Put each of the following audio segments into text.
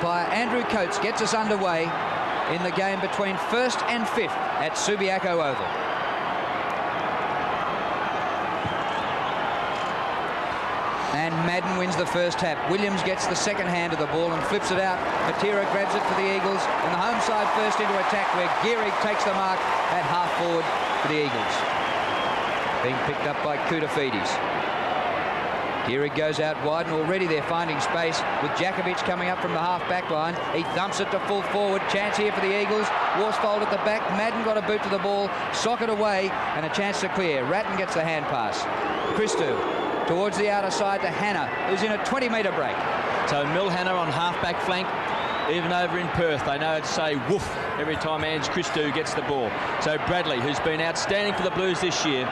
Umpire Andrew Coates gets us underway in the game between 1st and 5th at Subiaco Oval. And Madden wins the first tap. Williams gets the second hand of the ball and flips it out. Matera grabs it for the Eagles, and the home side first into attack, where Gehrig takes the mark at half forward for the Eagles. Being picked up by Koutafidis. Gehrig goes out wide, and already they're finding space with Jakovic coming up from the half-back line. He thumps it to full forward. Chance here for the Eagles. Worsfold at the back. Madden got a boot to the ball. Socket away, and a chance to clear. Ratton gets the hand pass. Christou towards the outer side to Hannah, who's in a 20-metre break. So Hannah on half-back flank. Even over in Perth, they know to say woof every time Ange Christou gets the ball. So Bradley, who's been outstanding for the Blues this year,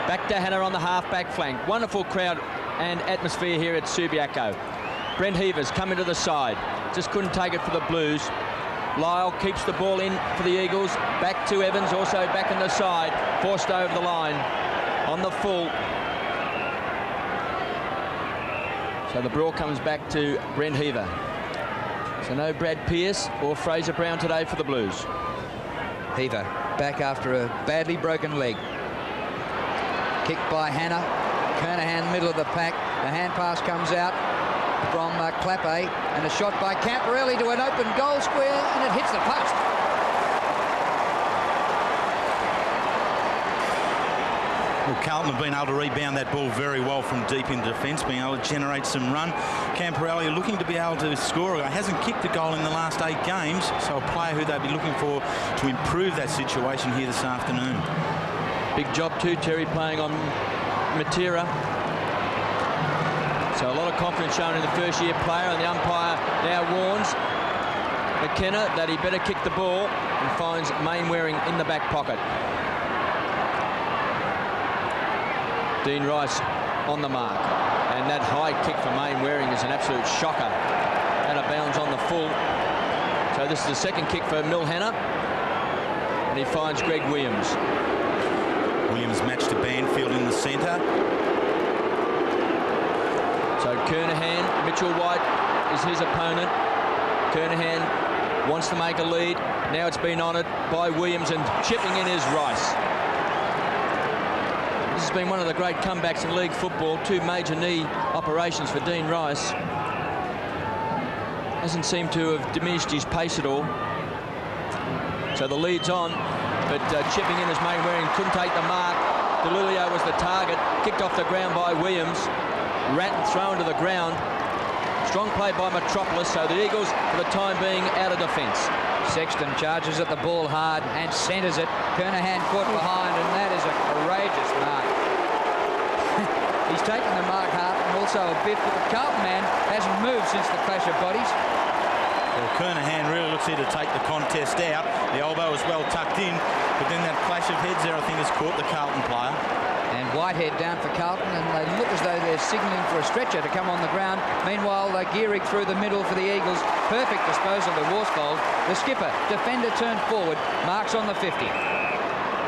back to Hannah on the half-back flank. Wonderful crowd and atmosphere here at Subiaco. Brent Heavers coming to the side. Just couldn't take it for the Blues. Lyle keeps the ball in for the Eagles. Back to Evans, also back on the side. Forced over the line on the full. So the ball comes back to Brent Heaver. So no Brad Pearce or Fraser Brown today for the Blues. Heaver back after a badly broken leg. Kicked by Hannah. Kernahan, middle of the pack. The hand pass comes out from Clappe, and a shot by Camporelli to an open goal square, and it hits the post. Well, Carlton have been able to rebound that ball very well from deep in defence, being able to generate some run. Camporelli looking to be able to score. He hasn't kicked a goal in the last 8 games, so a player who they'd be looking for to improve that situation here this afternoon. Big job too, Terry, playing on Matera. So a lot of confidence shown in the first-year player, and the umpire now warns McKenna that he better kick the ball, and finds Mainwaring in the back pocket. Dean Rice on the mark, and that high kick for Mainwaring is an absolute shocker. Out of bounds on the full. So this is the second kick for Hannah, and he finds Greg Williams. Williams matched to Banfield in the centre. So Kernahan, Mitchell White is his opponent. Kernahan wants to make a lead. Now it's been honoured by Williams, and chipping in is Rice. This has been one of the great comebacks in league football. 2 major knee operations for Dean Rice. Hasn't seemed to have diminished his pace at all. So the lead's on, but chipping in as Mainwaring couldn't take the mark. DeLulio was the target, kicked off the ground by Williams. Ratton thrown to the ground. Strong play by Metropolis, so the Eagles, for the time being, out of defence. Sexton charges at the ball hard and centres it. Kernahan caught behind, and that is a courageous mark. He's taken the mark hard and also a bit, but the Carlton man hasn't moved since the clash of bodies. Well, Kernahan really looks here to take the contest out. The elbow is well tucked in, but then that clash of heads there, I think, has caught the Carlton player. And Whitehead down for Carlton, and they look as though they're signalling for a stretcher to come on the ground. Meanwhile, Gehrig through the middle for the Eagles. Perfect disposal to Worsfold. The skipper, defender turned forward, marks on the 50.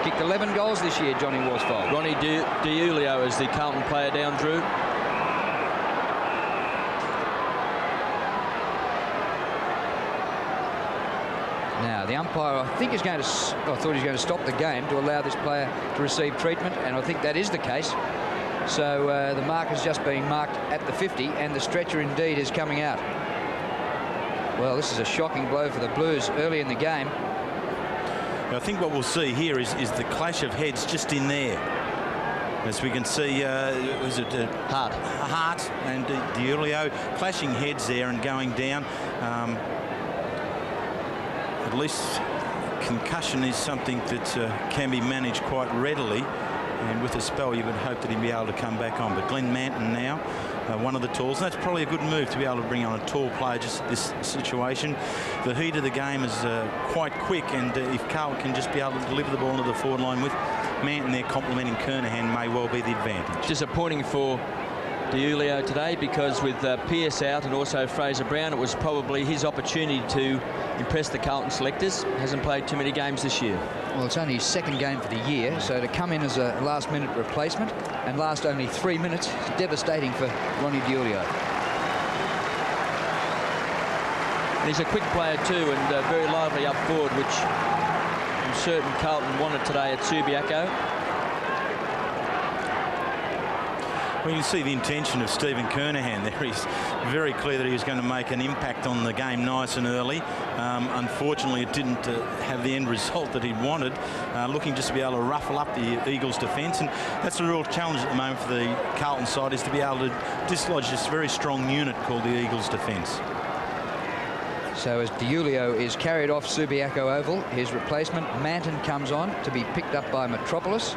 Kicked 11 goals this year, Johnny Worsfold. Ronnie DiUlio is the Carlton player down, Drew. Now, the umpire, I think, is going to... I thought he was going to stop the game to allow this player to receive treatment, and I think that is the case. So the mark is just being marked at the 50, and the stretcher indeed is coming out. Well, this is a shocking blow for the Blues early in the game. I think what we'll see here is the clash of heads just in there. As we can see, was it Hart and DiUlio clashing heads there and going down. At least concussion is something that can be managed quite readily, and with a spell you would hope that he'd be able to come back on. But Glenn Manton now, one of the talls, and that's probably a good move to be able to bring on a tall player just this situation. The heat of the game is quite quick, and if Carl can just be able to deliver the ball into the forward line with Manton there complementing Kernahan, may well be the advantage. Disappointing for DiUlio today, because with Pearce out and also Fraser Brown, it was probably his opportunity to impress the Carlton selectors. Hasn't played too many games this year. Well, it's only his second game for the year, so to come in as a last-minute replacement and last only 3 minutes is devastating for Ronnie DiUlio. And he's a quick player too, and very lively up forward, which I'm certain Carlton wanted today at Subiaco. Well, you can see the intention of Stephen Kernahan there. He's very clear that he was going to make an impact on the game nice and early. Unfortunately, it didn't have the end result that he wanted, looking just to be able to ruffle up the Eagles' defence. And that's the real challenge at the moment for the Carlton side, is to be able to dislodge this very strong unit called the Eagles' defence. So as Diulio is carried off Subiaco Oval, his replacement, Manton, comes on to be picked up by Metropolis.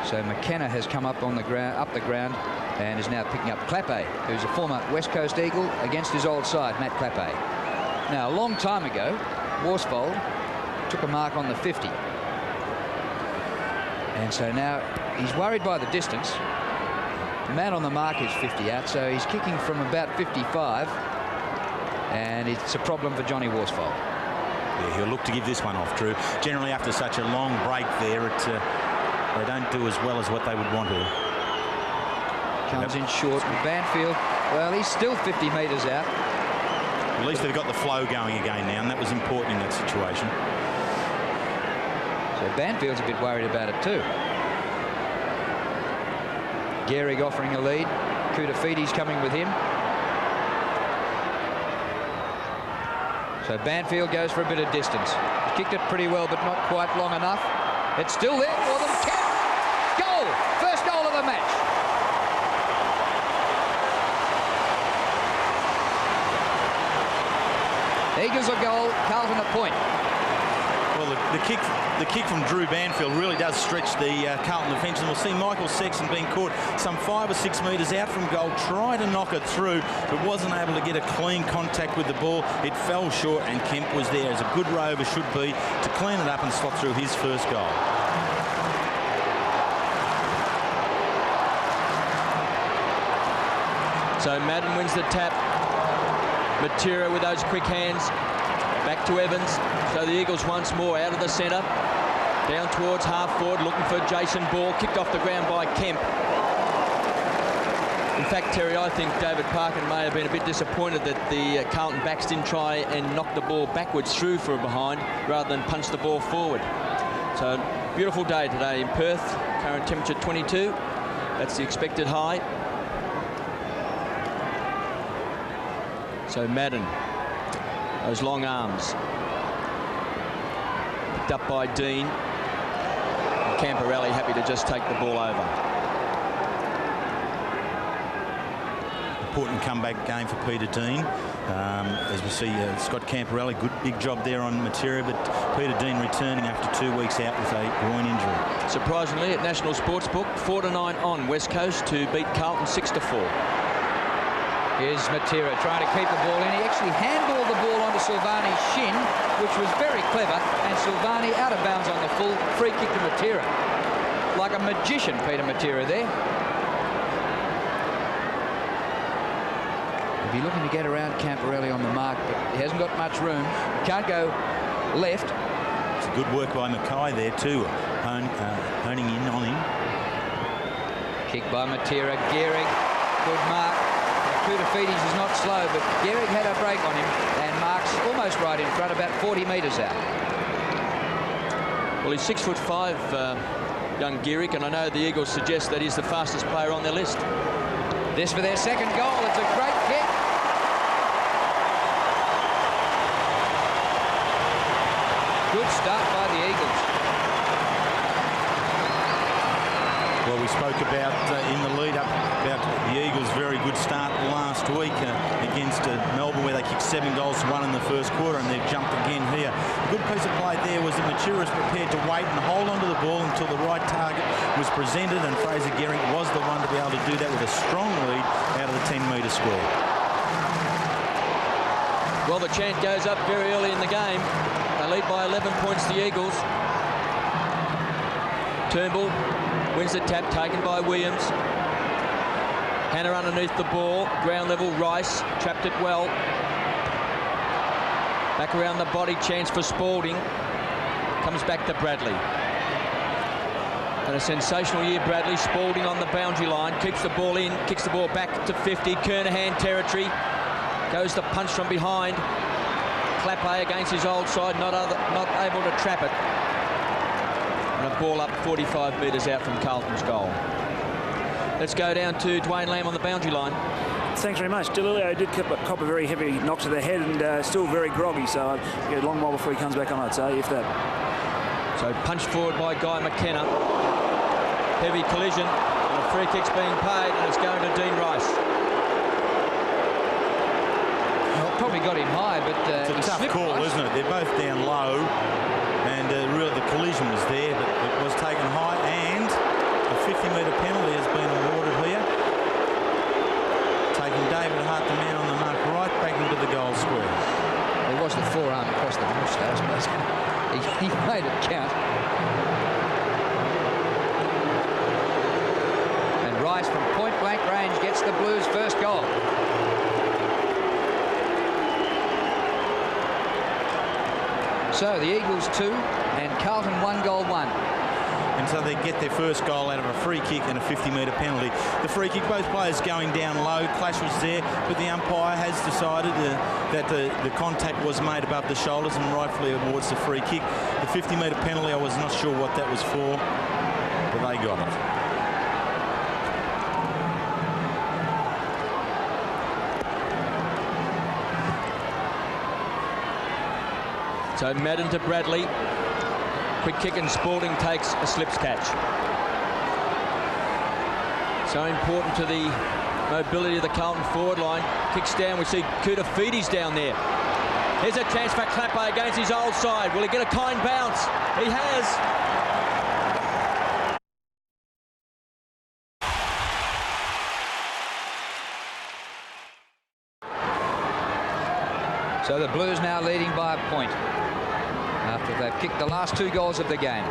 So McKenna has come up on the ground, and is now picking up Clappe, who's a former West Coast Eagle, against his old side, Matt Clappe. Now, a long time ago, Worsfold took a mark on the 50. And so now he's worried by the distance. The man on the mark is 50 out, so he's kicking from about 55. And it's a problem for Johnny Worsfold. Yeah, he'll look to give this one off, Drew. Generally, after such a long break there, they don't do as well as what they would want to. Comes in short. Banfield, well, he's still 50 metres out. At least they've got the flow going again now, and that was important in that situation. So Banfield's a bit worried about it too. Gehrig offering a lead. Kudafidi's coming with him. So Banfield goes for a bit of distance. He's kicked it pretty well, but not quite long enough. It's still there for them. Goal! First goal of the match. Eagles a goal, Carlton a point. Well, the kick from Drew Banfield really does stretch the Carlton defence, and we'll see Michael Sexton being caught some 5 or 6 metres out from goal, try to knock it through, but wasn't able to get a clean contact with the ball. It fell short, and Kemp was there, as a good rover should be, to clean it up and slot through his first goal. So Madden wins the tap. Matera with those quick hands. Back to Evans. So the Eagles once more out of the centre. Down towards half forward, looking for Jason Ball. Kicked off the ground by Kemp. In fact, Terry, I think David Parkin may have been a bit disappointed that the Carlton backs didn't try and knock the ball backwards through from behind rather than punch the ball forward. So beautiful day today in Perth. Current temperature 22. That's the expected high. So Madden, those long arms, picked up by Dean. Camporelli happy to just take the ball over. Important comeback game for Peter Dean. As we see, Scott Camporelli, good big job there on Matera, but Peter Dean returning after 2 weeks out with a groin injury. Surprisingly, at National Sportsbook, 4-9 on West Coast to beat Carlton 6-4. Here's Matera trying to keep the ball in. He actually handballed the ball onto Silvani's shin, which was very clever, and Silvani out of bounds on the full. Free kick to Matera. Like a magician, Peter Matera there. He'll be looking to get around Camporelli on the mark, but he hasn't got much room. He can't go left. It's good work by Mackay there too, honing in on him. Kick by Matera. Gehrig, good mark. Kudafides is not slow, but Gehrig had a break on him, and marks almost right in front, about 40 metres out. Well, he's 6'5", young Gehrig, and I know the Eagles suggest that he's the fastest player on their list. This for their second goal. It's a great kick. Good start by the Eagles. Well, we spoke about in the lead-up about the Eagles' very good start last week against Melbourne, where they kicked 7 goals to 1 in the first quarter, and they've jumped again here. A good piece of play there was that Matera was prepared to wait and hold onto the ball until the right target was presented, and Fraser Gehrig was the one to be able to do that with a strong lead out of the 10-metre square. Well, the chant goes up very early in the game. They lead by 11 points, the Eagles. Turnbull wins the tap, taken by Williams. Hannah underneath the ball, ground level. Rice trapped it well. Back around the body, chance for Spalding. Comes back to Bradley. And a sensational year, Bradley. Spalding on the boundary line, keeps the ball in, kicks the ball back to 50. Kernahan territory. Goes the punch from behind. Clappe against his old side, not able to trap it. And a ball up 45 metres out from Carlton's goal. Let's go down to Dwayne Lamb on the boundary line. Thanks very much. Delilio did cop a very heavy knock to the head and still very groggy, so a long while before he comes back on, I'd say, if that. So punched forward by Guy McKenna. Heavy collision, and a free kick's being paid, and it's going to Dean Rice. Well, probably got him high, but it's a tough call, isn't it? They're both down low, and really the collision was there, but it was taken high, and a 50-metre penalty has been awarded here. Taking David Hart, the man on the mark, right back into the goal square. There was the forearm across the moustache, but he made it count. And Rice from point-blank range gets the Blues' first goal. So the Eagles 2 and Carlton 1-1. And so they get their first goal out of a free kick and a 50-metre penalty. The free kick, both players going down low. Clash was there, but the umpire has decided that the contact was made above the shoulders and rightfully awards the free kick. The 50-metre penalty, I was not sure what that was for, but they got it. So Madden to Bradley. Quick kick and Spalding takes a slips catch. So important to the mobility of the Carlton forward line. Kicks down, we see Koutafidis down there. Here's a chance for Clappe against his old side. Will he get a kind bounce? He has. So the Blues now leading by a point after they've kicked the last 2 goals of the game.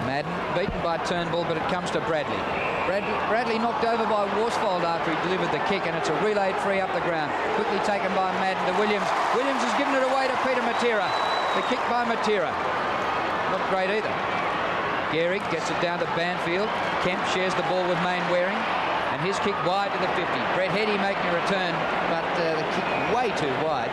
Madden beaten by Turnbull, but it comes to Bradley. Bradley knocked over by Worsfold after he delivered the kick, and it's a relayed free up the ground. Quickly taken by Madden to Williams. Williams has given it away to Peter Matera. The kick by Matera. Not great either. Gehrig gets it down to Banfield. Kemp shares the ball with Main Waring, and his kick wide to the 50. Brett Heady making a return, but the kick way too wide.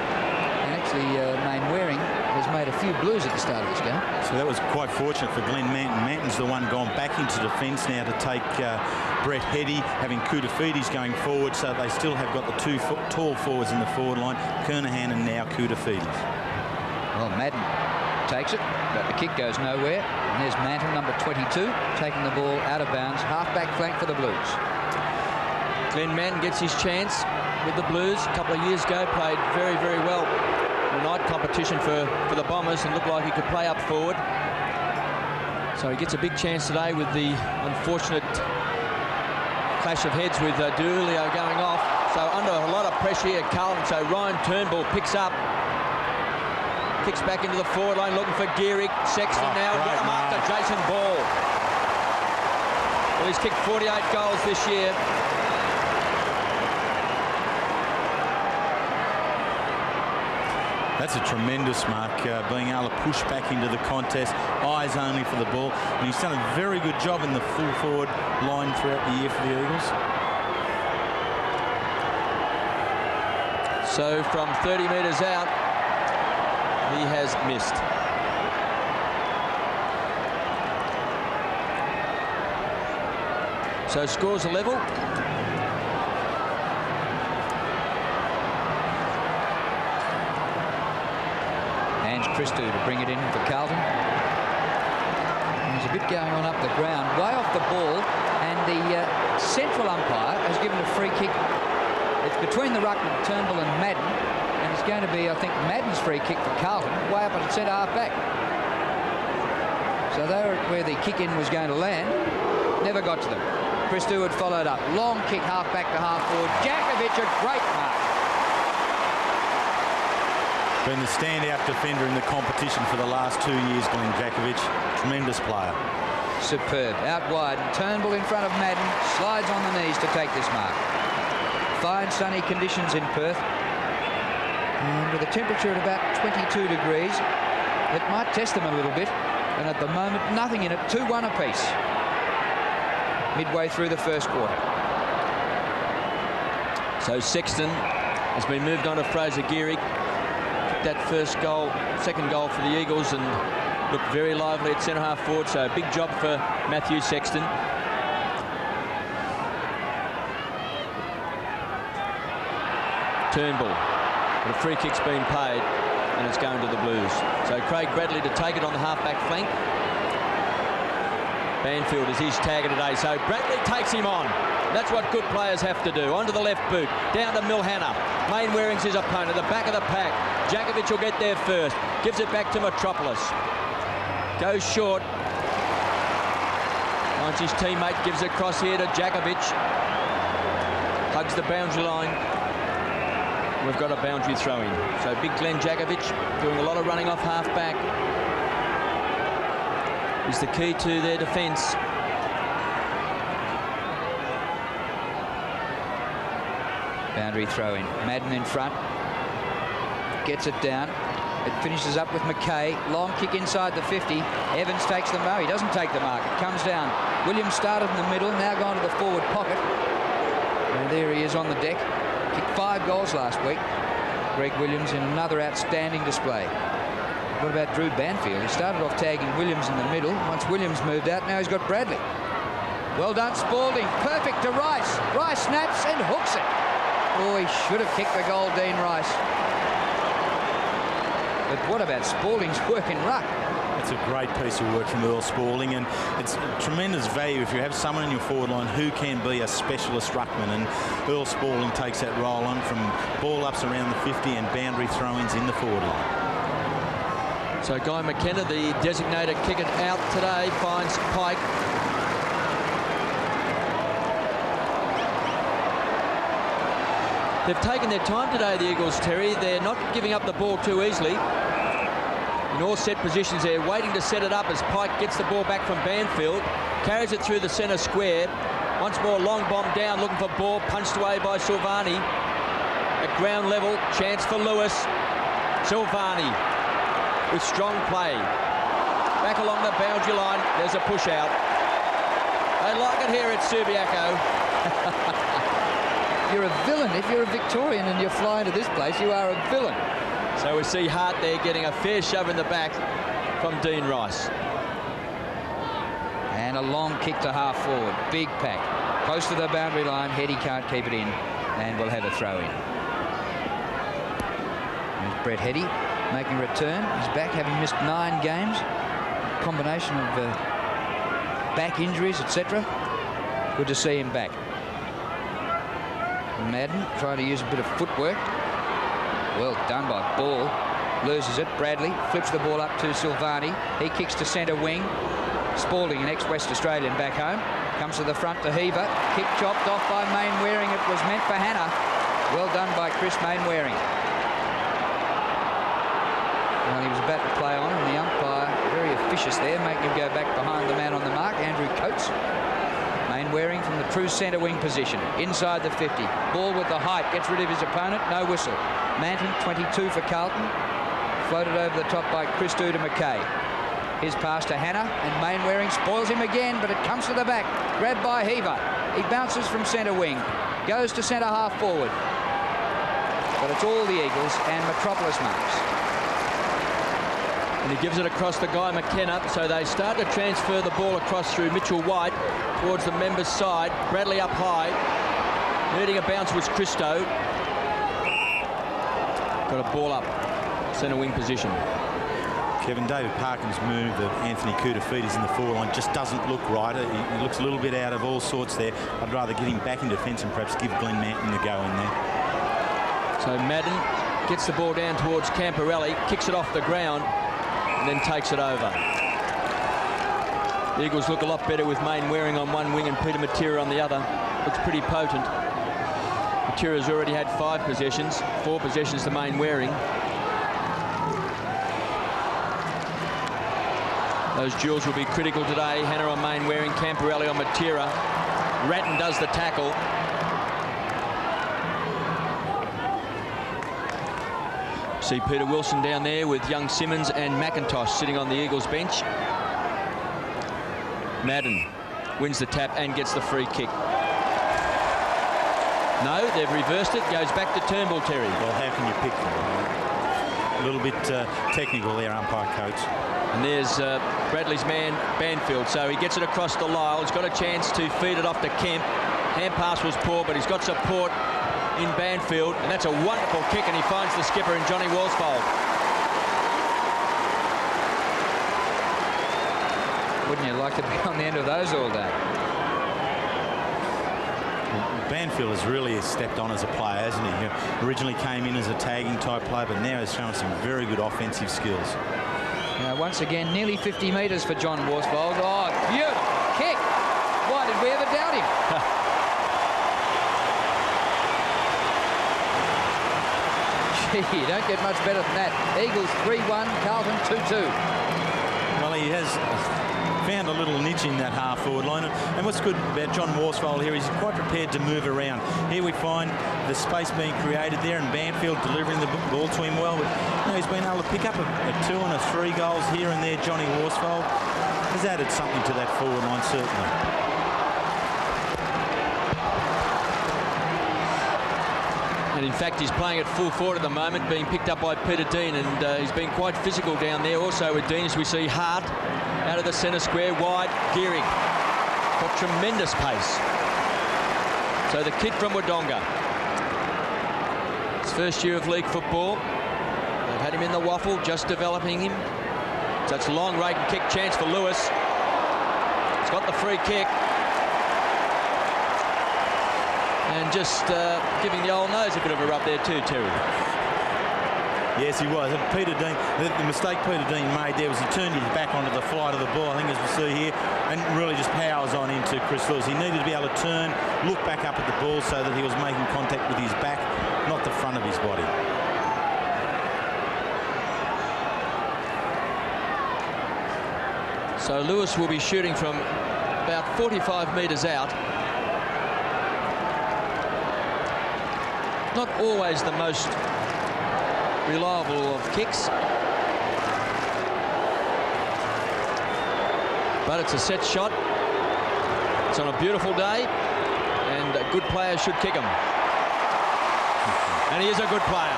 And actually, Main Waring has made a few Blues at the start of this game. So that was quite fortunate for Glenn Manton. Manton's the one gone back into defence now to take Brett Heady, having Koutafidis going forward, so they still have got the 2 tall forwards in the forward line, Kernahan and now Koutafidis. Well, Madden takes it, but the kick goes nowhere. And there's Manton, number 22, taking the ball out of bounds. Half-back flank for the Blues. Glenn Manton gets his chance with the Blues. A couple of years ago, played very, very well in a night competition for the Bombers and looked like he could play up forward. So he gets a big chance today with the unfortunate clash of heads with Delilio going off. So under a lot of pressure here, Carlton. So Ryan Turnbull picks up, kicks back into the forward line, looking for Gehrig. Sexton now, get him after Jason Ball. Well, he's kicked 48 goals this year. That's a tremendous mark, being able to push back into the contest, eyes only for the ball. And he's done a very good job in the full forward line throughout the year for the Eagles. So from 30 metres out, he has missed. So scores a level. Christou to bring it in for Carlton. There's a bit going on up the ground, way off the ball, and the central umpire has given a free kick. It's between the ruckman, Turnbull and Madden, and it's going to be, I think, Madden's free kick for Carlton, way up at centre half back. So they were where the kick in was going to land. Never got to them. Christou had followed up. Long kick half back to half forward. Jakovic, a great mark. Been the standout defender in the competition for the last 2 years, Glenn Jakovic. Tremendous player. Superb. Out wide. Turnbull in front of Madden. Slides on the knees to take this mark. Fine sunny conditions in Perth. And with a temperature at about 22 degrees, it might test them a little bit. And at the moment, nothing in it. 2-1 apiece. Midway through the first quarter. So Sexton has been moved on to Fraser Gehrig. kicked that second goal for the Eagles and looked very lively at centre half forward. So big job for Matthew Sexton. Turnbull, but a free kick's been paid and it's going to the Blues. So Craig Bradley to take it on the half-back flank. Banfield is his tagger today, so Bradley takes him on. That's what good players have to do. Onto the left boot, down to Milhana. Mainwaring's his opponent, the back of the pack. Djakovic will get there first. Gives it back to Metropolis. Goes short. Finds his teammate, gives it across here to Djakovic. Hugs the boundary line. We've got a boundary throw in. So big Glenn Djakovic doing a lot of running off half-back. Is the key to their defence. Boundary throw in. Madden in front. Gets it down. It finishes up with McKay. Long kick inside the 50. Evans takes the mark. He doesn't take the mark. It comes down. Williams started in the middle. Now gone to the forward pocket. And there he is on the deck. Kicked 5 goals last week. Greg Williams in another outstanding display. What about Drew Banfield? He started off tagging Williams in the middle. Once Williams moved out, now he's got Bradley. Well done, Spalding. Perfect to Rice. Rice snaps and hooks it. Oh, he should have kicked the goal, Dean Rice. But what about Spalding's work in ruck? It's a great piece of work from Earl Spalding, and it's tremendous value if you have someone in your forward line who can be a specialist ruckman, and Earl Spalding takes that role on from ball-ups around the 50 and boundary throw-ins in the forward line. So Guy McKenna, the designated kicker out today, finds Pike. They've taken their time today, the Eagles, Terry. They're not giving up the ball too easily. In all set positions, they're waiting to set it up as Pike gets the ball back from Banfield, carries it through the centre square. Once more, long bomb down, looking for ball, punched away by Silvani. At ground level, chance for Lewis. Silvani with strong play. Back along the boundary line, there's a push out. They like it here at Subiaco. You're a villain. If you're a Victorian and you're flying to this place, you are a villain. So we see Hart there getting a fair shove in the back from Dean Rice. And a long kick to half forward. Big pack. Close to the boundary line. Heady can't keep it in. And we'll have a throw in. There's Brett Heady making a return. He's back, having missed 9 games. Combination of back injuries, etc. Good to see him back. Madden trying to use a bit of footwork. Well done by Ball. Loses it. Bradley flips the ball up to Silvani. He kicks to centre wing. Spalding, an ex-West Australian, back home. Comes to the front to Heaver. Kick chopped off by Mainwaring. It was meant for Hannah. Well done by Chris Mainwaring. Well, he was about to play on, and the umpire, very officious there, making him go back behind the man on the mark, Andrew Coates. Mainwaring from the true centre wing position, inside the 50. Ball with the height, gets rid of his opponent, no whistle. Manton, 22 for Carlton. Floated over the top by Christou to McKay. His pass to Hannah, and Mainwaring spoils him again, but it comes to the back. Grabbed by Heaver. He bounces from centre wing. Goes to centre half forward. But it's all the Eagles, and Metropolis marks. And he gives it across to Guy McKenna, so they start to transfer the ball across through Mitchell White towards the members' side. Bradley up high. Needing a bounce was Christou. Got a ball up, centre wing position. Kevin, David Parkin's move of Anthony Koutafidis in the forward line just doesn't look right. He looks a little bit out of all sorts there. I'd rather get him back in defence and perhaps give Glenn Manton the go in there. So Madden gets the ball down towards Camporelli, kicks it off the ground, and then takes it over. The Eagles look a lot better with Mainwaring on one wing and Peter Matera on the other. Looks pretty potent. Matera's already had 5 possessions, 4 possessions to Mainwaring. Those duels will be critical today. Hannah on Mainwaring, Camporelli on Matera. Ratton does the tackle. See Peter Wilson down there with young Simmons and McIntosh sitting on the Eagles bench. Madden wins the tap and gets the free kick. No, they've reversed it. Goes back to Turnbull, Terry. Well, how can you pick them? A little bit technical there, umpire coach. And there's Bradley's man, Banfield. So he gets it across the Lyle. He's got a chance to feed it off to Kemp. Hand pass was poor, but he's got support in Banfield. And that's a wonderful kick, and he finds the skipper in Johnny Worsfold. Wouldn't you like to be on the end of those all day? Banfield has really stepped on as a player, hasn't he? He originally came in as a tagging type player, but now he's showing some very good offensive skills. Now, once again, nearly 50 metres for John Worsfold. Oh, beautiful kick. Why did we ever doubt him? Gee, you don't get much better than that. Eagles 3-1, Carlton 2-2. Well, he has found a little niche in that half-forward line. And what's good about John Worsfold here is he's quite prepared to move around. Here we find the space being created there, and Banfield delivering the ball to him well. But, you know, he's been able to pick up a 2 and a 3 goals here and there. Johnny Worsfold has added something to that forward line, certainly. And in fact, he's playing at full forward at the moment, being picked up by Peter Dean, and he's been quite physical down there. Also with Dean, as we see Hart out of the centre square, wide, Gearing got tremendous pace. So the kid from Wodonga, his first year of league football. They've had him in the waffle, just developing him. So it's a long rake and kick chance for Lewis. He's got the free kick. And just giving the old nose a bit of a rub there too, Terry. Yes, he was. And Peter Dean, the mistake Peter Dean made there was he turned his back onto the flight of the ball, I think, as we see here, and really just powers on into Chris Lewis. He needed to be able to turn, look back up at the ball so that he was making contact with his back, not the front of his body. So Lewis will be shooting from about 45 metres out. Not always the most reliable of kicks, but it's a set shot. It's on a beautiful day, and a good player should kick them. And he is a good player.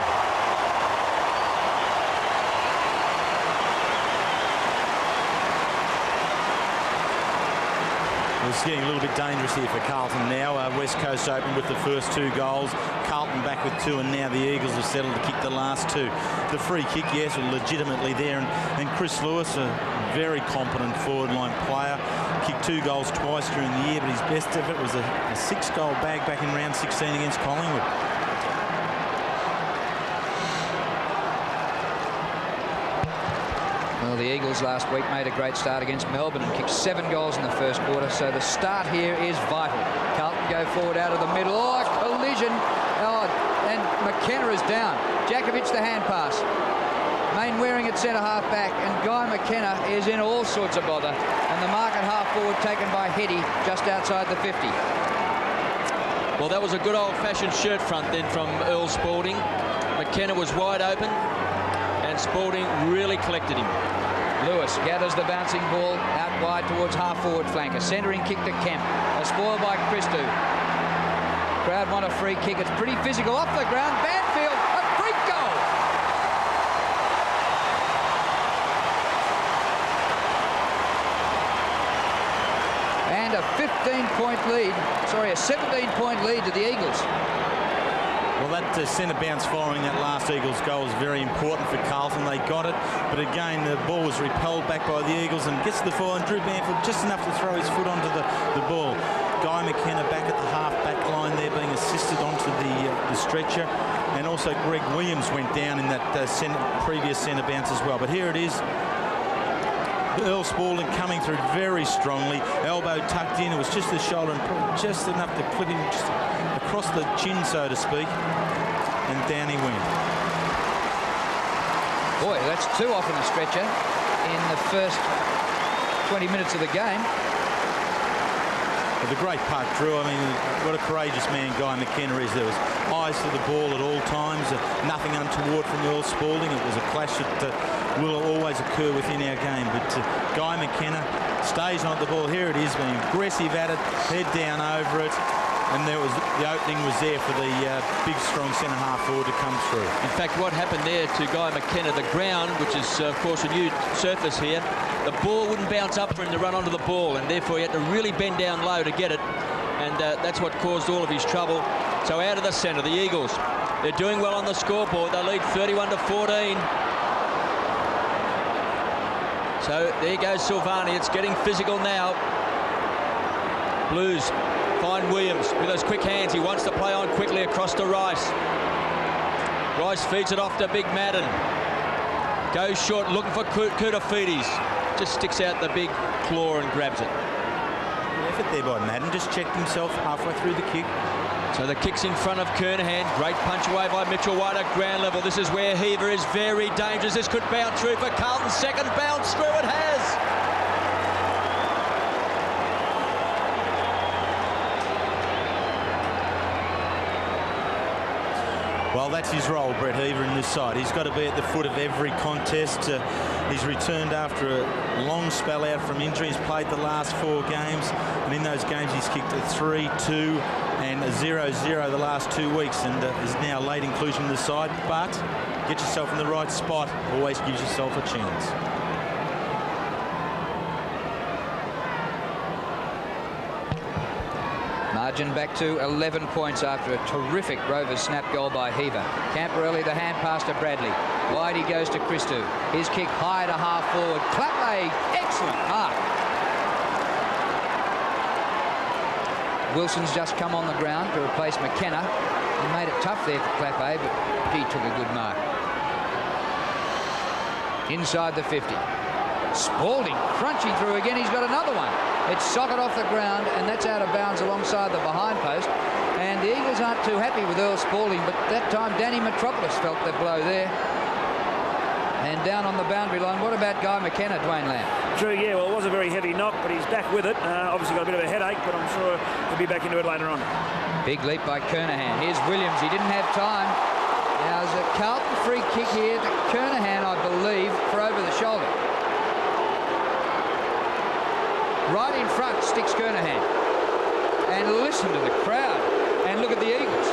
It's getting a little bit dangerous here for Carlton now. West Coast open with the first 2 goals. Carlton back with 2, and now the Eagles have settled to kick the last 2. The free kick, yes, legitimately there. And Chris Lewis, a very competent forward line player, kicked 2 goals twice during the year, but his best effort was a 6-goal bag back in round 16 against Collingwood. Well, the Eagles last week made a great start against Melbourne and kicked 7 goals in the first quarter, so the start here is vital. Carlton go forward out of the middle. Oh, a collision. Oh, and McKenna is down. Jakovic the hand pass. Mainwaring at centre half back, and Guy McKenna is in all sorts of bother. And the mark at half forward taken by Hetty just outside the 50. Well, that was a good old-fashioned shirt front then from Earl Spalding. McKenna was wide open, and Spalding really collected him. Lewis gathers the bouncing ball out wide towards half-forward flank. A centering kick to Kemp. A spoil by Christou. Crowd want a free kick. It's pretty physical off the ground. Banfield, a freak goal. And a 15-point lead. Sorry, a 17-point lead to the Eagles. Well, that centre bounce following that last Eagles goal was very important for Carlton. They got it, but again, the ball was repelled back by the Eagles and gets to the fore, and Drew Banfield just enough to throw his foot onto the ball. Guy McKenna back at the half-back line there, being assisted onto the stretcher, and also Greg Williams went down in that previous centre bounce as well. But here it is. Earl Spalding coming through very strongly, elbow tucked in. It was just the shoulder and probably just enough to clip him just across the chin, so to speak, and down he went. Boy, that's 2 off in the stretcher in the first 20 minutes of the game. But the great part, Drew, I mean, what a courageous man Guy McKenna is. There was eyes to the ball at all times, nothing untoward from Earl Spalding. It was a clash that will always occur within our game. But Guy McKenna stays on the ball. Here it is, being aggressive at it, head down over it, and the opening was there for the big, strong centre-half forward to come through. In fact, what happened there to Guy McKenna, the ground, which is, of course, a new surface here, the ball wouldn't bounce up for him to run onto the ball, and therefore he had to really bend down low to get it, and that's what caused all of his trouble. So out of the centre, the Eagles, they're doing well on the scoreboard. They lead 31-14. So there goes Silvani. It's getting physical now. Blues find Williams with those quick hands. He wants to play on quickly across to Rice. Rice feeds it off to Big Madden. Goes short, looking for Koutafidis. Just sticks out the big claw and grabs it. Effort there by Madden. Just checked himself halfway through the kick. So the kick's in front of Kernahan. Great punch away by Mitchell White at ground level. This is where Heaver is very dangerous. This could bounce through for Carlton. Second bounce through. It has. Well, that's his role, Brett Heaver, in this side. He's got to be at the foot of every contest. He's returned after a long spell out from injury. He's played the last 4 games, and in those games he's kicked a 3-2 and a 0-0 the last 2 weeks, and is now late inclusion in the side. But get yourself in the right spot, always gives yourself a chance. Margin back to 11 points after a terrific Rovers snap goal by Heaver. Camperelli, the hand pass to Bradley. Wide he goes to Christou. His kick high to half forward. Clap leg, excellent mark. Wilson's just come on the ground to replace McKenna. He made it tough there for Clappe, but he took a good mark. Inside the 50. Spalding crunching through again. He's got another one. It's socket off the ground, and that's out of bounds alongside the behind post. And the Eagles aren't too happy with Earl Spalding, but that time Danny Metropolis felt the blow there. And down on the boundary line, what about Guy McKenna, Dwayne Lamb? True, yeah, well, it was a very heavy knock, but he's back with it. Obviously got a bit of a headache, but I'm sure he'll be back into it later on. Big leap by Kernahan. Here's Williams. He didn't have time. Now there's a Carlton free kick here to Kernahan, I believe, for over the shoulder. Right in front sticks Kernahan. And listen to the crowd. And look at the Eagles.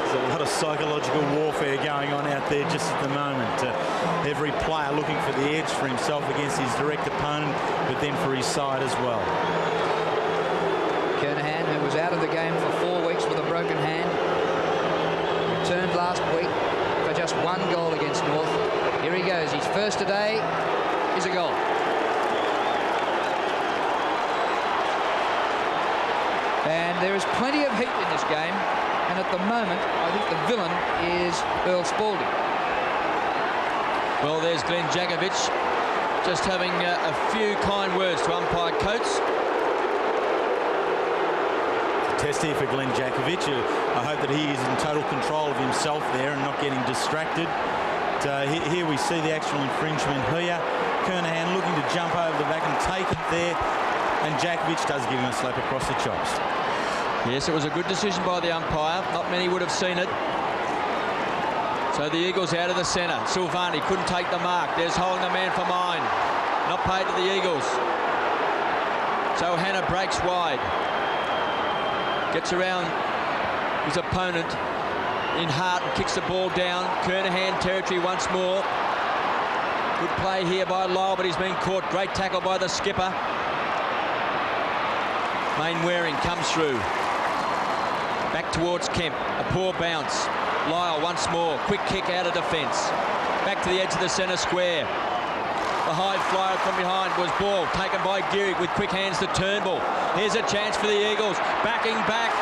There's a lot of psychological warfare going on out there just at the moment. Every player looking for the edge for himself against his direct opponent, but then for his side as well. Kernahan, who was out of the game for 4 weeks with a broken hand, returned last week for just 1 goal against North. Here he goes. His first today is a goal. And there is plenty of heat in this game, and at the moment I think the villain is Earl Spalding. Well, there's Glenn Jakovic just having a few kind words to umpire Coates. Test here for Glenn Jakovic. I hope that he is in total control of himself there and not getting distracted. Here we see the actual infringement here. Kernahan looking to jump over the back and take it there, and Jakovic does give him a slap across the chops. Yes, it was a good decision by the umpire. Not many would have seen it. So the Eagles out of the centre. Silvani couldn't take the mark. There's holding the man for mine. Not paid to the Eagles. So Hannah breaks wide. Gets around his opponent in heart and kicks the ball down. Kernahan territory once more. Good play here by Lyle, but he's been caught. Great tackle by the skipper. Mainwaring comes through. Back towards Kemp. A poor bounce. Lyle once more. Quick kick out of defence. Back to the edge of the centre square. The high flyer from behind was ball taken by Gehrig with quick hands to Turnbull. Here's a chance for the Eagles. Backing back.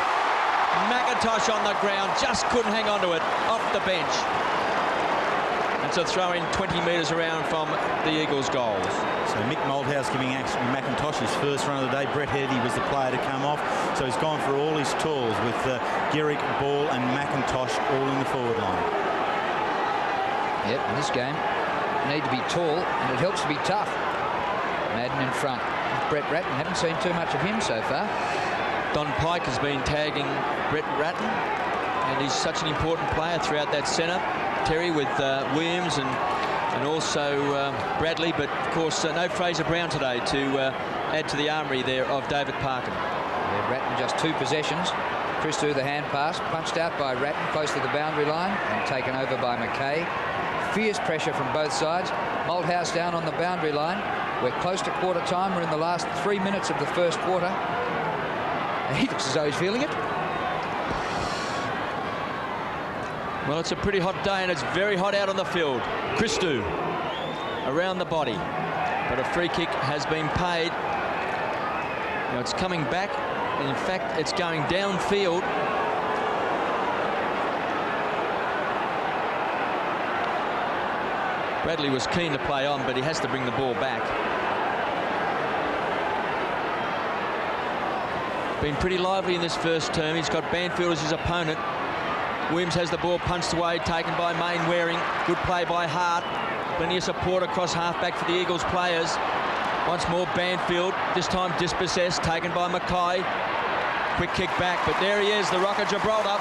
McIntosh on the ground. Just couldn't hang on to it. Off the bench. It's a throw in 20 metres around from the Eagles' goals. So Mick Moldhouse giving actually McIntosh his first run of the day. Brett Heady was the player to come off. So he's gone for all his tools with Gehrig, Ball and McIntosh all in the forward line. Yep, in this game, you need to be tall and it helps to be tough. Madden in front. Brett Ratton, haven't seen too much of him so far. Don Pike has been tagging Brett Ratton, and he's such an important player throughout that centre. Terry with Williams and also Bradley, but of course no Fraser Brown today to add to the armoury there of David Parkin. Ratton just 2 possessions. Christou the hand pass, punched out by Ratton close to the boundary line and taken over by McKay. Fierce pressure from both sides. Malthouse down on the boundary line. We're close to quarter time. We're in the last 3 minutes of the first quarter. He looks as though he's feeling it. Well, it's a pretty hot day and it's very hot out on the field. Christou around the body, but a free kick has been paid. Now it's coming back. In fact, it's going downfield. Bradley was keen to play on, but he has to bring the ball back. Been pretty lively in this first term. He's got Banfield as his opponent. Williams has the ball punched away, taken by Main Waring. Good play by Hart. Plenty of support across halfback for the Eagles players. Once more Banfield, this time dispossessed, taken by Mackay. Quick kick back, but there he is, the Rock of Gibraltar,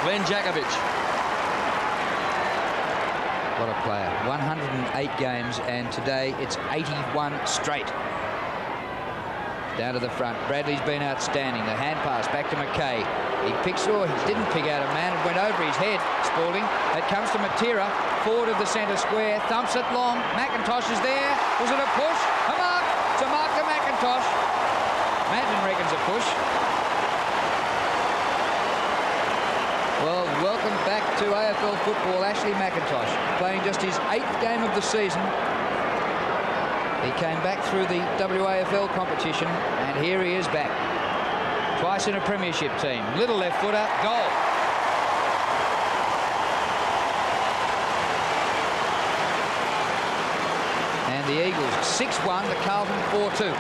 Glenn Jakovic. What a player. 108 games, and today it's 81 straight. Down to the front. Bradley's been outstanding. The hand pass back to McKay. He didn't pick out a man. It went over his head. Spalding. It comes to Matera. Forward of the centre square. Thumps it long. McIntosh is there. Was it a push? A mark. It's a mark to McIntosh. Madden reckons a push. Well, welcome back to AFL football, Ashley McIntosh, playing just his 8th game of the season. He came back through the WAFL competition, and here he is back. Twice in a premiership team. Little left footer, goal. And the Eagles 6-1, the Carlton 4-2.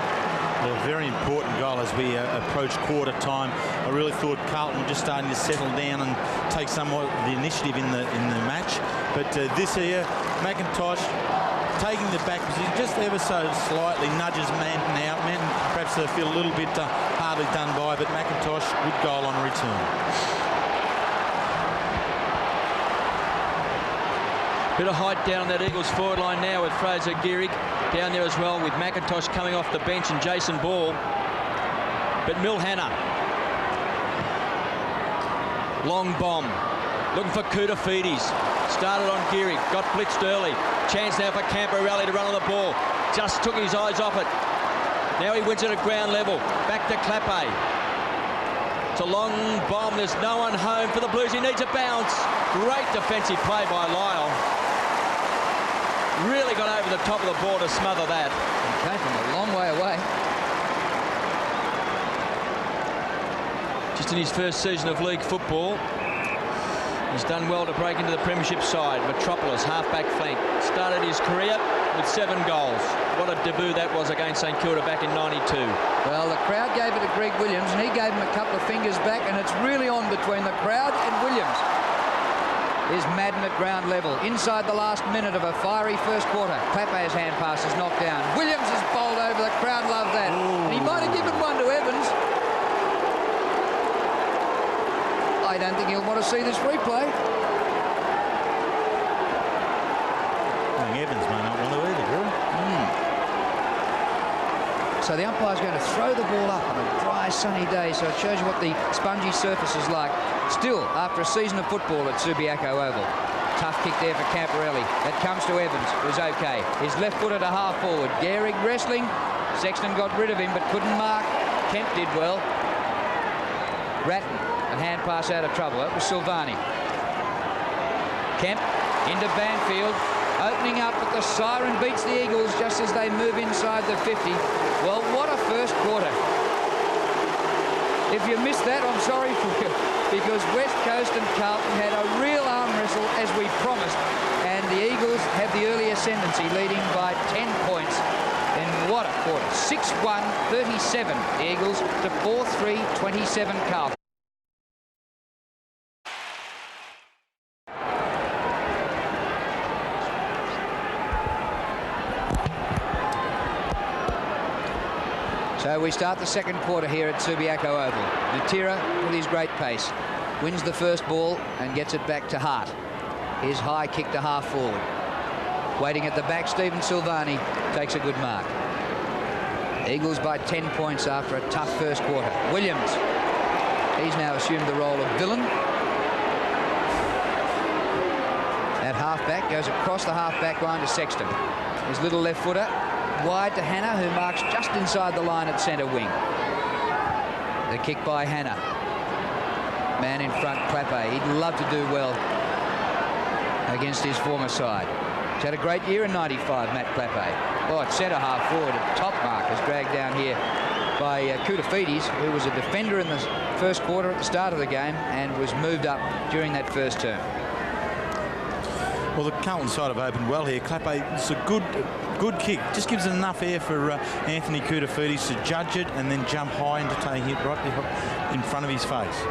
Well, a very important goal as we approach quarter time. I really thought Carlton were just starting to settle down and take somewhat of the initiative in the match. But this here, McIntosh taking the back position just ever so slightly, nudges Manton out. Manton perhaps feel a little bit hardly done by, but McIntosh, good goal on return. Bit of height down on that Eagles forward line now with Fraser Gehrig down there as well, with McIntosh coming off the bench and Jason Ball. But Milhana, long bomb, looking for Koutafidis. Started on Gehrig, got blitzed early. Chance now for Camporelli to run on the ball. Just took his eyes off it. Now he wins it at ground level. Back to Clappe. It's a long bomb. There's no one home for the Blues. He needs a bounce. Great defensive play by Lyle. Really got over the top of the ball to smother that. He came from a long way away. Just in his first season of league football, he's done well to break into the premiership side. Metropolis, half-back flank. Started his career with 7 goals. What a debut that was against St Kilda back in '92. Well, the crowd gave it to Greg Williams, and he gave him a couple of fingers back, and it's really on between the crowd and Williams. Is Madden at ground level. Inside the last minute of a fiery first quarter. Clappe's hand pass is knocked down. Williams is bowled over. The crowd love that. And he might have given one to Evans. I don't think he'll want to see this replay. I think Evans may not want to either, Drew. So the umpire's going to throw the ball up on a dry, sunny day, so it shows you what the spongy surface is like. Still, after a season of football at Subiaco Oval. Tough kick there for Camporelli. That comes to Evans. It was okay. His left footer to half forward. Gehrig wrestling. Sexton got rid of him, but couldn't mark. Kemp did well. Ratton, a hand pass out of trouble. That was Silvani. Kemp into Banfield. Opening up, but the siren beats the Eagles just as they move inside the 50. Well, what a first quarter. If you missed that, I'm sorry for you, because West Coast and Carlton had a real arm wrestle as we promised, and the Eagles have the early ascendancy, leading by 10 points. And what a quarter. 6-1, 37 the Eagles to 4-3, 27 Carlton. So we start the second quarter here at Subiaco Oval. Matera, with his great pace, wins the first ball and gets it back to Hart. His high kick to half forward. Waiting at the back, Stephen Silvani takes a good mark. Eagles by 10 points after a tough first quarter. Williams, he's now assumed the role of villain. At halfback, goes across the halfback line to Sexton. His little left footer wide to Hannah, who marks just inside the line at centre wing. The kick by Hannah. Man in front, Clappe. He'd love to do well against his former side. He's had a great year in 95, Matt Clappe. Oh, at centre half forward, a top mark is dragged down here by Koutafidis, who was a defender in the first quarter at the start of the game and was moved up during that first term. Well, the Carlton side have opened well here. Clappe, it's a good kick. Just gives it enough air for Anthony Koutafidis to judge it and then jump high and to take it right in front of his face.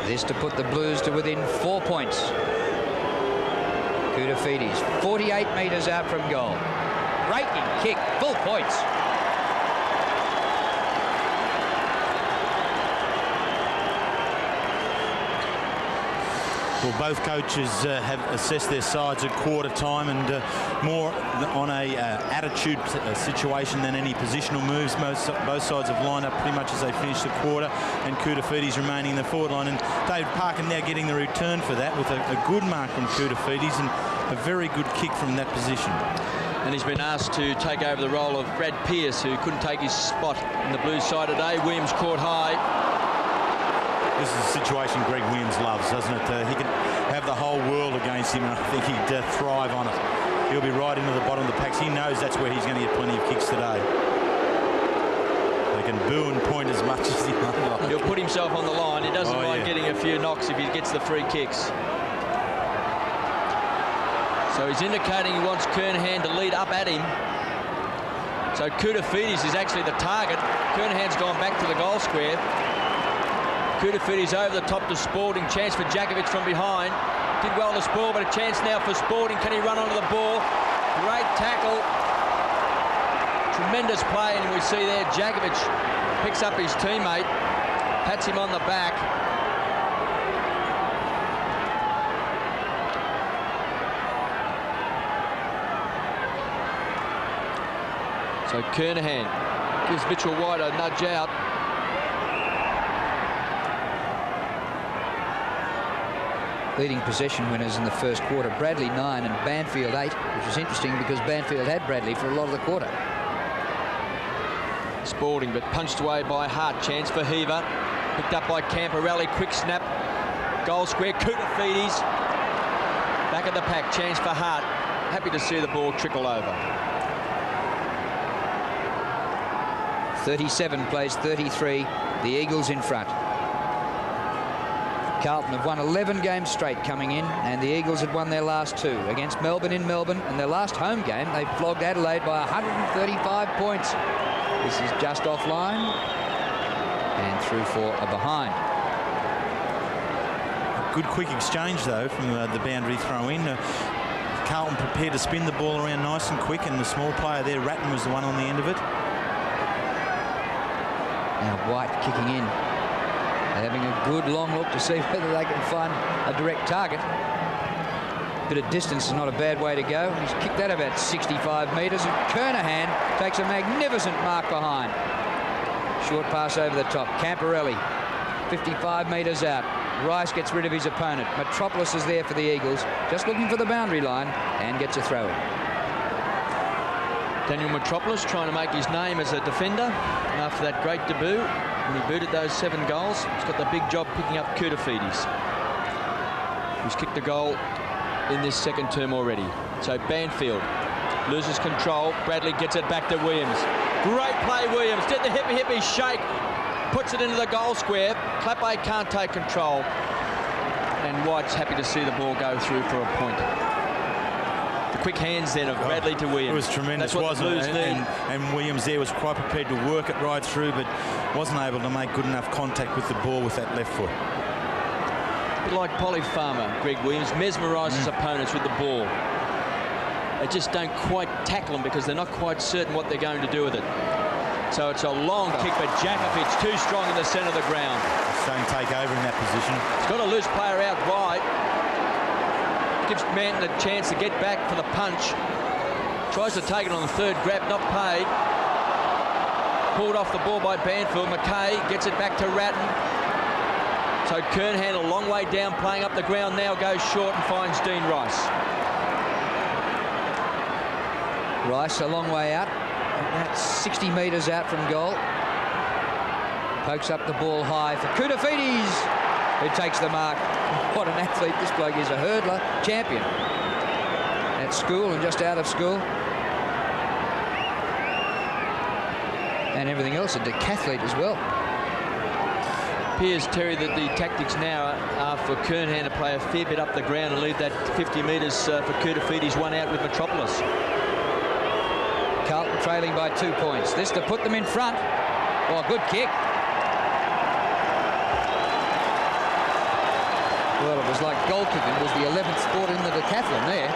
This to put the Blues to within 4 points. Koutafidis, 48 metres out from goal. Raking kick, full points. Well, both coaches have assessed their sides at quarter time and more on a attitude situation than any positional moves. Both sides have lined up pretty much as they finish the quarter, and Koutafidis remaining in the forward line. And David Parker now getting the return for that with a good mark from Koutafidis and a very good kick from that position. And he's been asked to take over the role of Brad Pearce, who couldn't take his spot in the Blues side today. Williams caught high. This is a situation Greg Williams loves, doesn't it? He can have the whole world against him, and I think he'd thrive on it. He'll be right into the bottom of the packs. He knows that's where he's going to get plenty of kicks today. They can boo and point as much as he like. He'll put himself on the line. He doesn't mind getting a few knocks if he gets the free kicks. So he's indicating he wants Kernahan to lead up at him. So Koutafidis is actually the target. Kernahan's gone back to the goal square. Koutafidis over the top to Spalding. Chance for Djakovic from behind. Did well to Spalding, but a chance now for Spalding. Can he run onto the ball? Great tackle. Tremendous play, and we see there Djakovic picks up his teammate, pats him on the back. So Kernahan gives Mitchell White a nudge out. Leading possession winners in the first quarter, Bradley 9 and Banfield 8, which was interesting because Banfield had Bradley for a lot of the quarter. Spalding, but punched away by Hart. Chance for Heaver. Picked up by Camporelli. Quick snap. Goal square. Koutafidis. Back of the pack. Chance for Hart. Happy to see the ball trickle over. 37 plays 33. The Eagles in front. Carlton have won 11 games straight coming in, and the Eagles had won their last 2 against Melbourne in Melbourne, and their last home game they flogged Adelaide by 135 points. This is just offline and through for a behind. A good quick exchange though from the boundary throw in. Carlton prepared to spin the ball around nice and quick, and the small player there, Ratton, was the one on the end of it. Now White kicking in. They're having a good long look to see whether they can find a direct target. Bit of distance is not a bad way to go. He's kicked that about 65 metres, and Kernahan takes a magnificent mark behind. Short pass over the top. Camporelli, 55 metres out. Rice gets rid of his opponent. Metropolis is there for the Eagles, just looking for the boundary line, and gets a throw in. Daniel Metropolis trying to make his name as a defender after that great debut. And he booted those 7 goals. He's got the big job picking up Koutafidis, who's kicked a goal in this second term already. So Banfield loses control. Bradley gets it back to Williams. Great play, Williams. Did the hippy shake. Puts it into the goal square. Clappe can't take control. And White's happy to see the ball go through for a point. The quick hands then of Bradley to Williams. It was tremendous, wasn't it? And Williams there was quite prepared to work it right through, but wasn't able to make good enough contact with the ball with that left foot. A bit like Polly Farmer, Greg Williams mesmerises opponents with the ball. They just don't quite tackle them because they're not quite certain what they're going to do with it. So it's a long kick, but Djakovic too strong in the centre of the ground. Don't take over in that position. He's got a loose player out wide. Gives Manton a chance to get back for the punch. Tries to take it on the third grab, not paid. pulled off the ball by Banfield. McKay gets it back to Ratton. So Kernhan a long way down, playing up the ground now, goes short and finds Dean Rice. Rice a long way out, about 60 metres out from goal. Pokes up the ball high for Koutoufides, who takes the mark. What an athlete this bloke is, a hurdler, champion. At school and just out of school. And everything else, a decathlete as well. Appears, Terry, that the tactics now are for Kernhan to play a fair bit up the ground and leave that 50 metres for Koutoufides, one out with Metropolis. Carlton trailing by 2 points. This to put them in front. Oh, good kick. Well, it was like goal kicking. It was the 11th sport in the decathlon there.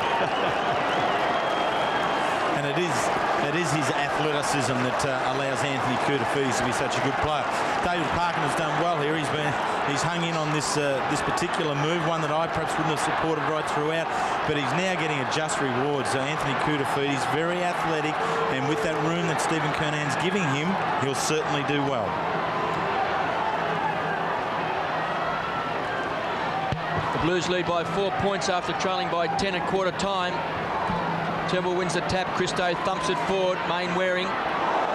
And it is his athleticism that allows Anthony Koutoufides to be such a good player. David Parkin has done well here. He's hung in on this particular move, one that I perhaps wouldn't have supported right throughout, but he's now getting a just reward. So Anthony Koutoufides, very athletic, and with that room that Stephen Kernan's giving him, he'll certainly do well. The Blues lead by 4 points after trailing by 10 at quarter time. Turnbull wins the tap. Christo thumps it forward. Main Waring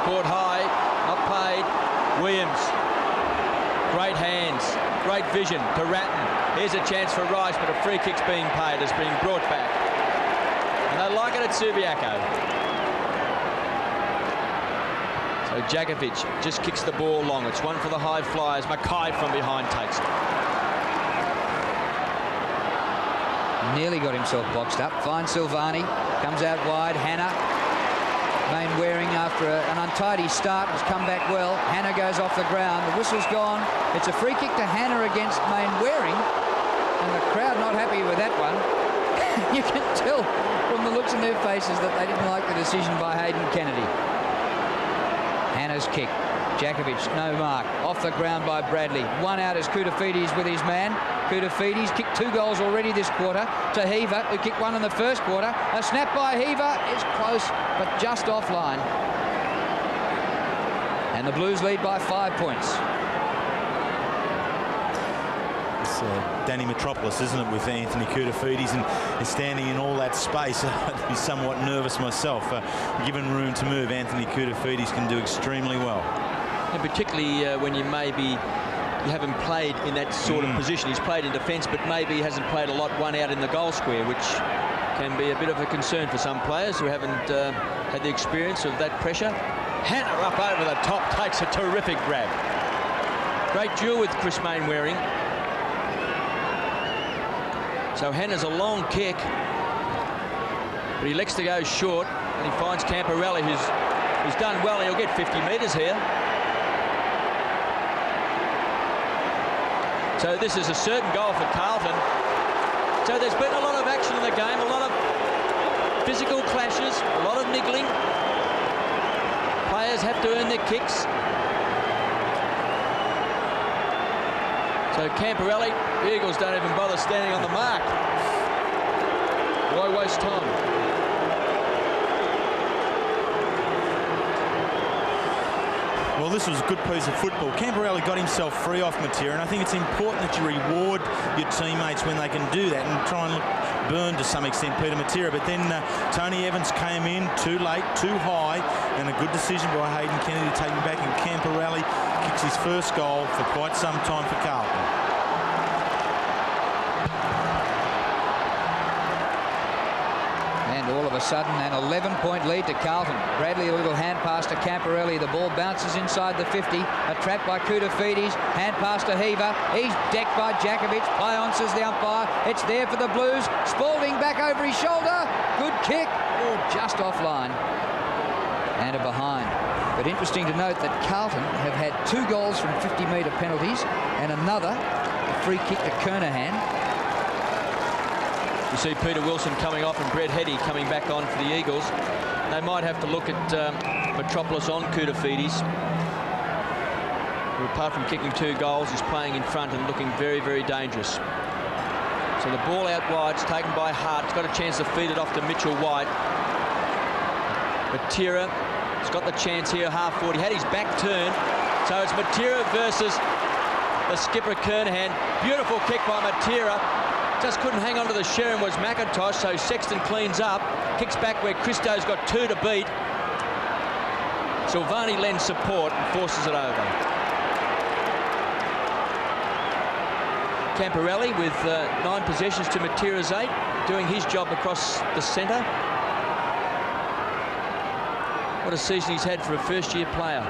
caught high, not paid. Williams, great hands, great vision to Ratton. Here's a chance for Rice, but a free kick's being paid, it's being brought back. And they like it at Subiaco. So Jakovic just kicks the ball long. It's one for the high flyers. Mackay from behind takes it. Nearly got himself boxed up. Finds Silvani. Comes out wide. Hannah. Main Waring after an untidy start has come back well. Hannah goes off the ground. The whistle's gone. It's a free kick to Hannah against Main Waring. And the crowd not happy with that one. You can tell from the looks in their faces that they didn't like the decision by Hayden Kennedy. Hannah's kick. Jakovic, no mark. Off the ground by Bradley. One out is Koutoufides with his man. Koutoufides kicked 2 goals already this quarter to Heaver, who kicked 1 in the first quarter. A snap by Heaver is close, but just offline. And the Blues lead by 5 points. It's Danny Metropolis, isn't it, with Anthony Koutoufides, and he's standing in all that space. I'd be somewhat nervous myself. Given room to move, Anthony Koutoufides can do extremely well. And particularly when you haven't played in that sort of position. He's played in defence, but maybe hasn't played a lot one out in the goal square, which can be a bit of a concern for some players who haven't had the experience of that pressure. Hannah up over the top, takes a terrific grab. Great duel with Chris Main Waring. So Hannah's a long kick, but he elects to go short, and he finds Camporelli, who's done well. He'll get 50 metres here. So this is a certain goal for Carlton. So there's been a lot of action in the game, a lot of physical clashes, a lot of niggling. Players have to earn their kicks. So Camporelli, the Eagles don't even bother standing on the mark. Why waste time? Well, this was a good piece of football. Camporelli got himself free off Matera, and I think it's important that you reward your teammates when they can do that and try and look burn to some extent Peter Matera. But then Tony Evans came in too late, too high, and a good decision by Hayden Kennedy to take him back, and Camporelli kicks his first goal for quite some time for Carlton. All of a sudden, an 11-point lead to Carlton. Bradley, a little hand pass to Camporelli. The ball bounces inside the 50. A trap by Koutoufides. Hand pass to Heaver. He's decked by Jakovic. Play on, says the umpire. It's there for the Blues. Spalding back over his shoulder. Good kick. Oh, just offline. And a behind. But interesting to note that Carlton have had 2 goals from 50-metre penalties and another, a free kick to Kernaghan. You see Peter Wilson coming off and Brett Heddy coming back on for the Eagles. They might have to look at Metropolis on Koutoufides, who, apart from kicking 2 goals, is playing in front and looking very, very dangerous. So the ball out wide, it's taken by Hart. He's got a chance to feed it off to Mitchell White. But Tira He's got the chance here, half forward. He had his back turned. So it's Matera versus the skipper, Kernahan. Beautiful kick by Matera. Just couldn't hang on to the Sherrin was McIntosh, so Sexton cleans up. Kicks back where Christo's got 2 to beat. Silvani lends support and forces it over. Camporelli with 9 possessions to Matera's 8, doing his job across the centre. What a season he's had for a first-year player.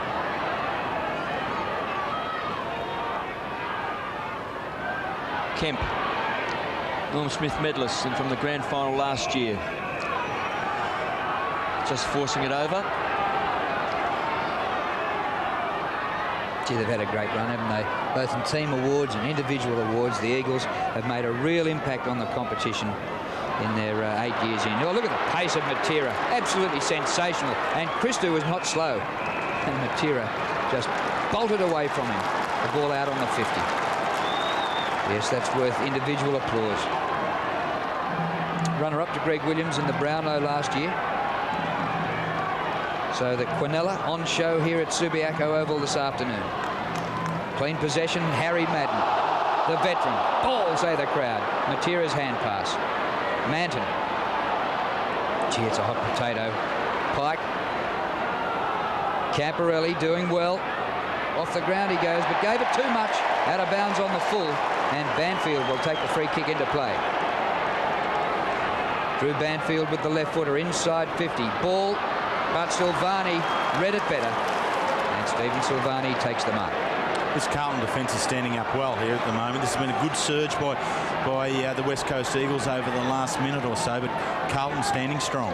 Kemp, Norm Smith medalist and from the grand final last year. Just forcing it over. Gee, they've had a great run, haven't they? Both in team awards and individual awards. The Eagles have made a real impact on the competition in their 8 years in. Oh, look at the pace of Matera. Absolutely sensational. And Christo was not slow. And Matera just bolted away from him. The ball out on the 50. Yes, that's worth individual applause. Runner-up to Greg Williams in the Brownlow last year. So the Quinella on show here at Subiaco Oval this afternoon. Clean possession, Harry Madden, the veteran. Ball, say the crowd. Matera's hand pass. Manton. Gee, it's a hot potato. Pike. Camporelli doing well. Off the ground he goes, but gave it too much. Out of bounds on the full, and Banfield will take the free kick into play. Drew Banfield with the left footer inside 50. Ball, but Silvani read it better. And Stephen Silvani takes the mark. This Carlton defence is standing up well here at the moment. This has been a good surge by the West Coast Eagles over the last minute or so, but Carlton standing strong.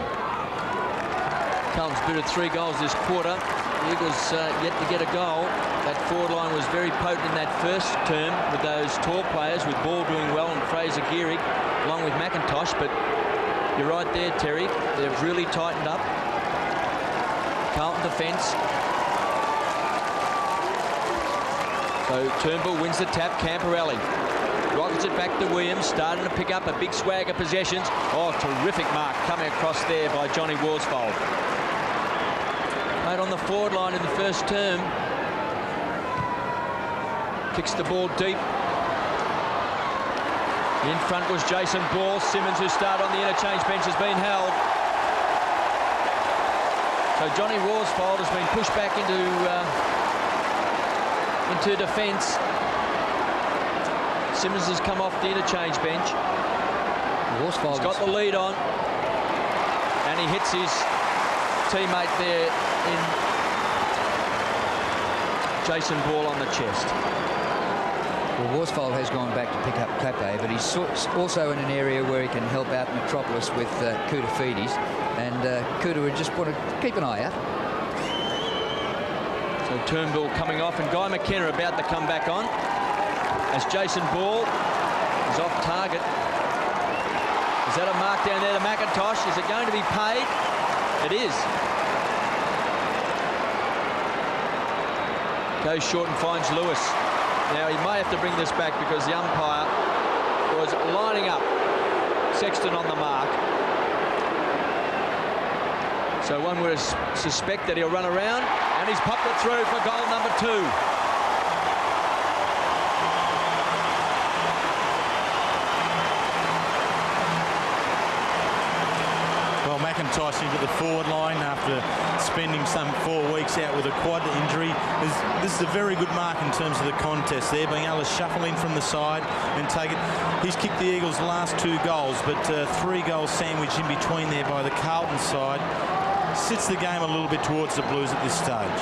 Carlton's booted 3 goals this quarter. The Eagles yet to get a goal. That forward line was very potent in that first term with those tall players, with Ball doing well and Fraser Gehrig along with McIntosh. But you're right there, Terry. They've really tightened up. Carlton defence. So Turnbull wins the tap. Camporelli rockets it back to Williams, starting to pick up a big swag of possessions. Oh, terrific mark coming across there by Johnny Worsfold. Played on the forward line in the first term. Kicks the ball deep. In front was Jason Ball. Simmons, who started on the interchange bench, has been held. So Johnny Worsfold has been pushed back into defence. Simmons has come off the interchange bench. He's got the lead on, and he hits his teammate there in Jason Ball on the chest. Well, Worsfold has gone back to pick up Clappe, but he's also in an area where he can help out Metropolis with Koutafidis, and Kouta would just want to keep an eye out. So Turnbull coming off, and Guy McKenna about to come back on as Jason Ball is off target. Is that a mark down there to McIntosh? Is it going to be paid? It is. Goes short and finds Lewis. Now he may have to bring this back because the umpire was lining up Sexton on the mark. So one would suspect that he'll run around, and he's popped it through for goal number 2. Well, McIntosh into the forward line after spending some 4 weeks out with a quad injury. This is a very good mark in terms of the contest there, being able to shuffle in from the side and take it. He's kicked the Eagles' last 2 goals, but 3 goals sandwiched in between there by the Carlton side. Sits the game a little bit towards the Blues at this stage.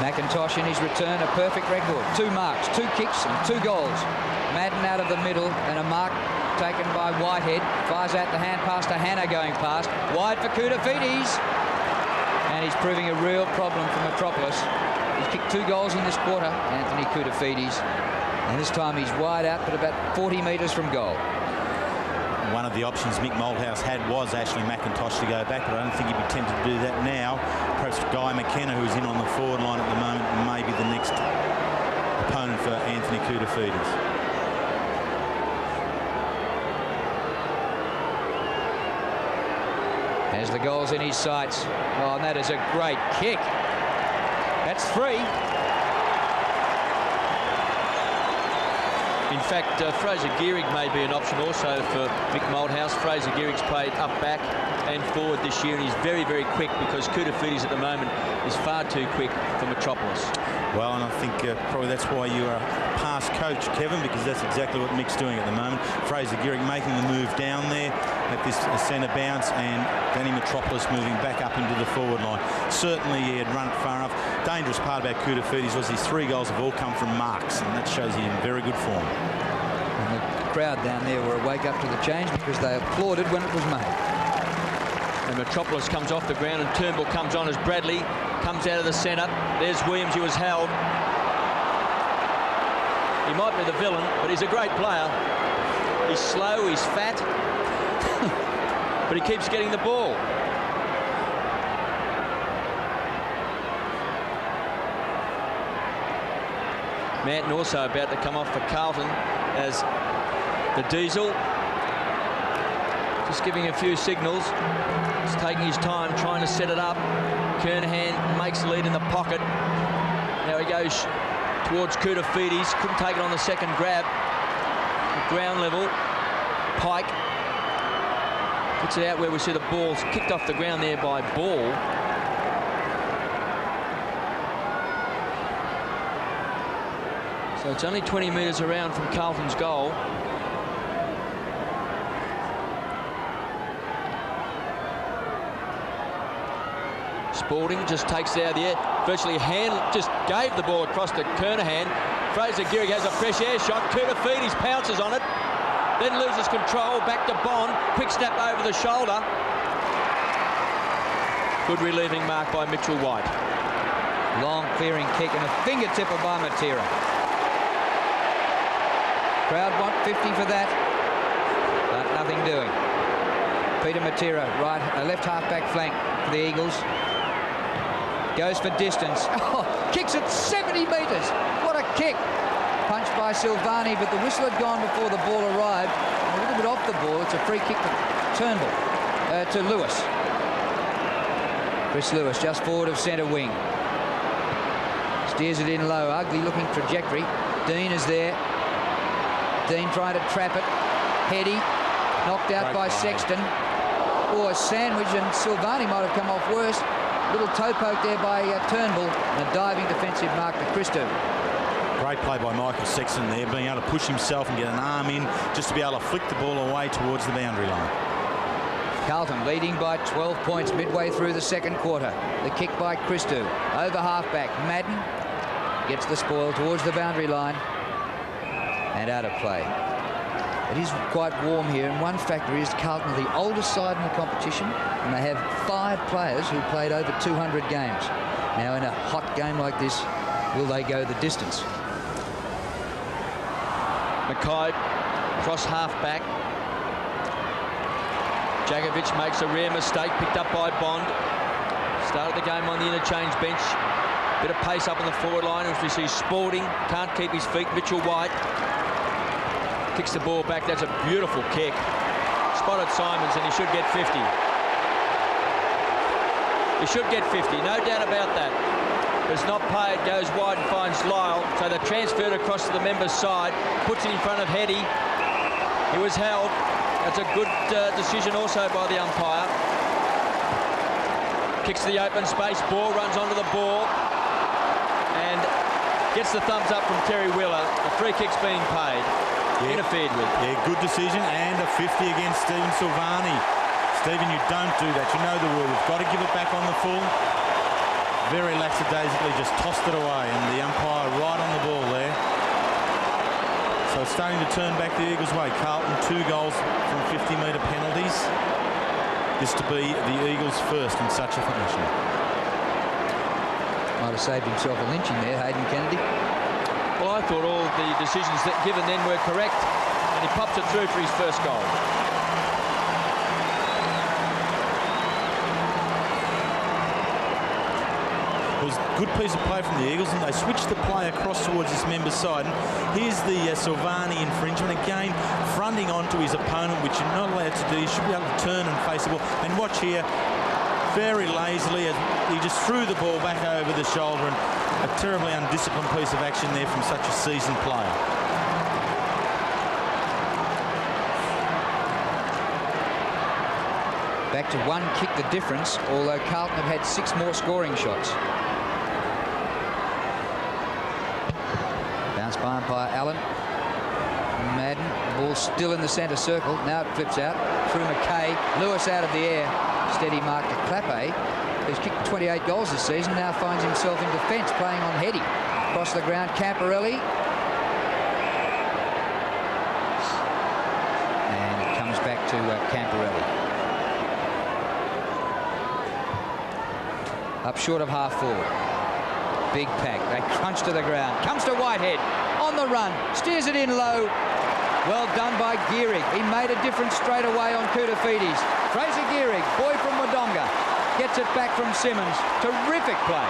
McIntosh in his return, a perfect record. 2 marks, 2 kicks and 2 goals. Madden out of the middle, and a mark taken by Whitehead. Fires out the hand pass to Hannah going past. Wide for Koutafidis. And he's proving a real problem for Metropolis. He's kicked 2 goals in this quarter, Anthony Koutafidis. And this time he's wide out, but about 40 metres from goal. One of the options Mick Malthouse had was Ashley McIntosh to go back, but I don't think he'd be tempted to do that now. Perhaps Guy McKenna, who's in on the forward line at the moment, may be the next opponent for Anthony Koutafidis. As the goal's in his sights. Oh, and that is a great kick. That's 3. In fact, Fraser Gehrig may be an option also for Mick Malthouse. Fraser Gehrig's played up back and forward this year, and he's very, very quick because Koutafidis at the moment is far too quick for Metropolis. Well, and I think probably that's why you are a past coach, Kevin, because that's exactly what Mick's doing at the moment. Fraser Gehrig making the move down there at this centre bounce, and Danny Metropolis moving back up into the forward line. Certainly he had run it far enough. Dangerous part about Koutafidis was his 3 goals have all come from marks, and that shows he's in very good form. And the crowd down there were awake up to the change because they applauded when it was made. And Metropolis comes off the ground, and Turnbull comes on as Bradley comes out of the centre. There's Williams, who was held. He might be the villain, but he's a great player. He's slow, he's fat, but he keeps getting the ball. Manton also about to come off for Carlton as the Diesel. Just giving a few signals. He's taking his time trying to set it up. Kernahan makes the lead in the pocket. Now he goes towards Koutafidis. Couldn't take it on the second grab. Ground level. Pike puts it out where we see the ball kicked off the ground there by Ball. So it's only 20 metres around from Carlton's goal. Spalding just takes it out of the air. Virtually just gave the ball across to Kernahan. Fraser Gehrig has a fresh air shot. Koutafidis pounces on it. Then loses control. Back to Bond. Quick snap over the shoulder. Good relieving mark by Mitchell White. Long clearing kick and a fingertip by Matera. Crowd want 50 for that, but nothing doing. Peter Matera, left half-back flank for the Eagles. Goes for distance. Oh, kicks it 70 metres. What a kick. Punched by Silvani, but the whistle had gone before the ball arrived. A little bit off the ball. It's a free kick to Turnbull, to Lewis. Chris Lewis just forward of centre wing. Steers it in low. Ugly looking trajectory. Dean is there. Dean trying to trap it. Heady knocked out by Sexton. Or a sandwich, and Silvani might have come off worse. Little toe poke there by Turnbull, and a diving defensive mark to Christo. Great play by Michael Sexton there, being able to push himself and get an arm in just to be able to flick the ball away towards the boundary line. Carlton leading by 12 points midway through the second quarter. The kick by Christo. Over halfback. Madden gets the spoil towards the boundary line. And out of play. It is quite warm here, and one factor is Carlton are the oldest side in the competition, and they have 5 players who played over 200 games. Now, in a hot game like this, will they go the distance? Mackay cross half-back. Jagovic makes a rare mistake, picked up by Bond. Started the game on the interchange bench. Bit of pace up on the forward line, as we see Spalding can't keep his feet. Mitchell White kicks the ball back. That's a beautiful kick. Spotted Simons, and he should get 50. He should get 50, no doubt about that. But it's not paid, goes wide and finds Lyle. So they've transferred across to the members' side, puts it in front of Heady. He was held. That's a good decision also by the umpire. Kicks the open space, ball runs onto the ball, and gets the thumbs up from Terry Wheeler. The free kick's being paid. Interfered with. Yeah, good decision, and a 50 against Stephen Silvani. Stephen, you don't do that. You know the rule. You've got to give it back on the full. Very lackadaisically just tossed it away, and the umpire right on the ball there. So it's starting to turn back the Eagles' way. Carlton 2 goals from 50-metre penalties. This to be the Eagles' first in such a fashion. Might have saved himself a lynching there, Hayden Kennedy. Well, I thought all the decisions that given then were correct, and he pops it through for his first goal. It was a good piece of play from the Eagles, and they switched the play across towards this member's side. And here's the Silvani infringement again, fronting onto his opponent, which you're not allowed to do. You should be able to turn and face the ball. And watch here, very lazily. He just threw the ball back over the shoulder, and a terribly undisciplined piece of action there from such a seasoned player. Back to one kick the difference, although Carlton have had 6 more scoring shots. Bounced by umpire Allen. Madden, the ball still in the centre circle. Now it flips out through McKay. Lewis out of the air. Steady mark to Clappe, who's kicked 28 goals this season, now finds himself in defence playing on Heady. Across the ground, Camporelli. And it comes back to Camporelli. Up short of half forward. Big pack. They crunch to the ground. Comes to Whitehead. On the run. Steers it in low. Well done by Gehrig. He made a difference straight away on Koutafidis. Fraser Gehrig, boy from Wodonga, gets it back from Simmons. Terrific play.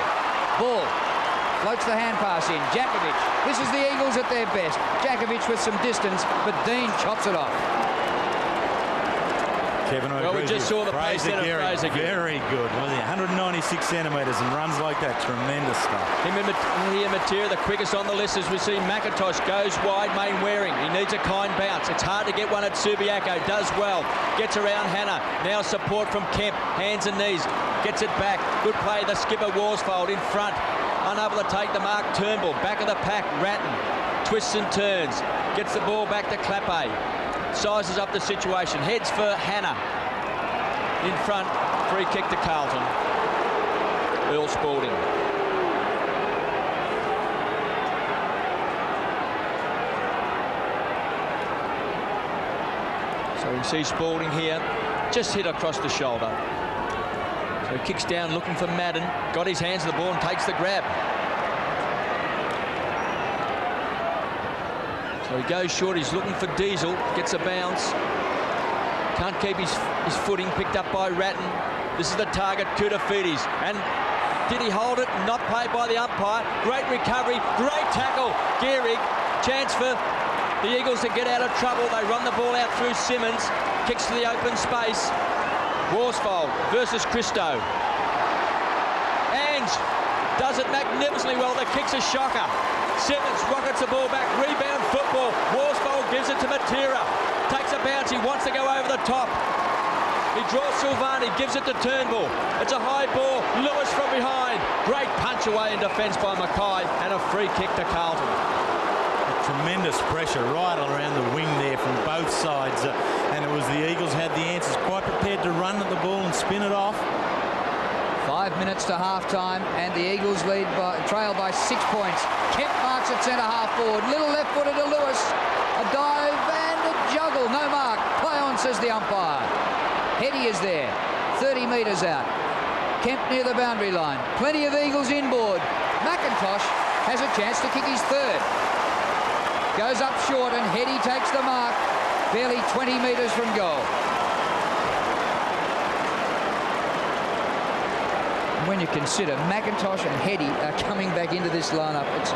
Ball. Floats the hand pass in. Jakovic. This is the Eagles at their best. Jakovic with some distance, but Dean chops it off. Kevin, well, we just saw the pace of Fraser Gehrig. Very good. 196 centimetres and runs like that. Tremendous stuff. Him and Matera, the quickest on the list as we see McIntosh goes wide, Mainwaring. He needs a kind bounce. It's hard to get one at Subiaco. Does well. Gets around Hannah. Now support from Kemp. Hands and knees. Gets it back. Good play. The skipper Worsfold in front. Unable to take the mark. Turnbull. Back of the pack. Ratton. Twists and turns. Gets the ball back to Clappe. Sizes up the situation. Heads for Hannah. In front. Free kick to Carlton. Earl Spalding. So you see Spalding here. Just hit across the shoulder. So he kicks down looking for Madden. Got his hands on the ball and takes the grab. So he goes short, he's looking for Diesel, gets a bounce. Can't keep his footing, picked up by Ratton. This is the target, Koutafidis. And did he hold it? Not played by the umpire. Great recovery, great tackle. Gehrig, chance for the Eagles to get out of trouble. They run the ball out through Simmons. Kicks to the open space. Worsfold versus Christo. Ange does it magnificently well. The kick's a shocker. Simmons rockets the ball back, rebound football. Worsfold gives it to Matera. Takes a bounce, he wants to go over the top. He draws Silvani, gives it to Turnbull. It's a high ball, Lewis from behind. Great punch away in defence by Mackay and a free kick to Carlton. Tremendous pressure right around the wing there from both sides. And it was the Eagles had the answers, quite prepared to run at the ball and spin it off. 5 minutes to half-time, and the Eagles trail by 6 points. Kemp marks at centre-half forward. Little left-footed to Lewis. A dive and a juggle. No mark. Play on, says the umpire. Heady is there. 30 metres out. Kemp near the boundary line. Plenty of Eagles inboard. McIntosh has a chance to kick his third. Goes up short, and Heady takes the mark. Barely 20 metres from goal. When you consider McIntosh and Heady are coming back into this lineup, it's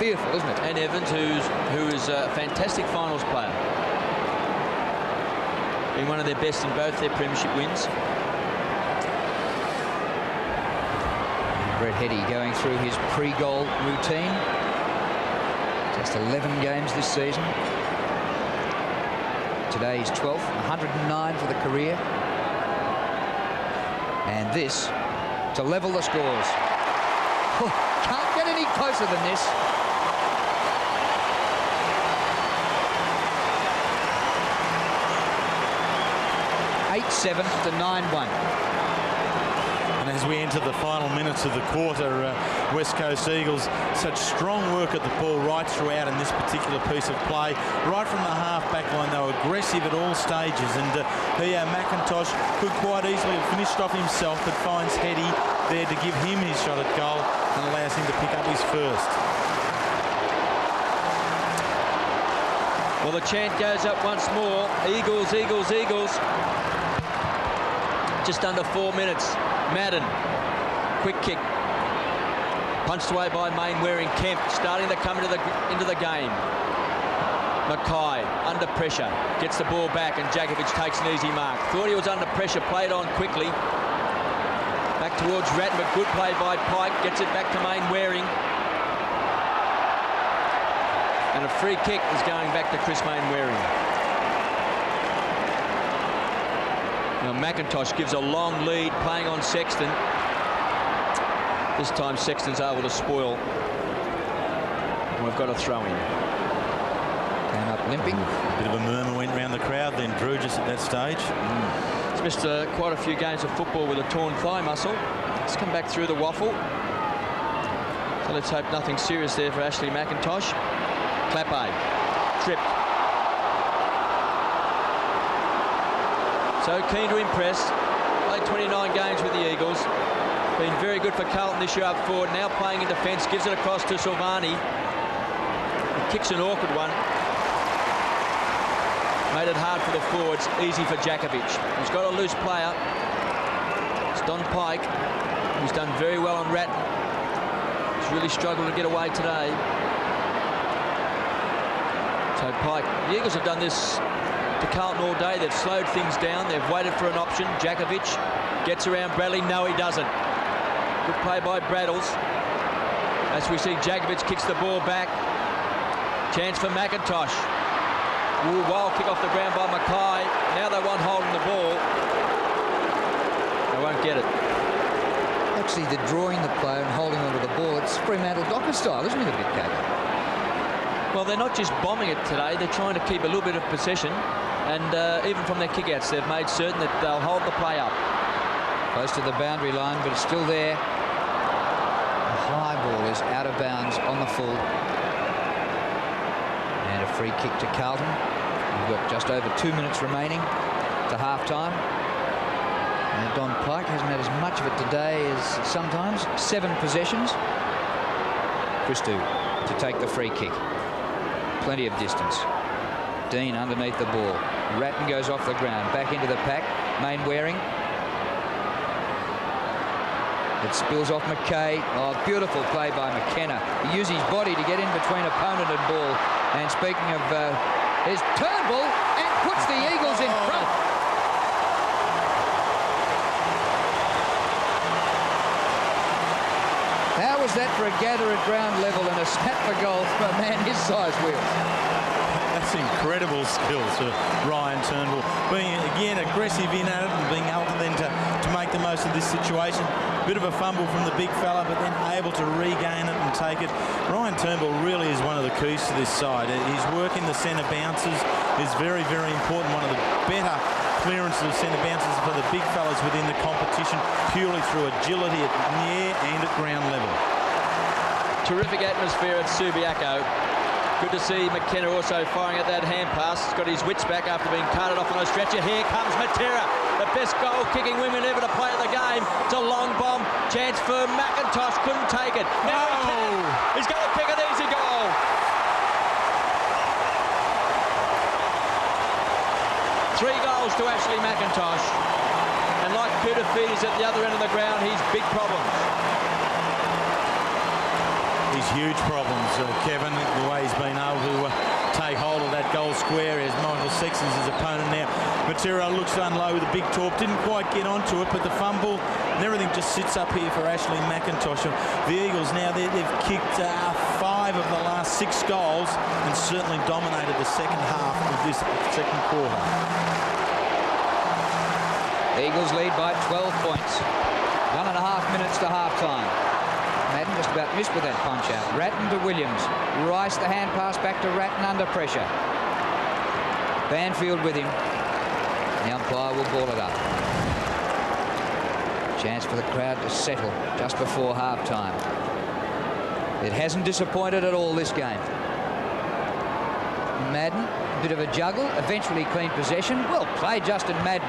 fearful, isn't it? And Evans, who is a fantastic finals player. Been one of their best in both their premiership wins. Brett Heady going through his pre-goal routine. Just 11 games this season. Today he's 12th, 109 for the career. And this to level the scores. Oh, can't get any closer than this. (8-7) to 9-1. And as we enter the final minutes of the quarter, West Coast Eagles, such strong work at the ball right throughout in this particular piece of play. Right from the half-back line, they were aggressive at all stages. And here McIntosh could quite easily have finished off himself, but finds Heady there to give him his shot at goal and allows him to pick up his first. Well, the chant goes up once more. Eagles, Eagles, Eagles. Just under 4 minutes. Madden, quick kick, punched away by Mainwaring. Kemp starting to come into the game. Mackay under pressure, gets the ball back, and Jakovic takes an easy mark. Thought he was under pressure, played on quickly. towards Ratton, but good play by Pike. Gets it back to Mainwaring. And a free kick is going back to Chris Mainwaring. Now McIntosh gives a long lead, playing on Sexton. This time Sexton's able to spoil. And we've got a throw in. Came up limping. A bit of a murmur went round the crowd then, Drew, just at that stage. He's missed quite a few games of football with a torn thigh muscle. He's come back through the waffle. So let's hope nothing serious there for Ashley McIntosh. Clappe, tripped. So keen to impress. Played 29 games with the Eagles. Been very good for Carlton this year up forward. Now playing in defence, gives it across to Silvani. He kicks an awkward one. Made it hard for the forwards, easy for Jakovic. He's got a loose player. It's Don Pike, who's done very well on Ratton. He's really struggled to get away today. So Pike, the Eagles have done this to Carlton all day. They've slowed things down. They've waited for an option. Jakovic gets around Bradley. No, he doesn't. Good play by Braddles. As we see, Jakovic kicks the ball back. Chance for McIntosh. Ooh, wild kick off the ground by Mackay. Now they want holding the ball. They won't get it. Actually, they're drawing the player and holding onto the ball. It's Fremantle Docker style, isn't it, a bit, Kate? Well, they're not just bombing it today. They're trying to keep a little bit of possession. And even from their kickouts, they've made certain that they'll hold the play up. Close to the boundary line, but it's still there. The high ball is out of bounds on the full. And a free kick to Carlton. We've got just over 2 minutes remaining to half-time. And Don Pike hasn't had as much of it today as sometimes. 7 possessions. Christou to take the free kick. Plenty of distance. Dean underneath the ball. Ratton goes off the ground. Back into the pack. Mainwaring. It spills off McKay. Oh, beautiful play by McKenna. He used his body to get in between opponent and ball. And speaking of his Turnbull, and puts the Eagles in front. How was that for a gather at ground level and a snap for goal from a man his size, Wheels? That's incredible skills for Ryan Turnbull. Being, again, aggressive in at it and being able to then to make the most of this situation. Bit of a fumble from the big fella, but then able to regain it and take it. Ryan Turnbull really is one of the keys to this side. His work in the centre bounces is very, very important. One of the better clearances of centre bounces for the big fellas within the competition, purely through agility in the air and at ground level. Terrific atmosphere at Subiaco. Good to see McKenna also firing at that hand pass. He's got his wits back after being carted off on a stretcher. Here comes Matera, the best goal-kicking women ever to play in the game. It's a long bomb. Chance for McIntosh. Couldn't take it. Now he can. He's going to kick an easy goal. Three goals to Ashley McIntosh. And like Peter Feeders at the other end of the ground, he's big problems. He's huge problems, Kevin, the way he's been able to take hold of that goal square as Michael Sexton's his opponent now. Matera looks unlow with a big torp, didn't quite get onto it, but the fumble and everything just sits up here for Ashley McIntosh. The Eagles now, they've kicked 5 of the last 6 goals and certainly dominated the second half of this second quarter. Eagles lead by 12 points. 1.5 minutes to half-time. Madden just about missed with that punch-out. Ratton to Williams. Rice, the hand pass back to Ratton under pressure. Banfield with him. The umpire will ball it up. Chance for the crowd to settle just before half-time. It hasn't disappointed at all this game. Madden, a bit of a juggle, eventually clean possession. Well played, Justin Madden.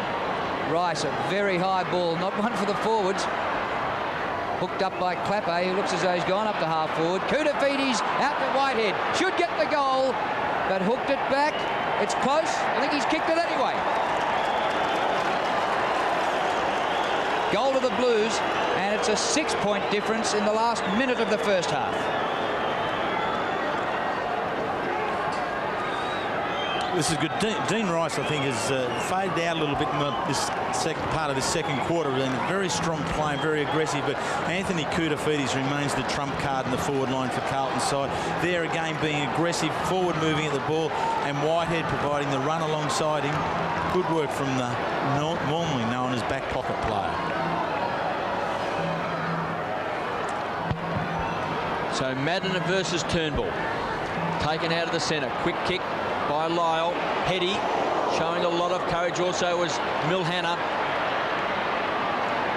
Rice, a very high ball, not one for the forwards. Hooked up by Clappe, who looks as though he's gone up to half forward. Koutafidis out to Whitehead. Should get the goal, but hooked it back. It's close. I think he's kicked it anyway. Goal to the Blues, and it's a 6-point difference in the last minute of the first half. This is good. Dean Rice, I think, has faded out a little bit in this part of the second quarter. And very strong play, very aggressive. But Anthony Koutafidis remains the trump card in the forward line for Carlton's side. There again, being aggressive, forward moving at the ball, and Whitehead providing the run alongside him. Good work from the normally known as back pocket player. So Madden versus Turnbull. Taken out of the centre. Quick kick by Lyle. Heady showing a lot of courage. Also was Milhana.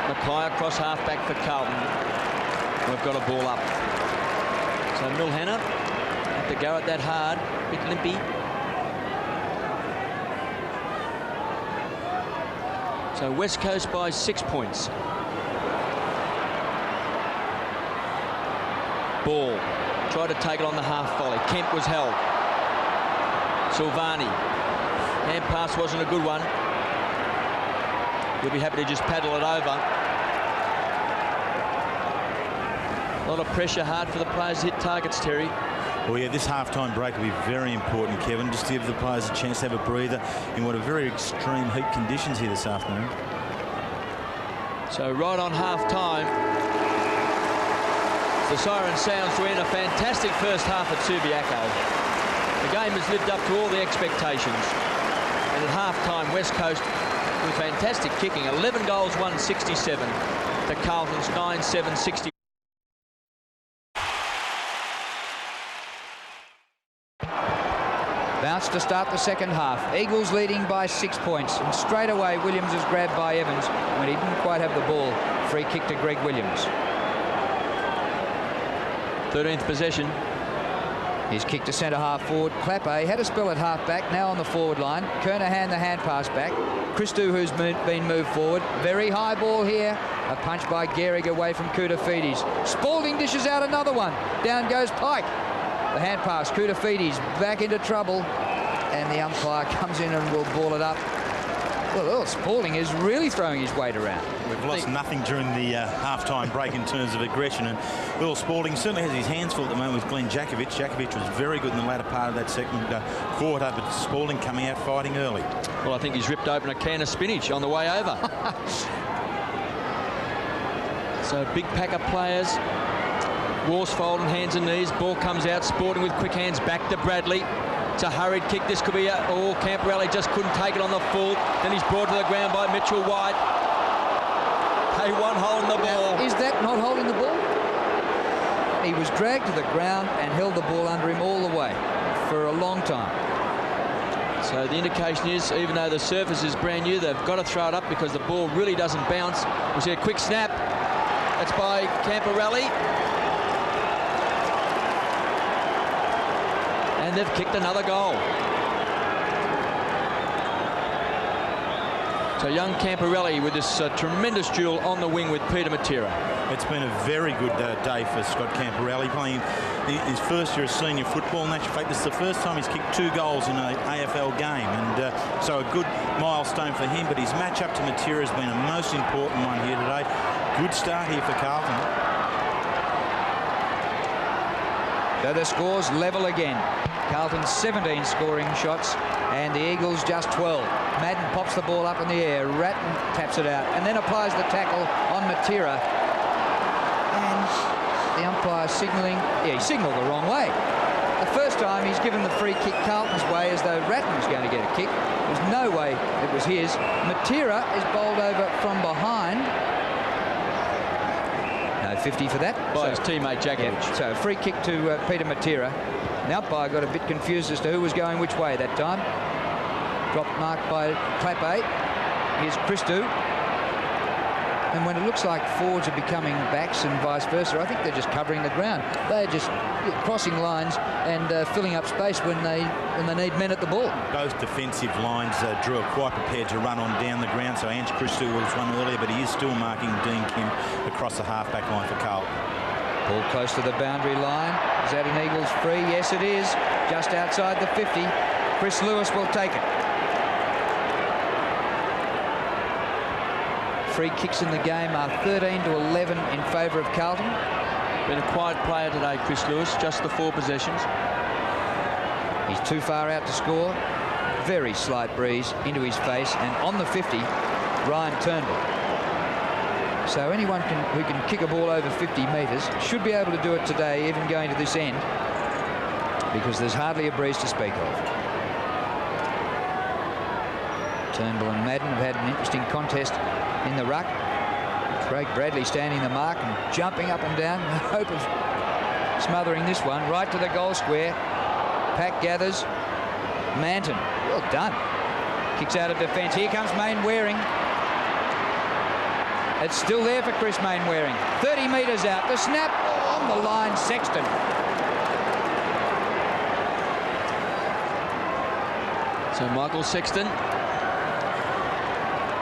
Mackay across half-back for Carlton. We've got a ball up. So Milhana have to go at that hard. Bit limpy. So West Coast by 6 points. Ball. Tried to take it on the half volley. Kemp was held. Silvani. Hand pass wasn't a good one. You'll be happy to just paddle it over. A lot of pressure, hard for the players to hit targets, Terry. Well, yeah, this half-time break will be very important, Kevin, just to give the players a chance to have a breather in what are very extreme heat conditions here this afternoon. So right on half-time, the siren sounds to end a fantastic first half at Subiaco. The game has lived up to all the expectations. And at half-time, West Coast with fantastic kicking. 11 goals, 167 to Carlton's 9-7, 60. Bounce to start the second half. Eagles leading by 6 points. And straight away, Williams is grabbed by Evans when he didn't quite have the ball. Free kick to Greg Williams. 13th possession. His kick to centre-half forward. Clappe had a spell at half-back, now on the forward line. Kernahan the hand pass back. Christou, who's been moved forward. Very high ball here. A punch by Gehrig away from Koutafidis. Spalding dishes out another one. Down goes Pike. The hand pass. Koutafidis back into trouble. And the umpire comes in and will ball it up. Well, Spalding is really throwing his weight around. We've lost nothing during the half-time break in terms of aggression, and Earl Spalding certainly has his hands full at the moment with Glenn Jakovic. Jakovic was very good in the latter part of that second quarter, but Spalding coming out fighting early. Well, I think he's ripped open a can of spinach on the way over. So big pack of players. Worsfold on hands and knees. Ball comes out. Spalding with quick hands back to Bradley. It's a hurried kick. This could be a... Oh, Camporelli just couldn't take it on the full. Then he's brought to the ground by Mitchell White. Hey, one holding the ball. Now, is that not holding the ball? He was dragged to the ground and held the ball under him all the way for a long time. So the indication is, even though the surface is brand new, they've got to throw it up because the ball really doesn't bounce. We see a quick snap. That's by Camporelli. And they've kicked another goal. So young Camporelli with this tremendous duel on the wing with Peter Matera. It's been a very good day for Scott Camporelli, playing his first year of senior football. In actual fact, this is the first time he's kicked 2 goals in an AFL game, and so a good milestone for him. But his match-up to Matera has been a most important one here today. Good start here for Carlton. So the score's level again. Carlton 17 scoring shots and the Eagles just 12. Madden pops the ball up in the air. Ratton taps it out and then applies the tackle on Matera. And the umpire signalling. Yeah, he signalled the wrong way. The first time he's given the free kick Carlton's way as though Ratton was going to get a kick. There's no way it was his. Matera is bowled over from behind. 50 for that. By his teammate Jakovic. Yeah, so free kick to Peter Matera. The umpire got a bit confused as to who was going which way that time. Drop marked by Clappe. Here's Christou. And when it looks like forwards are becoming backs and vice versa, I think they're just covering the ground. They're just crossing lines and filling up space when they need men at the ball. Both defensive lines Drew are quite prepared to run on down the ground. So Ange Christou was one earlier, but he is still marking Dean Kemp across the half-back line for Carlton. Ball close to the boundary line. Is that an Eagles free? Yes, it is. Just outside the 50. Chris Lewis will take it. Free kicks in the game are 13 to 11 in favour of Carlton. Been a quiet player today, Chris Lewis, just the 4 possessions. He's too far out to score. very slight breeze into his face, and on the 50, Ryan Turnbull. So anyone who can kick a ball over 50 metres should be able to do it today, even going to this end, because there's hardly a breeze to speak of. Turnbull and Madden have had an interesting contest in the ruck. Craig Bradley standing the mark and jumping up and down in the hope of smothering this one right to the goal square. Pack gathers. Manton, well done. Kicks out of defence. Here comes Mainwaring. It's still there for Chris Mainwaring. 30 metres out. The snap on the line. Sexton. So Michael Sexton.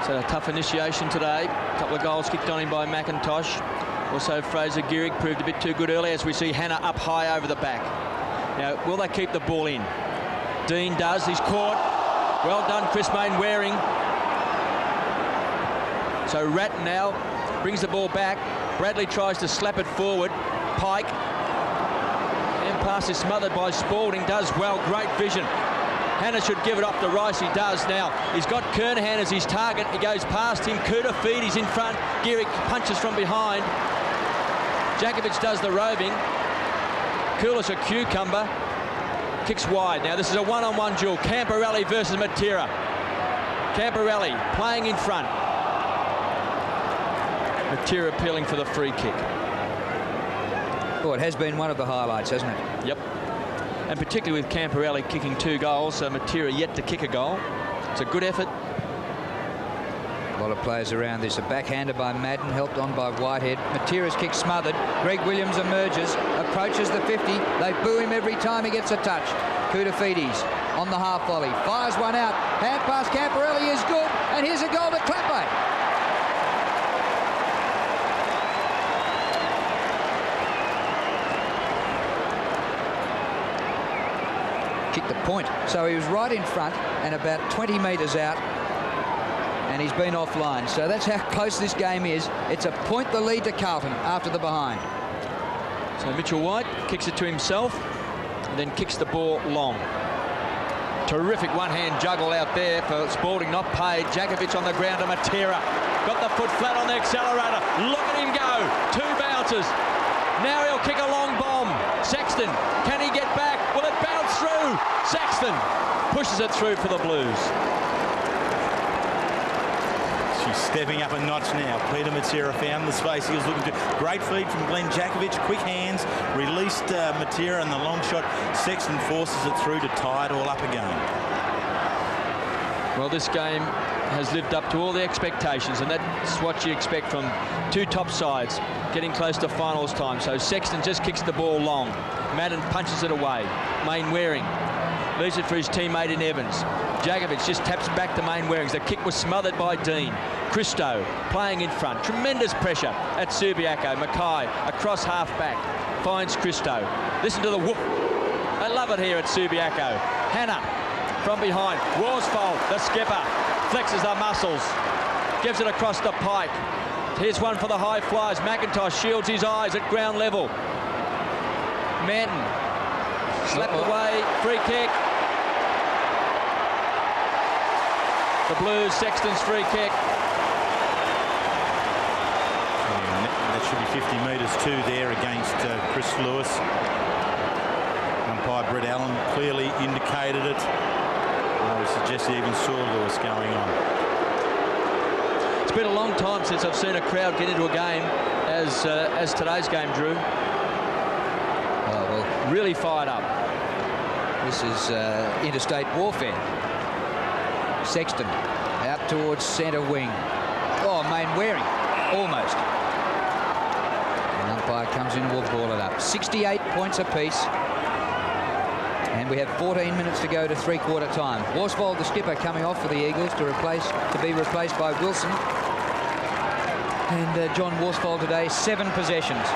So a tough initiation today. A couple of goals kicked on him by McIntosh. Also Fraser Gehrig proved a bit too good early, as we see Hannah up high over the back. Now, will they keep the ball in? Dean does. He's caught. Well done, Chris Mainwaring. So Ratton now brings the ball back. Bradley tries to slap it forward. Pike. And pass is smothered by Spalding. Does well. Great vision. Hannah should give it up to Rice. He does now. He's got Kernahan as his target. He goes past him. Kuda Feedy's in front. Gehrig punches from behind. Jakovic does the roving. Kulis a cucumber. Kicks wide. Now this is a one-on-one duel. Camporelli versus Matera. Camporelli playing in front. Matera appealing for the free kick. Oh, it has been one of the highlights, hasn't it? Yep. And particularly with Camporelli kicking 2 goals, so Matera yet to kick a goal. It's a good effort. A lot of players around this. A backhander by Madden, helped on by Whitehead. Matera's kick smothered. Greg Williams emerges, approaches the 50. They boo him every time he gets a touch. Koutafidis on the half volley. Fires one out. Hand pass Camporelli is good. And here's a goal to Clappe. Kicked the point. So he was right in front and about 20 metres out. And he's been offline. So that's how close this game is. It's a point the lead to Carlton after the behind. So Mitchell White kicks it to himself and then kicks the ball long. Terrific one-hand juggle out there for Spalding, not paid. Jakovic on the ground to Matera. Got the foot flat on the accelerator. Look at him go. 2 bounces. Now he'll kick a long bomb. Sexton, can he get back? Will it bounce through? Sexton pushes it through for the Blues. She's stepping up a notch now. Peter Matera found the space he was looking to. Great feed from Glenn Jakovic. Quick hands. Released Matera and the long shot. Sexton forces it through to tie it all up again. Well, this game has lived up to all the expectations, and that's what you expect from 2 top sides getting close to finals time. So Sexton just kicks the ball long. Madden punches it away. Mainwaring leaves it for his teammate in Evans. Jakovic just taps back to Mainwaring. The kick was smothered by Dean. Christo playing in front. Tremendous pressure at Subiaco. Mackay across half back. Finds Christo. Listen to the whoop. I love it here at Subiaco. Hannah from behind. Worsfold, the skipper, flexes the muscles. Gives it across the pike. Here's one for the high flyers. McIntosh shields his eyes at ground level. Manton slapped away. Free kick. The Blues, Sexton's free kick. That should be 50 metres too there against Chris Lewis. Umpire Brett Allen clearly indicated it. I would suggest he even saw Lewis going on. It's been a long time since I've seen a crowd get into a game as today's game, Drew. Oh, well, really fired up. this is interstate warfare. Sexton out towards centre wing. Oh, Mainwaring, almost. And umpire comes in, will ball it up. 68 points apiece. And we have 14 minutes to go to three-quarter time. Worsfold, the skipper, coming off for the Eagles to be replaced by Wilson. And John Worsfold today, 7 possessions.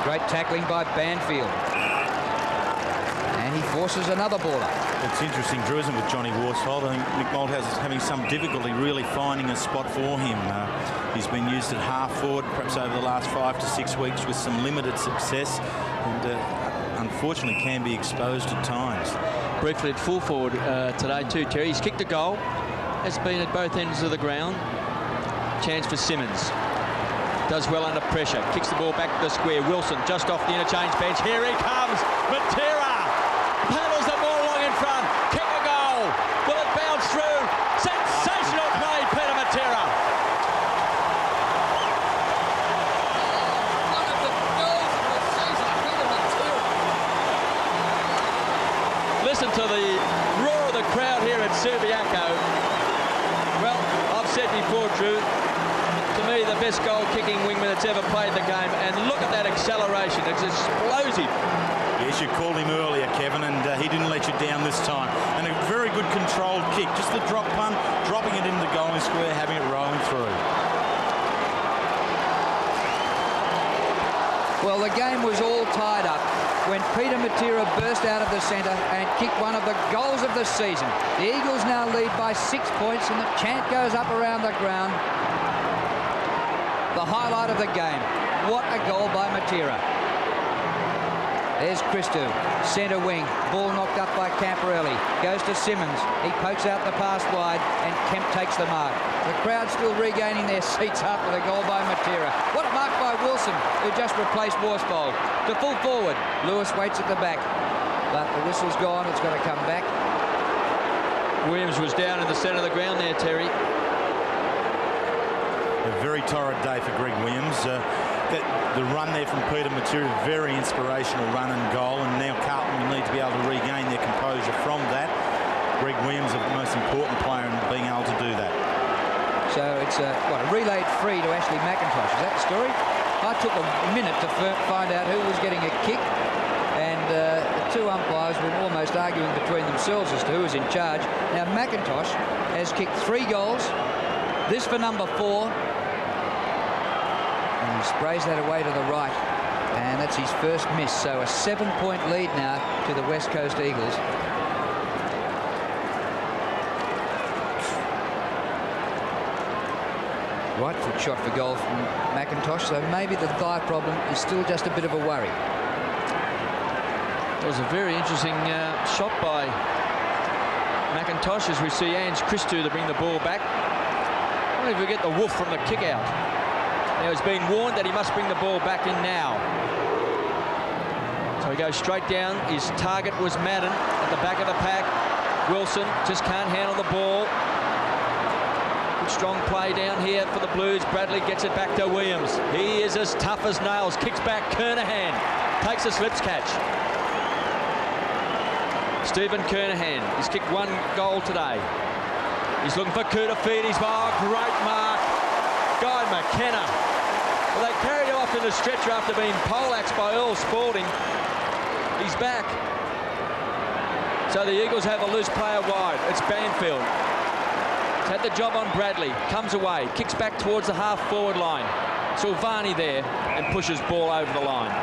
Great tackling by Banfield. And he forces another ball up. It's interesting, Drew, isn't it, with Johnny Worsfold? I think Nick Malthouse is having some difficulty really finding a spot for him. He's been used at half forward, perhaps over the last 5 to 6 weeks, with some limited success. And unfortunately can be exposed at times. briefly at full forward today too, Terry. He's kicked a goal. Has been at both ends of the ground. Chance for Simmons. Does well under pressure. Kicks the ball back to the square. Wilson just off the interchange bench. Here he comes. Matera paddles the ball long in front. Kick a goal. Will it bounce through? Sensational play, Peter Matera. One of the goals of the season, Peter Matera. Listen to the roar of the crowd here at Subiaco. Well, I've said before, Drew, to me, the best goal-kicking wingman that's ever played the game. And look at that acceleration. It's explosive. Yes, you called him earlier, Kevin, and he didn't let you down this time. And a very good controlled kick. Just the drop punt, dropping it into the goalie square, having it rolling through. Well, the game was all tied up when Peter Matera burst out of the centre and kicked one of the goals of the season. The Eagles now lead by 6 points, and the chant goes up around the ground. The highlight of the game. What a goal by Matera. There's Christou, centre wing. Ball knocked up by Camporelli. Goes to Simmons. He pokes out the pass wide, and Kemp takes the mark. The crowd still regaining their seats after the goal by Matera. What a mark by Wilson, who just replaced Worsfold. To full forward. Lewis waits at the back. But the whistle's gone. It's got to come back. Williams was down in the centre of the ground there, Terry. A very torrid day for Greg Williams. The run there from Peter Matera, very inspirational run and goal, and now Carlton will need to be able to regain their composure from that. Greg Williams, the most important player in being able to do that. So it's a relayed free to Ashley McIntosh. Is that the story? I took a minute to find out who was getting a kick, and the two umpires were almost arguing between themselves as to who was in charge. Now McIntosh has kicked 3 goals. This for number 4. And he sprays that away to the right. And that's his first miss. So a 7-point lead now to the West Coast Eagles. Right foot shot for goal from McIntosh. So maybe the thigh problem is still just a bit of a worry. It was a very interesting shot by McIntosh as we see Ange Christou to bring the ball back. I don't know if we get the woof from the kick out. Now he's been warned that he must bring the ball back in now. So he goes straight down. His target was Madden at the back of the pack. Wilson just can't handle the ball. Good strong play down here for the Blues. Bradley gets it back to Williams. He is as tough as nails. Kicks back. Kernahan takes a slips catch. Stephen Kernahan. He's kicked 1 goal today. He's looking for Koutafidis. Oh, great mark. Guy McKenna. Well, they carried him off in the stretcher after being poleaxed by Earl Spalding. He's back. So the Eagles have a loose player wide. It's Banfield. He's had the job on Bradley. Comes away. Kicks back towards the half-forward line. Silvani there and pushes ball over the line.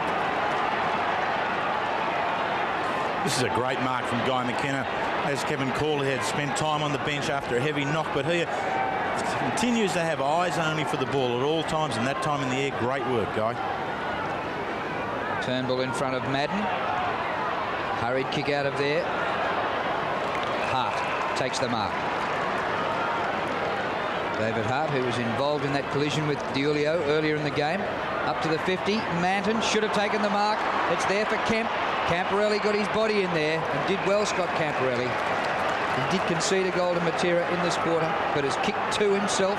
This is a great mark from Guy McKenna. As Kevin Cawley had spent time on the bench after a heavy knock, but here continues to have eyes only for the ball at all times, and that time in the air, great work, Guy. Turnbull in front of Madden. Hurried kick out of there. Hart takes the mark. David Hart, who was involved in that collision with Diulio earlier in the game. Up to the 50. Manton should have taken the mark. It's there for Kemp. Camporelli got his body in there and did well, Scott Camporelli. He did concede a goal to Matera in this quarter, but has kicked 2 himself,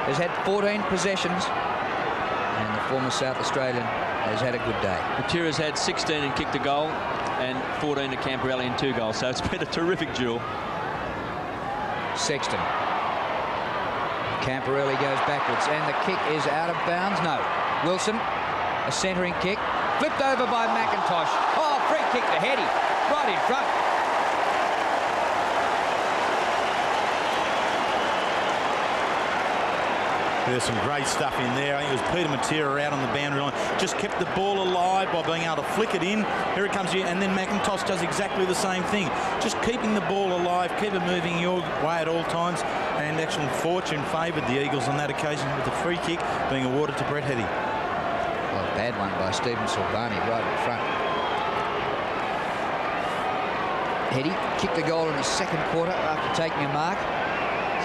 has had 14 possessions, and the former South Australian has had a good day. Matera's had 16 and kicked a goal, and 14 to Camporelli and 2 goals, so it's been a terrific duel. Sexton. Camporelli goes backwards, and the kick is out of bounds. No. Wilson, a centering kick. Flipped over by McIntosh. Oh, free kick to Heady. Right in front. There's some great stuff in there. I think it was Peter Matera out on the boundary line. Just kept the ball alive by being able to flick it in. Here it comes, and then McIntosh does exactly the same thing. Just keeping the ball alive, keep it moving your way at all times. And actual fortune favoured the Eagles on that occasion with the free kick being awarded to Brett Heady. Well, a bad one by Stephen Silvani right in front. Heady kicked a goal in the second quarter after taking a mark.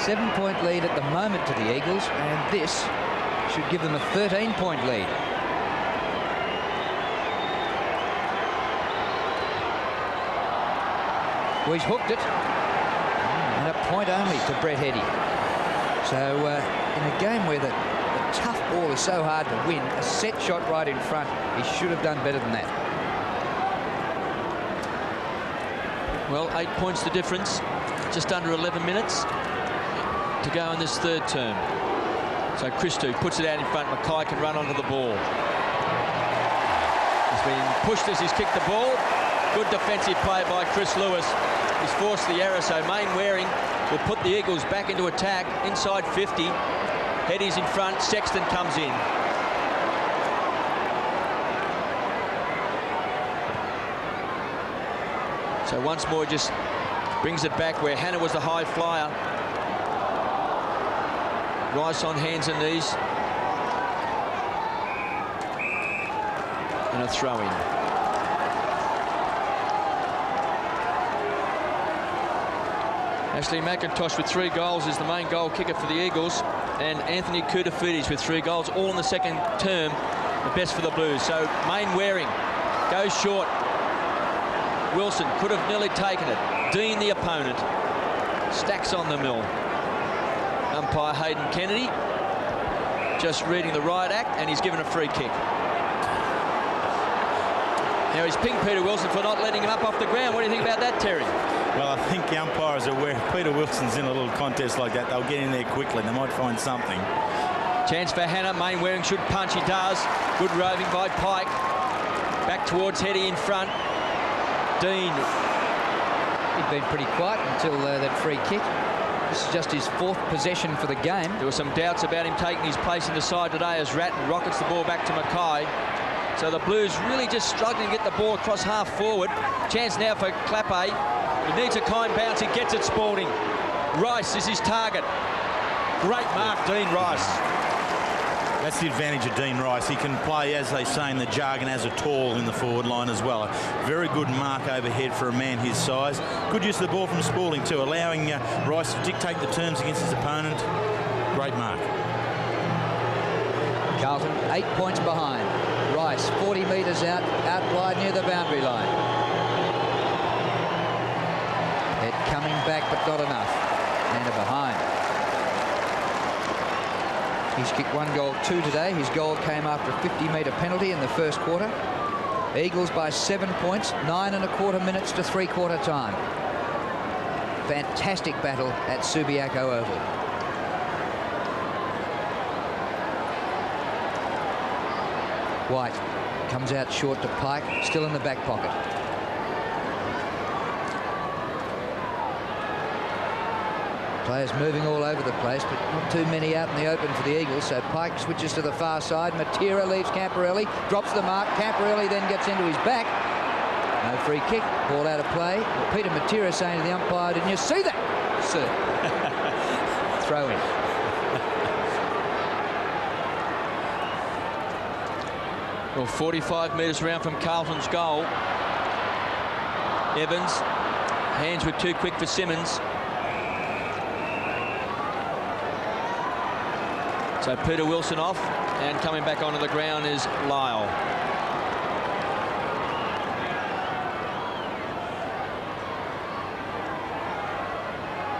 7-point lead at the moment to the Eagles, and this should give them a 13-point lead. Well, he's hooked it, and a point only to Brett Heady. So in a game where the tough ball is so hard to win, a set shot right in front, he should have done better than that. Well, 8 points the difference, just under 11 minutes to go in this third term. So Christou puts it out in front. Mackay can run onto the ball. He's been pushed as he's kicked the ball. Good defensive play by Chris Lewis. He's forced the error, so Main Waring will put the Eagles back into attack inside 50. Heady's in front. Sexton comes in. So once more just brings it back where Hannah was the high flyer. Rice on hands and knees. And a throw in. Ashley McIntosh with 3 goals is the main goal kicker for the Eagles. And Anthony Koutafidis with 3 goals, all in the second term, the best for the Blues. So Main Waring goes short. Wilson could have nearly taken it. Dean, the opponent, stacks on the mill. Umpire Hayden Kennedy just reading the riot act, and he's given a free kick. Now he's pinged Peter Wilson for not letting him up off the ground. What do you think about that, Terry? Well, I think the umpires are aware if Peter Wilson's in a little contest like that, they'll get in there quickly. They might find something. Chance for Hannah. Main Waring should punch. He does. Good roving by Pike. Back towards Heady in front. Dean. He'd been pretty quiet until that free kick. This is just his 4th possession for the game. There were some doubts about him taking his place in the side today as Ratton rockets the ball back to Mackay. So the Blues really just struggling to get the ball across half forward. Chance now for Clappe. He needs a kind bounce. He gets it, Spalding. Rice is his target. Great mark, Dean Rice. That's the advantage of Dean Rice. He can play, as they say in the jargon, as a tall in the forward line as well. A very good mark overhead for a man his size. Good use of the ball from Spalding too, allowing Rice to dictate the terms against his opponent. Great mark. Carlton 8 points behind. Rice 40 metres out wide near the boundary line. Head coming back, but not enough. And behind. He's kicked 1 goal, 2 today. His goal came after a 50-metre penalty in the first quarter. Eagles by 7 points, 9 1/4 minutes to 3/4 time. Fantastic battle at Subiaco Oval. White comes out short to Pike, still in the back pocket. Players moving all over the place, but not too many out in the open for the Eagles. So Pike switches to the far side. Matera leaves Camporelli, drops the mark. Camporelli then gets into his back. No free kick, ball out of play. Peter Matera saying to the umpire, "Didn't you see that, sir?" Throw in. Well, 45 metres around from Carlton's goal. Evans, hands were too quick for Simmons. So Peter Wilson off, and coming back onto the ground is Lyle.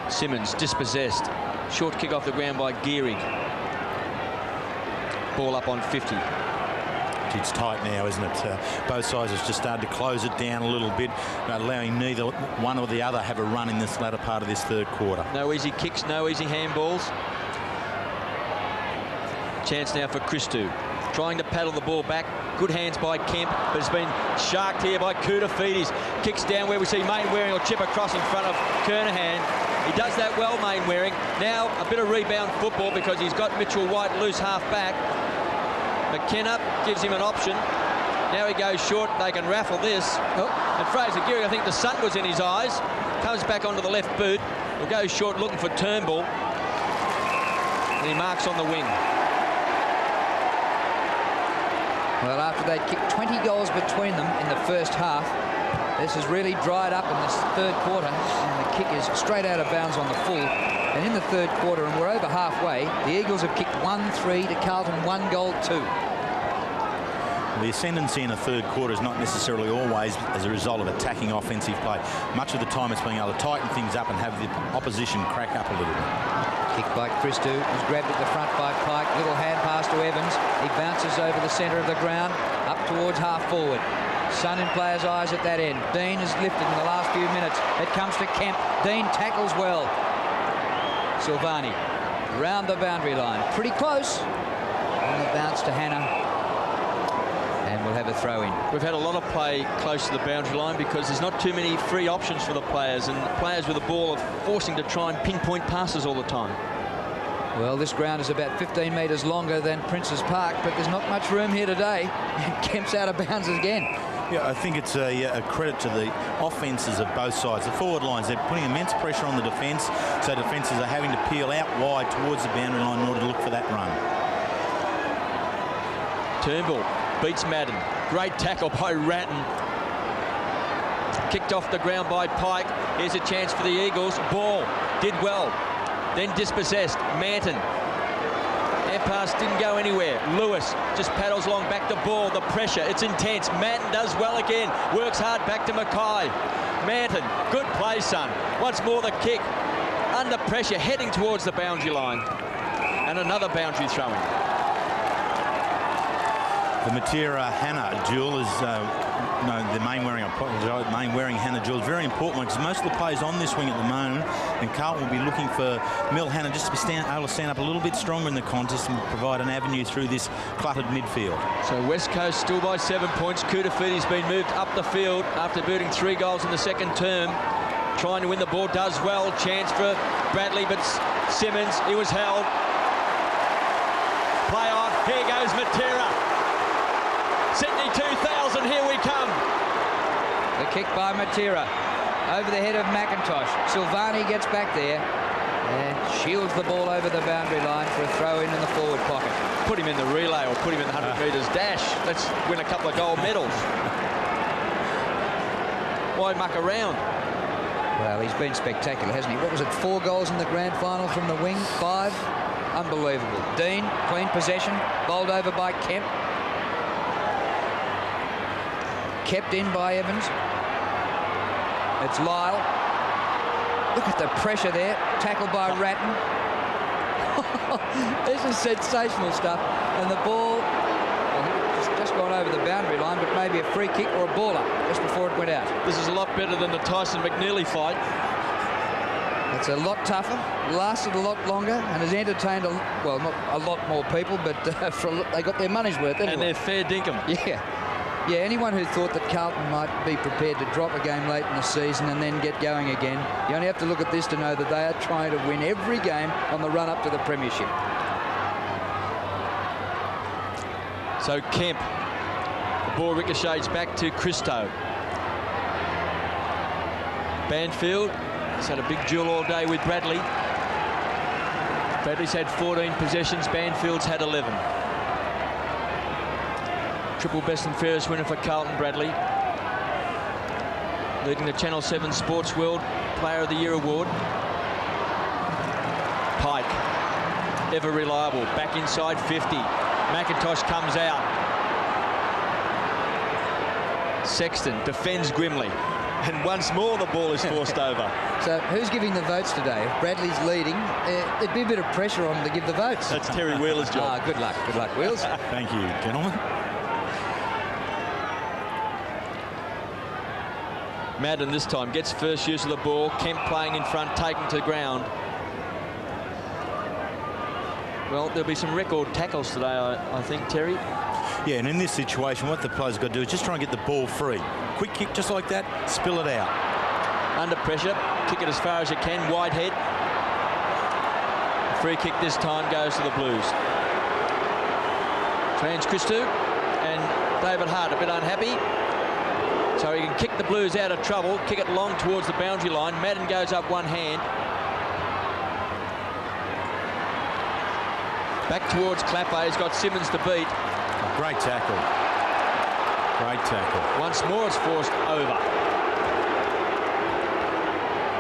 Simmons dispossessed. Short kick off the ground by Gehrig. Ball up on 50. It's tight now, isn't it? Both sides have just started to close it down a little bit, allowing neither one or the other have a run in this latter part of this third quarter. No easy kicks, no easy handballs. Chance now for Christou. Trying to paddle the ball back. Good hands by Kemp, but it's been sharked here by Koutafidis. Kicks down where we see Main Waring will chip across in front of Kernahan. He does that well, Main Waring. Now a bit of rebound football because he's got Mitchell White loose half back. McKenna gives him an option. Now he goes short. They can raffle this. Oh. And Fraser Gehrig, I think the sun was in his eyes. Comes back onto the left boot. Will go short looking for Turnbull. And he marks on the wing. Well, after they'd kicked 20 goals between them in the first half, This has really dried up in this third quarter, and the kick is straight out of bounds on the full. And in the third quarter, and we're over halfway, the Eagles have kicked 1-3 to Carlton 1-2. The ascendancy in a third quarter is not necessarily always as a result of attacking offensive play. Much of the time it's being able to tighten things up and have the opposition crack up a little bit. Kick by Christou, who's grabbed at the front by Pike. Little hand pass to Evans. He bounces over the centre of the ground, up towards half forward. Sun in players' eyes at that end. Dean is lifted in the last few minutes. It comes to Kemp. Dean tackles well. Silvani round the boundary line. Pretty close. On the bounce to Hannah. And we'll have a throw in. We've had a lot of play close to the boundary line because there's not too many free options for the players, and players with the ball are forcing to try and pinpoint passes all the time. Well, this ground is about 15 metres longer than Princes Park, but there's not much room here today. Kemp's out of bounds again. Yeah, I think it's a credit to the offences of both sides. The forward lines, they're putting immense pressure on the defence, so defences are having to peel out wide towards the boundary line in order to look for that run. Turnbull beats Madden. Great tackle by Ratton. Kicked off the ground by Pike. Here's a chance for the Eagles. Ball did well. Then dispossessed. Manton. Air pass didn't go anywhere. Lewis just paddles along back to ball. The pressure, it's intense. Manton does well again. Works hard back to Mackay. Manton, good play, son. Once more the kick. Under pressure, heading towards the boundary line. And another boundary throw-in. The Matera-Hannah duel is, the main wearing Hannah duel is very important because most of the players on this wing at the moment, and Carlton will be looking for Mel Hannah just to be able to stand up a little bit stronger in the contest and provide an avenue through this cluttered midfield. So West Coast still by 7 points. Kutafiti's been moved up the field after booting 3 goals in the second term. Trying to win the ball, does well. Chance for Bradley, but Simmons, he was held. Play on, here goes Matera. Sydney 2000, here we come. The kick by Matera over the head of McIntosh. Silvani gets back there and shields the ball over the boundary line for a throw in the forward pocket. Put him in the relay or put him in the 100 metres dash. Let's win a couple of gold medals. Why muck around? Well, he's been spectacular, hasn't he? What was it, 4 goals in the grand final from the wing? 5? Unbelievable. Dean, clean possession, bowled over by Kemp. Kept in by Evans. It's Lyle. Look at the pressure there. Tackled by Ratton. This is sensational stuff. And the ball, well, just gone over the boundary line, but maybe a free kick or a baller just before it went out. This is a lot better than the Tyson McNeely fight. It's a lot tougher, lasted a lot longer, and has entertained, well, not a lot more people, but they got their money's worth. Anyway. And they're fair dinkum. Yeah, anyone who thought that Carlton might be prepared to drop a game late in the season and then get going again, you only have to look at this to know that they are trying to win every game on the run-up to the premiership. So Kemp, the ball ricochets back to Christou. Banfield has had a big duel all day with Bradley. Bradley's had 14 possessions, Banfield's had 11. Triple best and fairest winner for Carlton, Bradley. Leading the Channel 7 Sports World Player of the Year award. Pike, ever reliable, back inside 50. McIntosh comes out. Sexton defends grimly. And once more the ball is forced over. So who's giving the votes today? If Bradley's leading, there'd be a bit of pressure on him to give the votes. That's Terry Wheeler's job. Good luck, Wheels. Thank you, gentlemen. Madden this time gets first use of the ball. Kemp playing in front, taken to ground. Well, there'll be some record tackles today, I think, Terry. Yeah, and in this situation, what the player's got to do is just try and get the ball free. Quick kick just like that, spill it out. Under pressure, kick it as far as you can, wide head. Free kick this time goes to the Blues. Trans Christou and David Hart a bit unhappy. So he can kick the Blues out of trouble, kick it long towards the boundary line. Madden goes up one hand. Back towards Clapper, he's got Simmons to beat. Great tackle. Great tackle. Once more it's forced over.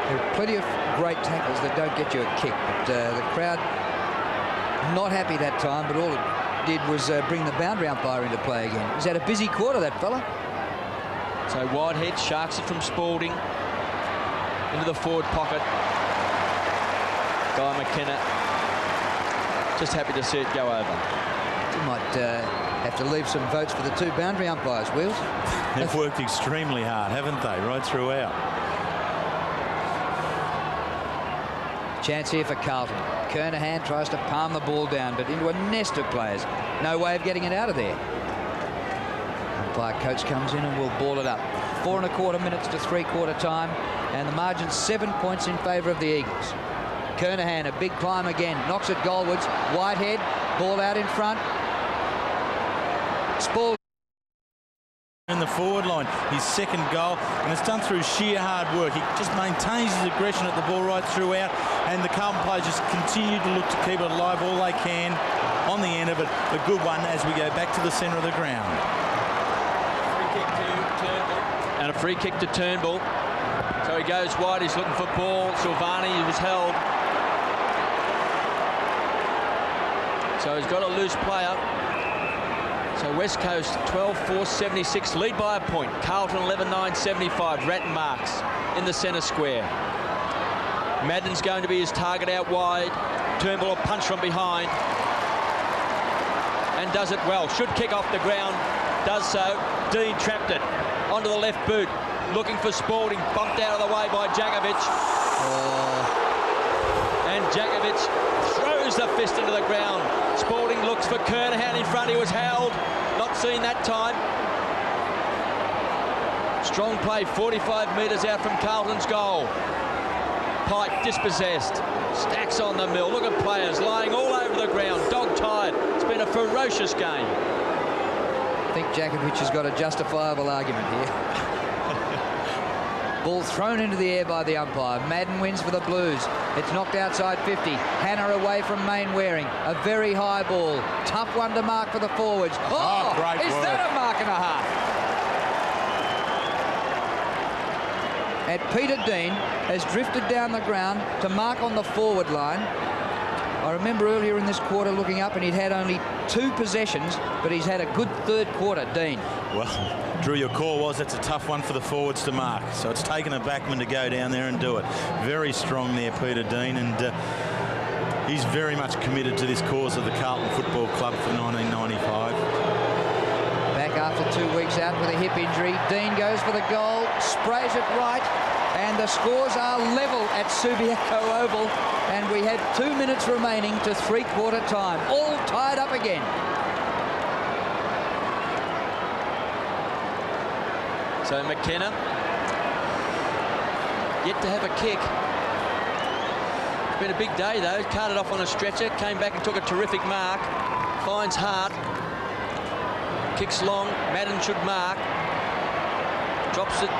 There are plenty of great tackles that don't get you a kick, but the crowd not happy that time, but all it did was bring the boundary umpire into play again. He's had a busy quarter, that fella. So Whitehead sharks it from Spalding into the forward pocket. Guy McKenna just happy to see it go over. You might have to leave some votes for the two boundary umpires, Wheels. They've worked extremely hard, haven't they, right throughout. Chance here for Carlton. Kernahan tries to palm the ball down, but into a nest of players. No way of getting it out of there. Umpire Coates comes in and will ball it up. 4 1/4 minutes to 3/4 time, and the margin 7 points in favour of the Eagles. Kernahan, a big climb again, knocks it goalwards. Whitehead, ball out in front. Spalding. In the forward line, his second goal, and it's done through sheer hard work. He just maintains his aggression at the ball right throughout, and the Carlton players just continue to look to keep it alive all they can on the end of it. A good one as we go back to the centre of the ground. Free kick to Turnbull. And a free kick to Turnbull. So he goes wide, he's looking for ball. Silvani was held. So he's got a loose player. So West Coast 12-4-76, lead by a point. Carlton 11-9-75, Ratton marks in the centre square. Madden's going to be his target out wide. Turnbull a punch from behind. And does it well. Should kick off the ground. Does so. Dean trapped it. Onto the left boot. Looking for Spalding. Bumped out of the way by Djakovic. And Djakovic throws the fist into the ground. Spalding looks for Kernahan in front. He was held. Not seen that time. Strong play, 45 metres out from Carlton's goal. Pike dispossessed. Stacks on the mill. Look at players lying all over the ground. Dog tired. It's been a ferocious game. I think Djakovic has got a justifiable argument here. Ball thrown into the air by the umpire. Madden wins for the Blues. It's knocked outside 50. Hannah away from Mainwaring. A very high ball. Tough one to mark for the forwards. Oh, great is work. that a mark and a half? And Peter Dean has drifted down the ground to mark on the forward line. I remember earlier in this quarter looking up and he'd had only 2 possessions, but he's had a good third quarter, Dean. Well, Drew, your call was it's a tough one for the forwards to mark. So it's taken a backman to go down there and do it. Very strong there, Peter Dean, and he's very much committed to this cause of the Carlton Football Club for 1995. Back after 2 weeks out with a hip injury. Dean goes for the goal, sprays it right, and the scores are level at Subiaco Oval, and we have 2 minutes remaining to 3/4 time. All tied up again. So McKenna yet to have a kick. It's been a big day though. Carted off on a stretcher, came back and took a terrific mark. Finds Hart. Kicks long. Madden should mark. Drops it.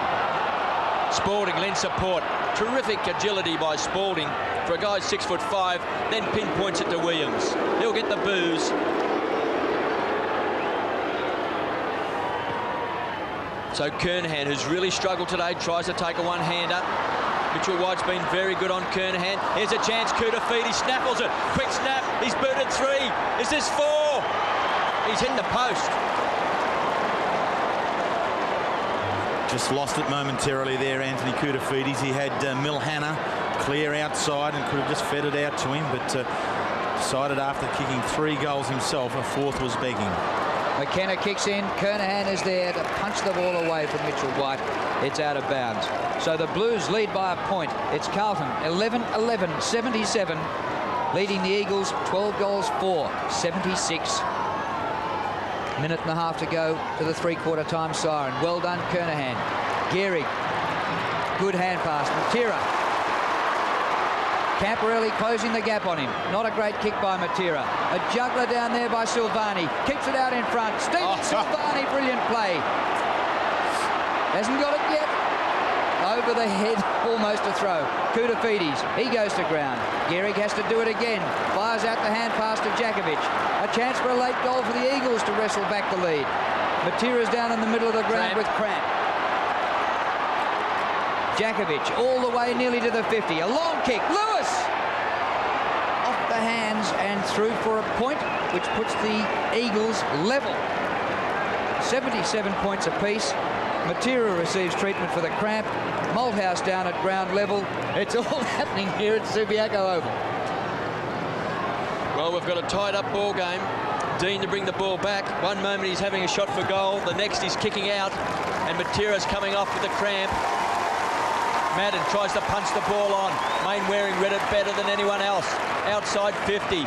Spalding lends support. Terrific agility by Spalding for a guy 6'5", then pinpoints it to Williams. He'll get the boos. So Kernahan, who's really struggled today, tries to take a one-hander. Mitchell White's been very good on Kernahan. Here's a chance. Kudafidi snaffles it. Quick snap. He's booted 3. Is this 4? He's hit the post. Just lost it momentarily there, Anthony Kudafidis. He had Milhana clear outside and could have just fed it out to him, but decided after kicking 3 goals himself, a 4th was begging. McKenna kicks in. Kernahan is there to punch the ball away from Mitchell White. It's out of bounds. So the Blues lead by a point. It's Carlton 11-11-77, leading the Eagles 12 goals for 76. Minute and a half to go to the 3/4 time siren. Well done, Kernahan. Gehrig. Good hand pass. Matera. Camporelli closing the gap on him. Not a great kick by Matera. A juggler down there by Silvani. Keeps it out in front. Stephen Silvani, brilliant play. Hasn't got it yet. Over the head, almost a throw. Kudafidis, he goes to ground. Gehrig has to do it again. Fires out the hand pass to Djakovic. A chance for a late goal for the Eagles to wrestle back the lead. Matera's down in the middle of the ground with cramp. Jakovic all the way nearly to the 50. A long kick. Lewis! Off the hands and through for a point, which puts the Eagles level. 77 points apiece. Matera receives treatment for the cramp. Malthouse down at ground level. It's all happening here at Subiaco Oval. Well, we've got a tied-up ball game. Dean to bring the ball back. One moment he's having a shot for goal. The next he's kicking out. And Matera's coming off with the cramp. Madden tries to punch the ball on. Mainwaring read it better than anyone else. Outside 50.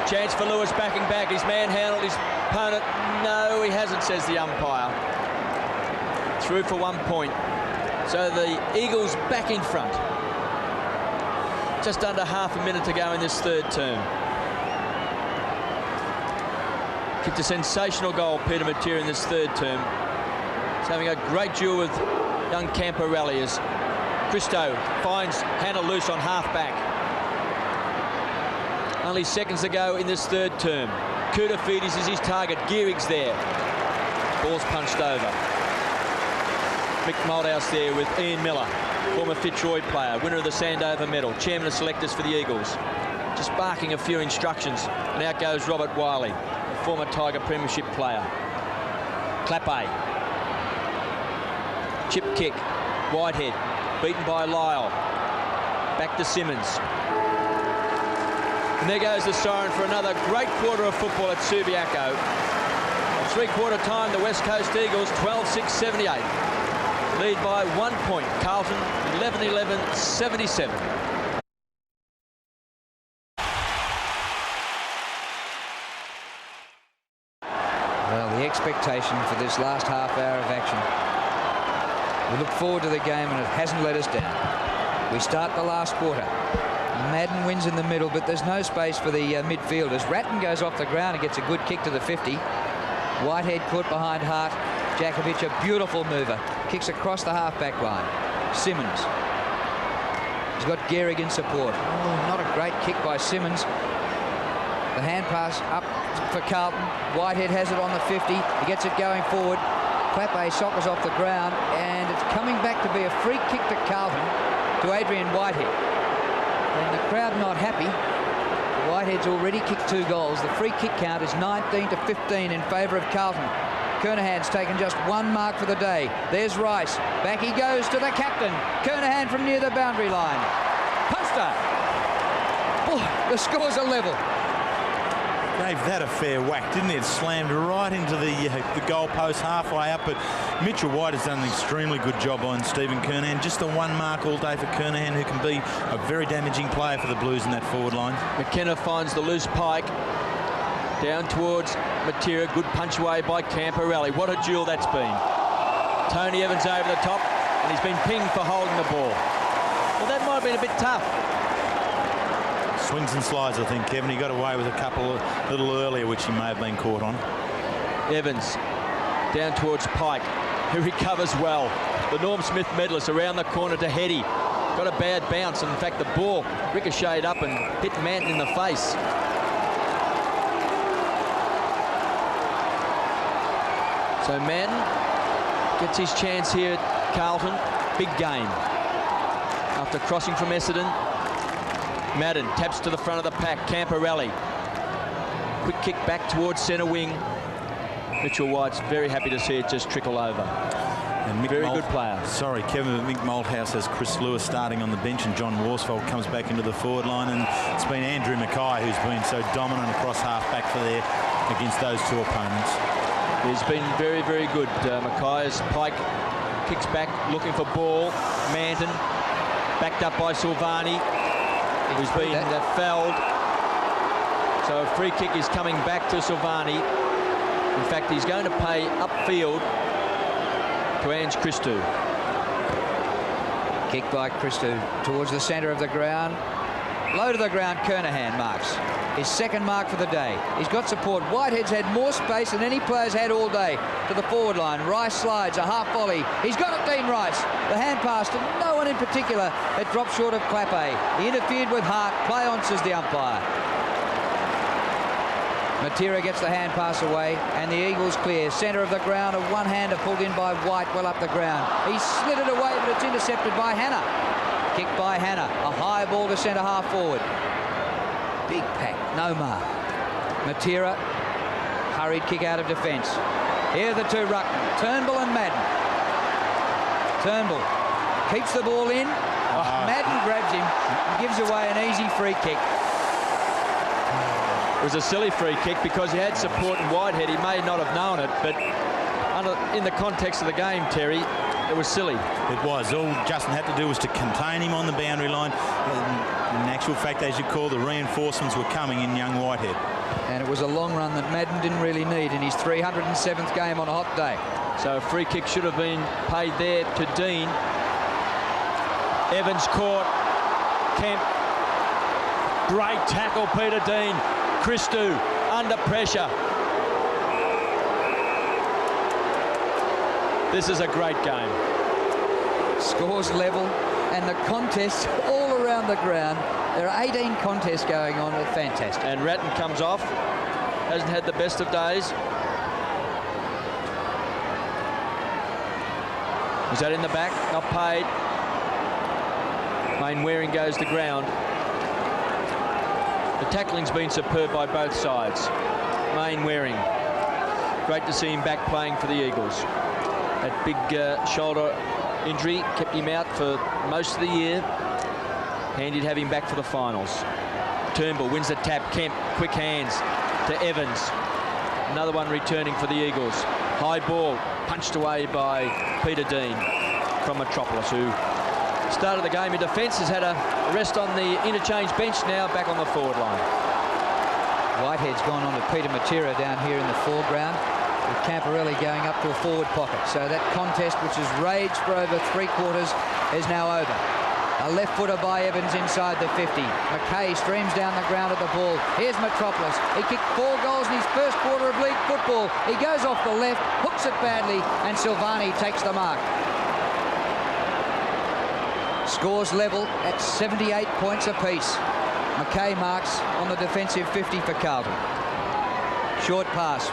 Chance for Lewis backing back. He's manhandled his opponent. No, he hasn't, says the umpire. Through for 1 point. So the Eagles back in front. Just under half a minute to go in this third term. Kicked a sensational goal, Peter Matera, in this third term. He's having a great duel with young Camporelli as Christo finds Hannah loose on half-back. Only seconds to go in this third term. Koutafidis is his target. Gehrig's there. Ball's punched over. Mick Malthouse there with Ian Miller, former Fitzroy player, winner of the Sandover Medal, chairman of selectors for the Eagles. Just barking a few instructions. And out goes Robert Wiley, former Tiger Premiership player. Clappe. Chip kick. Whitehead beaten by Lyle. Back to Simmons. And there goes the siren for another great quarter of football at Subiaco. At three-quarter time, the West Coast Eagles 12-6-78. Lead by 1 point. Carlton 11-11-77. Well, the expectation for this last half hour of action. We look forward to the game and it hasn't let us down. We start the last quarter. Madden wins in the middle, but there's no space for the midfielders. Ratton goes off the ground and gets a good kick to the 50. Whitehead caught behind Hart. Jakovic, a beautiful mover. Kicks across the half-back line. Simmons. He's got Gehrig in support. Oh, not a great kick by Simmons. The hand pass up for Carlton. Whitehead has it on the 50. He gets it going forward. Clappe soccers off the ground, and it's coming back to be a free kick to Carlton, to Adrian Whitehead. And the crowd not happy. Whitehead's already kicked 2 goals. The free kick count is 19-15 in favour of Carlton. Kernahan's taken just 1 mark for the day. There's Rice. Back he goes to the captain. Kernahan from near the boundary line. Poster. Oh, the scores are level. Gave that a fair whack, didn't he? It slammed right into the goal post halfway up, but Mitchell White has done an extremely good job on Stephen Kernahan. Just a 1 mark all day for Kernahan, who can be a very damaging player for the Blues in that forward line. McKenna finds the loose pike. Down towards Matera. Good punch away by Camporelli. What a duel that's been. Tony Evans over the top, and he's been pinged for holding the ball. Well, that might have been a bit tough. Swings and slides, I think, Kevin. He got away with a couple a little earlier, which he may have been caught on. Evans down towards Pike, who recovers well. The Norm Smith medalist around the corner to Heady. Got a bad bounce, and in fact the ball ricocheted up and hit Manton in the face. So Manton gets his chance here at Carlton. Big game. After crossing from Essendon, Madden taps to the front of the pack. Camporelli. Quick kick back towards centre wing. Mitchell White's very happy to see it just trickle over. And very good player. Sorry, Kevin. Mick Malthouse has Chris Lewis starting on the bench, and John Worsfold comes back into the forward line. And it's been Andrew Mackay who's been so dominant across half-back for there against those 2 opponents. He's been very, very good. Mackay's Pike kicks back, looking for ball. Manton, backed up by Silvani, who's been fouled. So a free kick is coming back to Silvani. In fact, he's going to pay upfield to Ange Christou. Kick by Christou towards the centre of the ground. Low to the ground, Kernahan marks. His 2nd mark for the day. He's got support. Whitehead's had more space than any player's had all day to the forward line. Rice slides, a half volley. He's got it, Dean Rice. The hand pass to no one in particular. It dropped short of Clappe. He interfered with Hart. Play on, says the umpire. Matera gets the hand pass away, and the Eagles clear. Centre of the ground, a one-hander pulled in by White, well up the ground. He slid it away, but it's intercepted by Hannah. Kicked by Hannah. A high ball to centre half forward. Big pack, no mark. Matera, hurried kick out of defence. Here are the two ruckmen, Turnbull and Madden. Turnbull keeps the ball in. Madden grabs him and gives away an easy free kick. It was a silly free kick because he had support in Whitehead. He may not have known it, but in the context of the game, Terry, it was silly. It was. All Justin had to do was to contain him on the boundary line. In actual fact, as you call, the reinforcements were coming in young Whitehead. And it was a long run that Madden didn't really need in his 307th game on a hot day. So a free kick should have been paid there to Dean. Evans caught. Kemp. Great tackle, Peter Dean. Christou under pressure. This is a great game. Scores level, and the contests all around the ground. There are 18 contests going on. They're fantastic. And Ratton comes off. Hasn't had the best of days. Was that in the back? Not paid. Main Waring goes to ground. The tackling's been superb by both sides. Main Waring. Great to see him back playing for the Eagles. That big shoulder injury kept him out for most of the year. Handy to have him back for the finals. Turnbull wins the tap. Kemp, quick hands to Evans. Another one returning for the Eagles. High ball, punched away by Peter Dean from Metropolis, who started the game in defence, has had a rest on the interchange bench, now back on the forward line. Whitehead's gone on to Peter Matera down here in the foreground, with Camporelli going up to a forward pocket. So that contest, which has raged for over 3/4, is now over. A left footer by Evans inside the 50. McKay streams down the ground at the ball. Here's Metropolis. He kicked 4 goals in his first quarter of league football. He goes off the left, hooks it badly, and Silvani takes the mark. Scores level at 78 points apiece. McKay marks on the defensive 50 for Carlton. Short pass.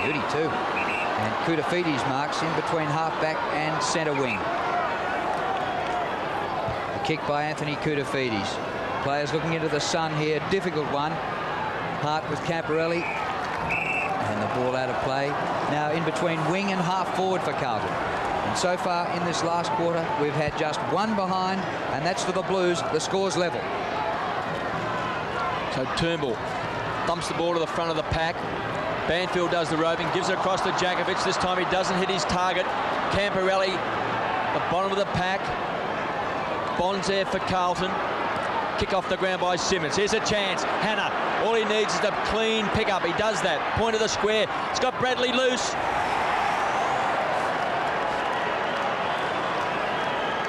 Beauty too. And Koutafides marks in between half-back and centre wing. A kick by Anthony Koutafides. Players looking into the sun here. Difficult one. Hart with Camporelli. And the ball out of play. Now in between wing and half-forward for Carlton. And so far in this last quarter, we've had just one behind, and that's for the Blues. The score's level. So Turnbull thumps the ball to the front of the pack. Banfield does the roving, gives it across to Jakovic. This time he doesn't hit his target. Camporelli, the bottom of the pack. Bonds there for Carlton. Kick off the ground by Simmons. Here's a chance. Hannah, all he needs is a clean pick-up. He does that. Point of the square. It's got Bradley loose.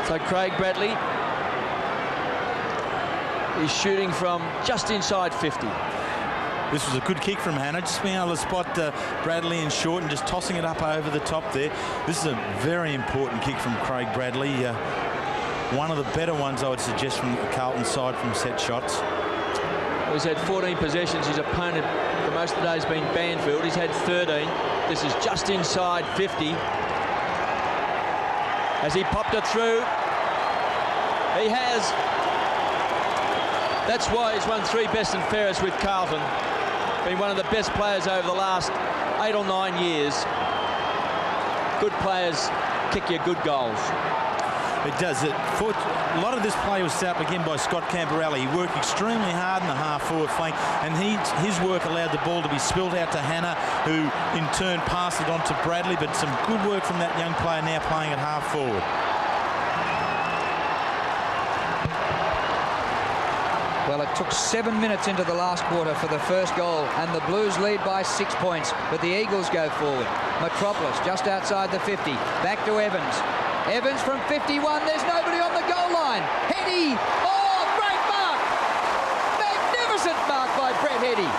So Craig Bradley is shooting from just inside 50. This was a good kick from Hannah, just being able to spot Bradley in short and just tossing it up over the top there. This is a very important kick from Craig Bradley. One of the better ones, I would suggest, from the Carlton side from set shots. Well, he's had 14 possessions. His opponent for most of the day has been Banfield. He's had 13. This is just inside 50. As he popped it through, he has. That's why he's won 3 best and fairest with Carlton. Been one of the best players over the last 8 or 9 years. Good players kick you good goals. It does. A lot of this play was set up again by Scott Camporelli. He worked extremely hard in the half-forward flank, and his work allowed the ball to be spilled out to Hannah, who in turn passed it on to Bradley. But some good work from that young player now playing at half-forward. Well, it took 7 minutes into the last quarter for the first goal, and the Blues lead by 6 points, but the Eagles go forward. Metropolis just outside the 50. Back to Evans. Evans from 51. There's nobody on the goal line. Heady. Oh, great mark. Magnificent mark by Brett Heady.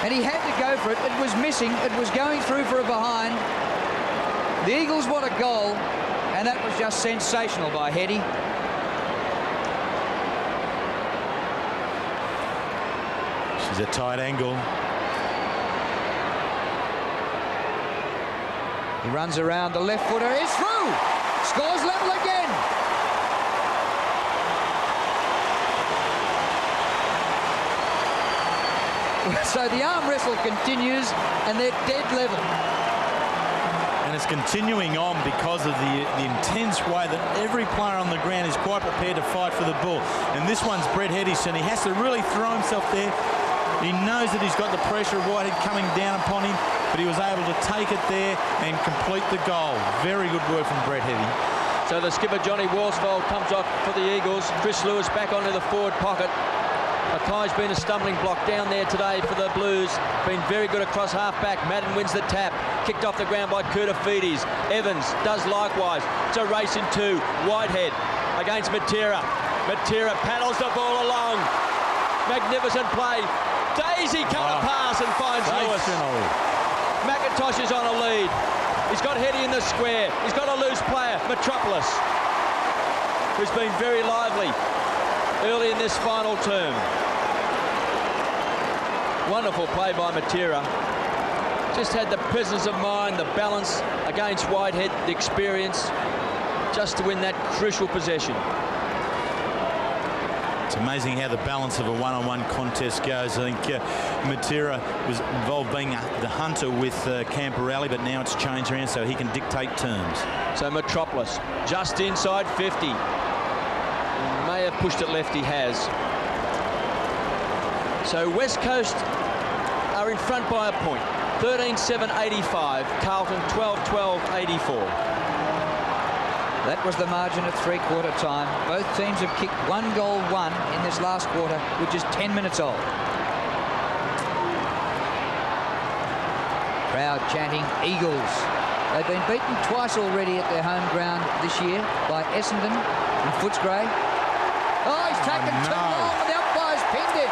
And he had to go for it. It was missing. It was going through for a behind. The Eagles want a goal, and that was just sensational by Heady. She's a tight angle. He runs around, the left footer is through. Scores level again. So the arm wrestle continues and they're dead level. And it's continuing on because of the intense way that every player on the ground is quite prepared to fight for the ball. And this one's Brett Hedison. He has to really throw himself there. He knows that he's got the pressure of Whitehead coming down upon him, but he was able to take it there and complete the goal. Very good work from Brett Heddy. So the skipper, Johnny Worsfold, comes off for the Eagles. Chris Lewis back onto the forward pocket. Mackay's been a stumbling block down there today for the Blues. Been very good across half-back. Madden wins the tap. Kicked off the ground by Kurtafides. Evans does likewise. It's a race in two. Whitehead against Matera. Matera paddles the ball along. Magnificent play. Daisy cut a pass and finds Lewis. McIntosh is on a lead. He's got Heddy in the square. He's got a loose player, Metropolis, who's been very lively early in this final term. Wonderful play by Matera. Just had the presence of mind, the balance against Whitehead, the experience, just to win that crucial possession. It's amazing how the balance of a one-on-one contest goes. I think Matera was involved being the hunter with Camporelli, but now it's changed around so he can dictate terms. So Metropolis just inside 50. May have pushed it left, he has. So West Coast are in front by a point. 13-7-85. Carlton 12-12-84. That was the margin at three-quarter time. Both teams have kicked 1 goal, 1 in this last quarter, which is 10 minutes old. Crowd chanting Eagles. They've been beaten twice already at their home ground this year by Essendon and Footscray. Oh, he's taken too long and the umpire's pinned him.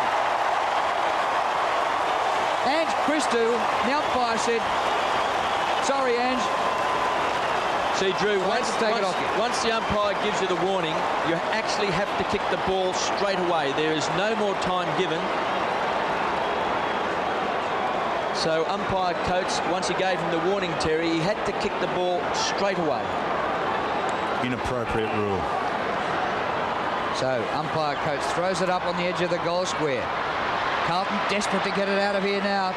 Ange Christou, the umpire said, sorry, Ange. See, Drew, once the umpire gives you the warning, you actually have to kick the ball straight away. There is no more time given. So umpire Coates, once he gave him the warning, Terry, he had to kick the ball straight away. Inappropriate rule. So umpire Coates throws it up on the edge of the goal square. Carlton desperate to get it out of here now.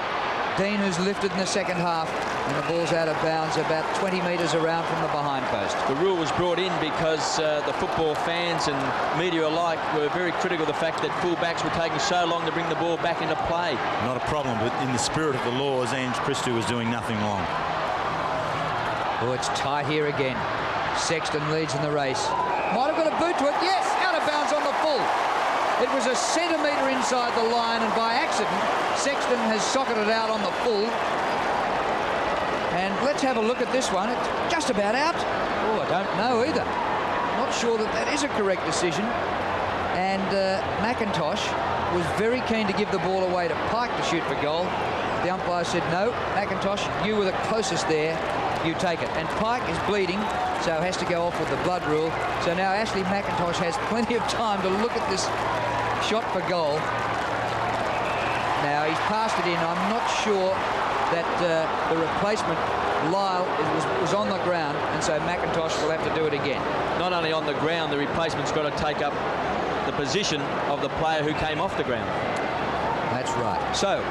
Dean, who's lifted in the second half, and the ball's out of bounds about 20 metres around from the behind post. The rule was brought in because the football fans and media alike were very critical of the fact that full-backs were taking so long to bring the ball back into play. Not a problem, but in the spirit of the laws, Ange Christou was doing nothing wrong. Oh, it's tight here again. Sexton leads in the race. Might have got a boot to it. Yes, out of bounds on the full. It was a centimetre inside the line, and by accident, Sexton has socketed out on the full. And let's have a look at this one. It's just about out. Oh, I don't know either. Not sure that that is a correct decision. And McIntosh was very keen to give the ball away to Pike to shoot for goal. The umpire said, no, McIntosh, you were the closest there. You take it. And Pike is bleeding, so has to go off with the blood rule. So now Ashley McIntosh has plenty of time to look at this shot for goal. Now he's passed it in. I'm not sure that the replacement, Lyle, was on the ground, and so McIntosh will have to do it again. Not only on the ground, the replacement's got to take up the position of the player who came off the ground. That's right. So,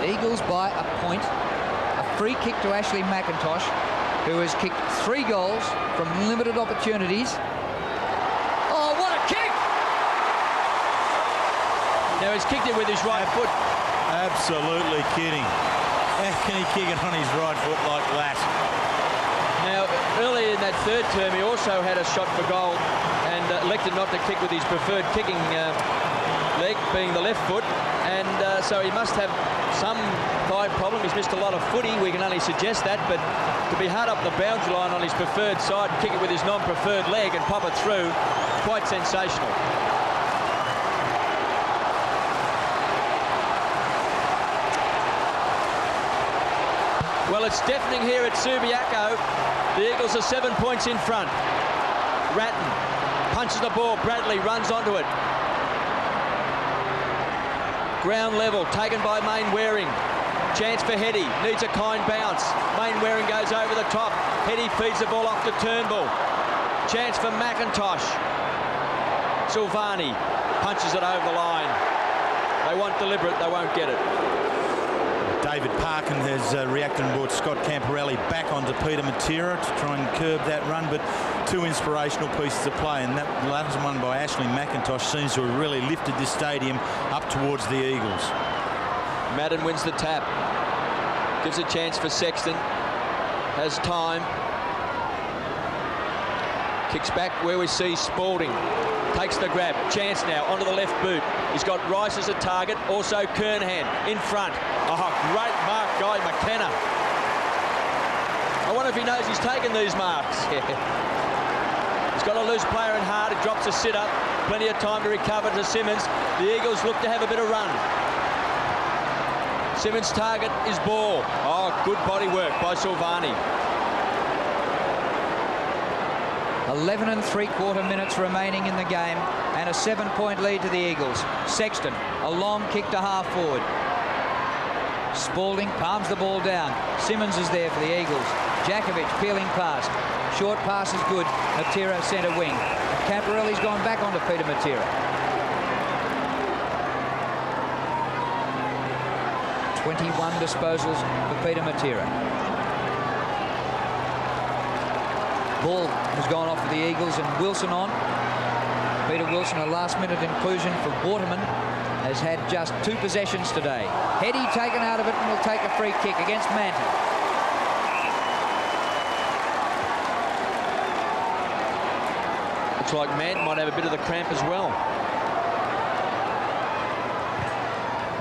Eagles by a point. A free kick to Ashley McIntosh, who has kicked 3 goals from limited opportunities. Oh, what a kick! Now he's kicked it with his right foot. Absolutely kidding. How can he kick it on his right foot like that? Now, early in that third term, he also had a shot for goal and elected not to kick with his preferred kicking leg, being the left foot. And so he must have some thigh problem. He's missed a lot of footy. We can only suggest that. But to be hard up the boundary line on his preferred side, kick it with his non-preferred leg and pop it through, quite sensational. Well, it's deafening here at Subiaco. The Eagles are 7 points in front. Ratton punches the ball. Bradley runs onto it. Ground level, taken by Main Waring. Chance for Heady, needs a kind bounce. Main Waring goes over the top. Heady feeds the ball off to Turnbull. Chance for McIntosh. Silvani punches it over the line. They want deliberate, they won't get it. David Parkin has reacted and brought Scott Camporelli back onto Peter Matera to try and curb that run, but two inspirational pieces of play, and that last one by Ashley McIntosh seems to have really lifted this stadium up towards the Eagles. Madden wins the tap. Gives a chance for Sexton. Has time. Kicks back where we see Spalding. Takes the grab. Chance now onto the left boot. He's got Rice as a target. Also Kernhan in front. Oh, great mark, Guy McKenna. I wonder if he knows he's taken these marks. He's got a loose player in hard. It drops a sitter. Plenty of time to recover to Simmons. The Eagles look to have a bit of run. Simmons' target is ball. Oh, good body work by Silvani. 11 3/4 minutes remaining in the game and a 7-point lead to the Eagles. Sexton, a long kick to half forward. Spalding palms the ball down. Simmons is there for the Eagles. Jakovic peeling past. Short pass is good. Matera centre wing. Camporelli's gone back onto Peter Matera. 21 disposals for Peter Matera. Ball has gone off for the Eagles and Wilson on. Peter Wilson, a last-minute inclusion for Waterman, has had just 2 possessions today. Heady taken out of it and will take a free kick against Manton. Looks like Manton might have a bit of the cramp as well.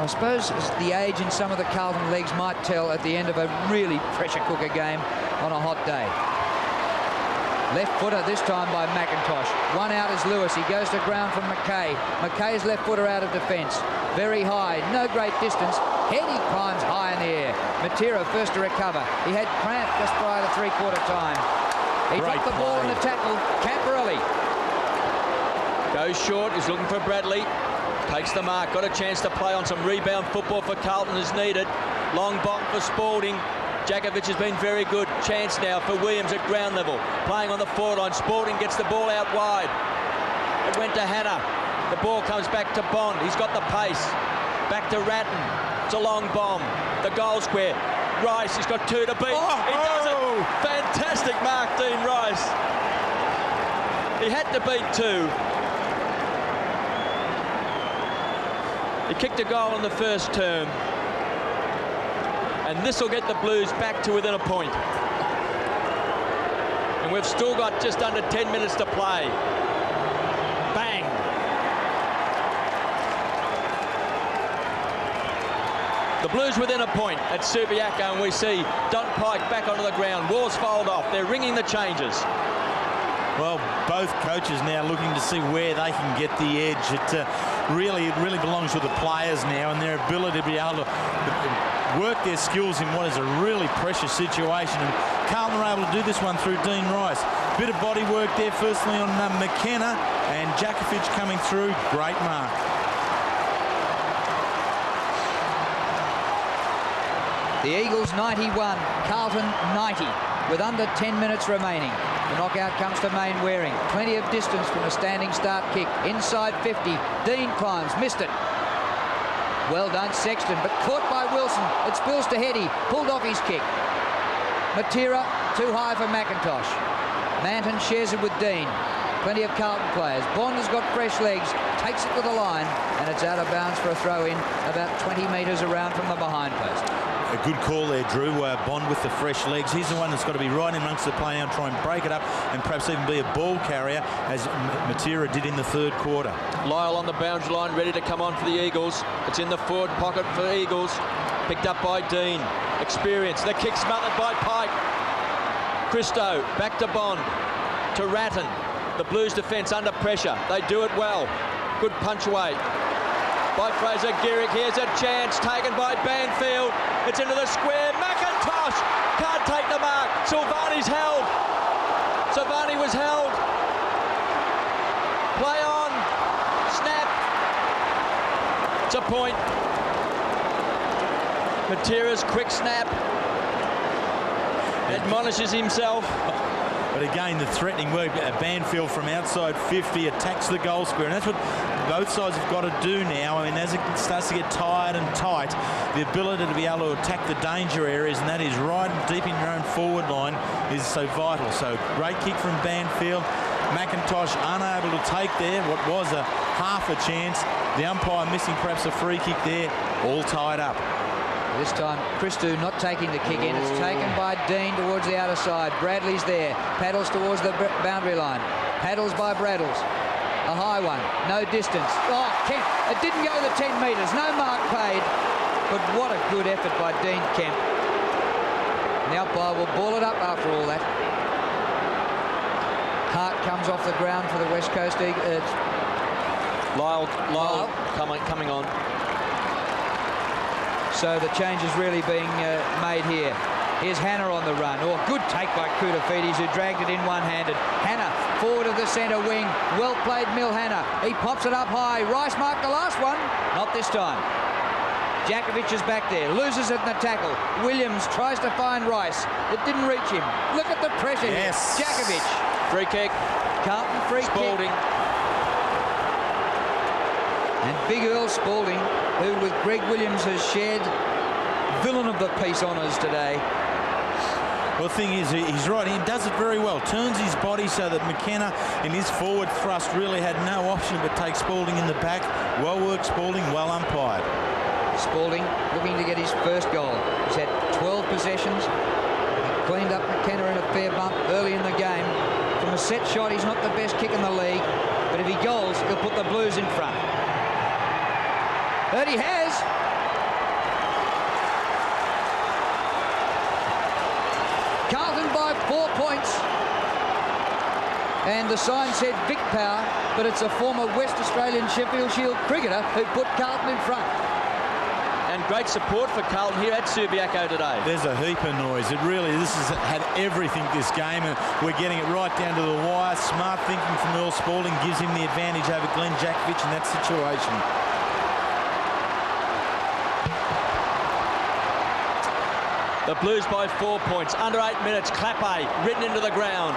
I suppose the age in some of the Carlton legs might tell at the end of a really pressure cooker game on a hot day. Left footer this time by McIntosh. One out is Lewis. He goes to ground from McKay. McKay's left footer out of defence. Very high, no great distance. Heady climbs high in the air. Matera first to recover. He had cramp just prior to 3/4 time. He dropped the ball in the tackle. Camporelli goes short. He's looking for Bradley. Takes the mark. Got a chance to play on some rebound football for Carlton as needed. Long bomb for Spalding. Jakovic has been very good. Chance now for Williams at ground level. Playing on the forward line. Spalding gets the ball out wide. It went to Hannah. The ball comes back to Bond. He's got the pace. Back to Ratton. It's a long bomb. The goal square. Rice, he's got 2 to beat. He does it. Fantastic mark, Dean Rice. He had to beat 2. He kicked a goal in the first term. And this will get the Blues back to within a point. And we've still got just under 10 minutes to play. Bang. The Blues within a point at Subiaco, and we see Don Pike back onto the ground. Worsfold off. They're ringing the changes. Well, both coaches now looking to see where they can get the edge. It really belongs to the players now and their ability to be able to work their skills in what is a really precious situation. And Carlton were able to do this one through Dean Rice. Bit of body work there, firstly on McKenna, and Jakovic coming through. Great mark. The Eagles 91, Carlton 90, with under 10 minutes remaining. The knockout comes to Main Waring. Plenty of distance from a standing start kick. Inside 50. Dean climbs, missed it. Well done, Sexton, but caught by Wilson. It spills to Heady, pulled off his kick. Matera, too high for McIntosh. Manton shares it with Dean. Plenty of Carlton players. Bond has got fresh legs, takes it to the line, and it's out of bounds for a throw-in about 20 metres around from the behind post. A good call there, Drew. Bond with the fresh legs. He's the one that's got to be right in amongst the play now and try and break it up and perhaps even be a ball carrier, as Matera did in the 3rd quarter. Lyle on the boundary line, ready to come on for the Eagles. It's in the forward pocket for the Eagles. Picked up by Dean. Experience. The kick smothered by Pike. Christo back to Bond. To Ratton. The Blues defence under pressure. They do it well. Good punch away by Fraser Gehrig. Here's a chance taken by Banfield. It's into the square. McIntosh can't take the mark. Silvani's held. Silvani was held. Play on. Snap. It's a point. Matera's quick snap. Admonishes himself. But again, the threatening work. Banfield from outside 50 attacks the goal square, and that's what both sides have got to do now. I mean, as it starts to get tired and tight, the ability to be able to attack the danger areas, and that is right deep in your own forward line, is so vital. So great kick from Banfield. McIntosh unable to take there what was a half a chance. The umpire missing perhaps a free kick there. All tied up. This time, Christou not taking the kick in. It's taken by Dean towards the outer side. Bradley's there. Paddles towards the boundary line. Paddles by Braddles. A high one. No distance. Oh, Kemp. It didn't go the 10 metres. No mark paid. But what a good effort by Dean Kemp. And the umpire will ball it up after all that. Hart comes off the ground for the West Coast Eagles. Lyle coming on. So the change is really being made here. Here's Hannah on the run. Oh, good take by Koutafidis, who dragged it in one-handed. Hannah forward of the centre wing. Well played, Mil Hannah. He pops it up high. Rice marked the last one. Not this time. Djakovic is back there. Loses it in the tackle. Williams tries to find Rice. It didn't reach him. Look at the pressure here. Djakovic. Free kick. Carlton free Spalding. kick. And Big Earl Spalding, who with Greg Williams has shared villain of the peace honours today. Well, the thing is, he's right. He does it very well. Turns his body so that McKenna in his forward thrust really had no option but take Spalding in the back. Well worked, Spalding. Well umpired. Spalding looking to get his first goal. He's had 12 possessions. He cleaned up McKenna in a fair bump early in the game. From a set shot, he's not the best kick in the league, but if he goals, he'll put the Blues in front. But he has. Carlton by 4 points. And the sign said Vic Power, but it's a former West Australian Sheffield Shield cricketer who put Carlton in front. And great support for Carlton here at Subiaco today. There's a heap of noise. This has had everything this game, and we're getting it right down to the wire. Smart thinking from Earl Spalding gives him the advantage over Glenn Djakovic in that situation. The Blues by 4 points. Under 8 minutes. Clappe ridden into the ground.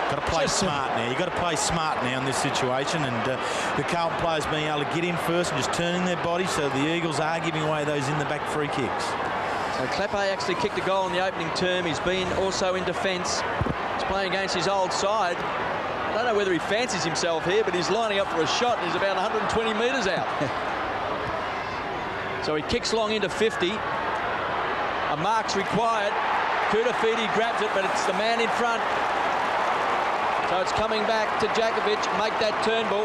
Got to play smart now. You've got to play smart now in this situation, and the Carlton players being able to get in first and just turning their body, so the Eagles are giving away those in-the-back free kicks. So Clappe actually kicked a goal in the opening term. He's been also in defence. He's playing against his old side. I don't know whether he fancies himself here, but he's lining up for a shot, and he's about 120 metres out. So he kicks long into 50. A mark's required. Koutafidis grabs it, but it's the man in front. So it's coming back to Djakovic. Make that Turnbull.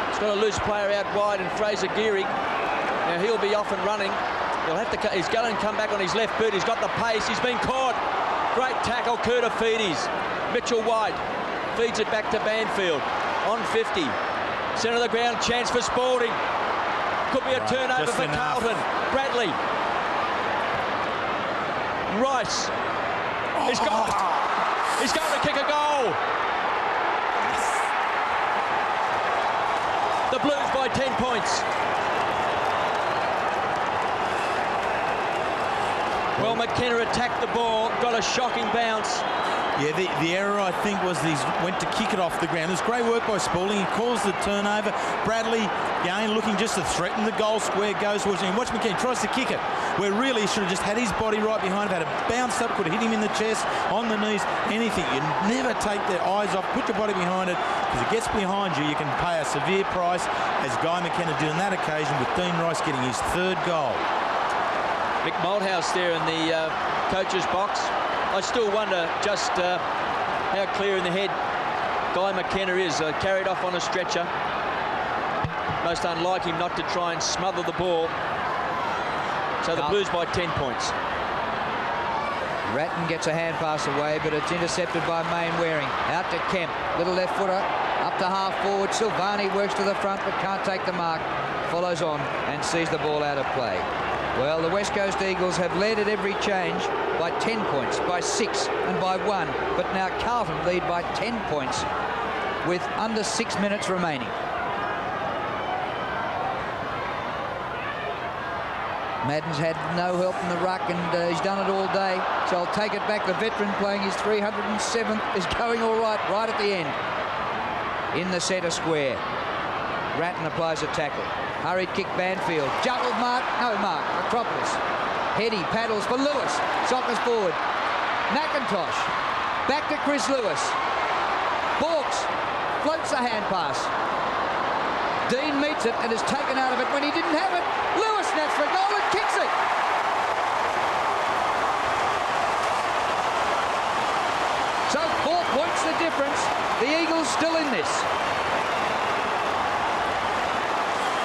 He's got a loose player out wide, and Fraser Gehrig. Now he'll be off and running. He's going to come back on his left boot. He's got the pace. He's been caught. Great tackle, Koutafidis. Mitchell White feeds it back to Banfield. On 50. Centre of the ground, chance for Spalding. Could be a turnover for Carlton. Bradley. Rice. He's going to kick a goal. The Blues by 10 points. Well, McKenna attacked the ball, got a shocking bounce. Yeah, the error, I think, was he went to kick it off the ground. There's great work by Spalding. He calls the turnover. Bradley, again, looking just to threaten the goal square, goes towards him. Watch McKenna, tries to kick it, where really he should have just had his body right behind him, had it bounced up, could have hit him in the chest, on the knees, anything. You never take their eyes off, put your body behind it, because it gets behind you, you can pay a severe price, as Guy McKenna did on that occasion, with Dean Rice getting his third goal. Mick Malthouse there in the coach's box. I still wonder just how clear in the head Guy McKenna is. Carried off on a stretcher. Most unlike him not to try and smother the ball. So the Blues by 10 points. Ratton gets a hand pass away, but it's intercepted by Main Waring. Out to Kemp. Little left footer. Up to half forward. Silvani works to the front, but can't take the mark. Follows on and sees the ball out of play. Well, the West Coast Eagles have led at every change by 10 points, by 6 and by 1. But now Carlton lead by 10 points with under 6 minutes remaining. Madden's had no help in the ruck, and he's done it all day. So I'll take it back. The veteran playing his 307th is going all right at the end. In the centre square. Ratton applies a tackle. Hurried kick Banfield. Juggled mark. No mark. Acropolis. Heady paddles for Lewis. Sockers forward. McIntosh. Back to Chris Lewis. Borks floats a hand pass. Dean meets it and is taken out of it when he didn't have it. Lewis snaps for a goal and kicks it. So 4 points the difference. The Eagles still in this.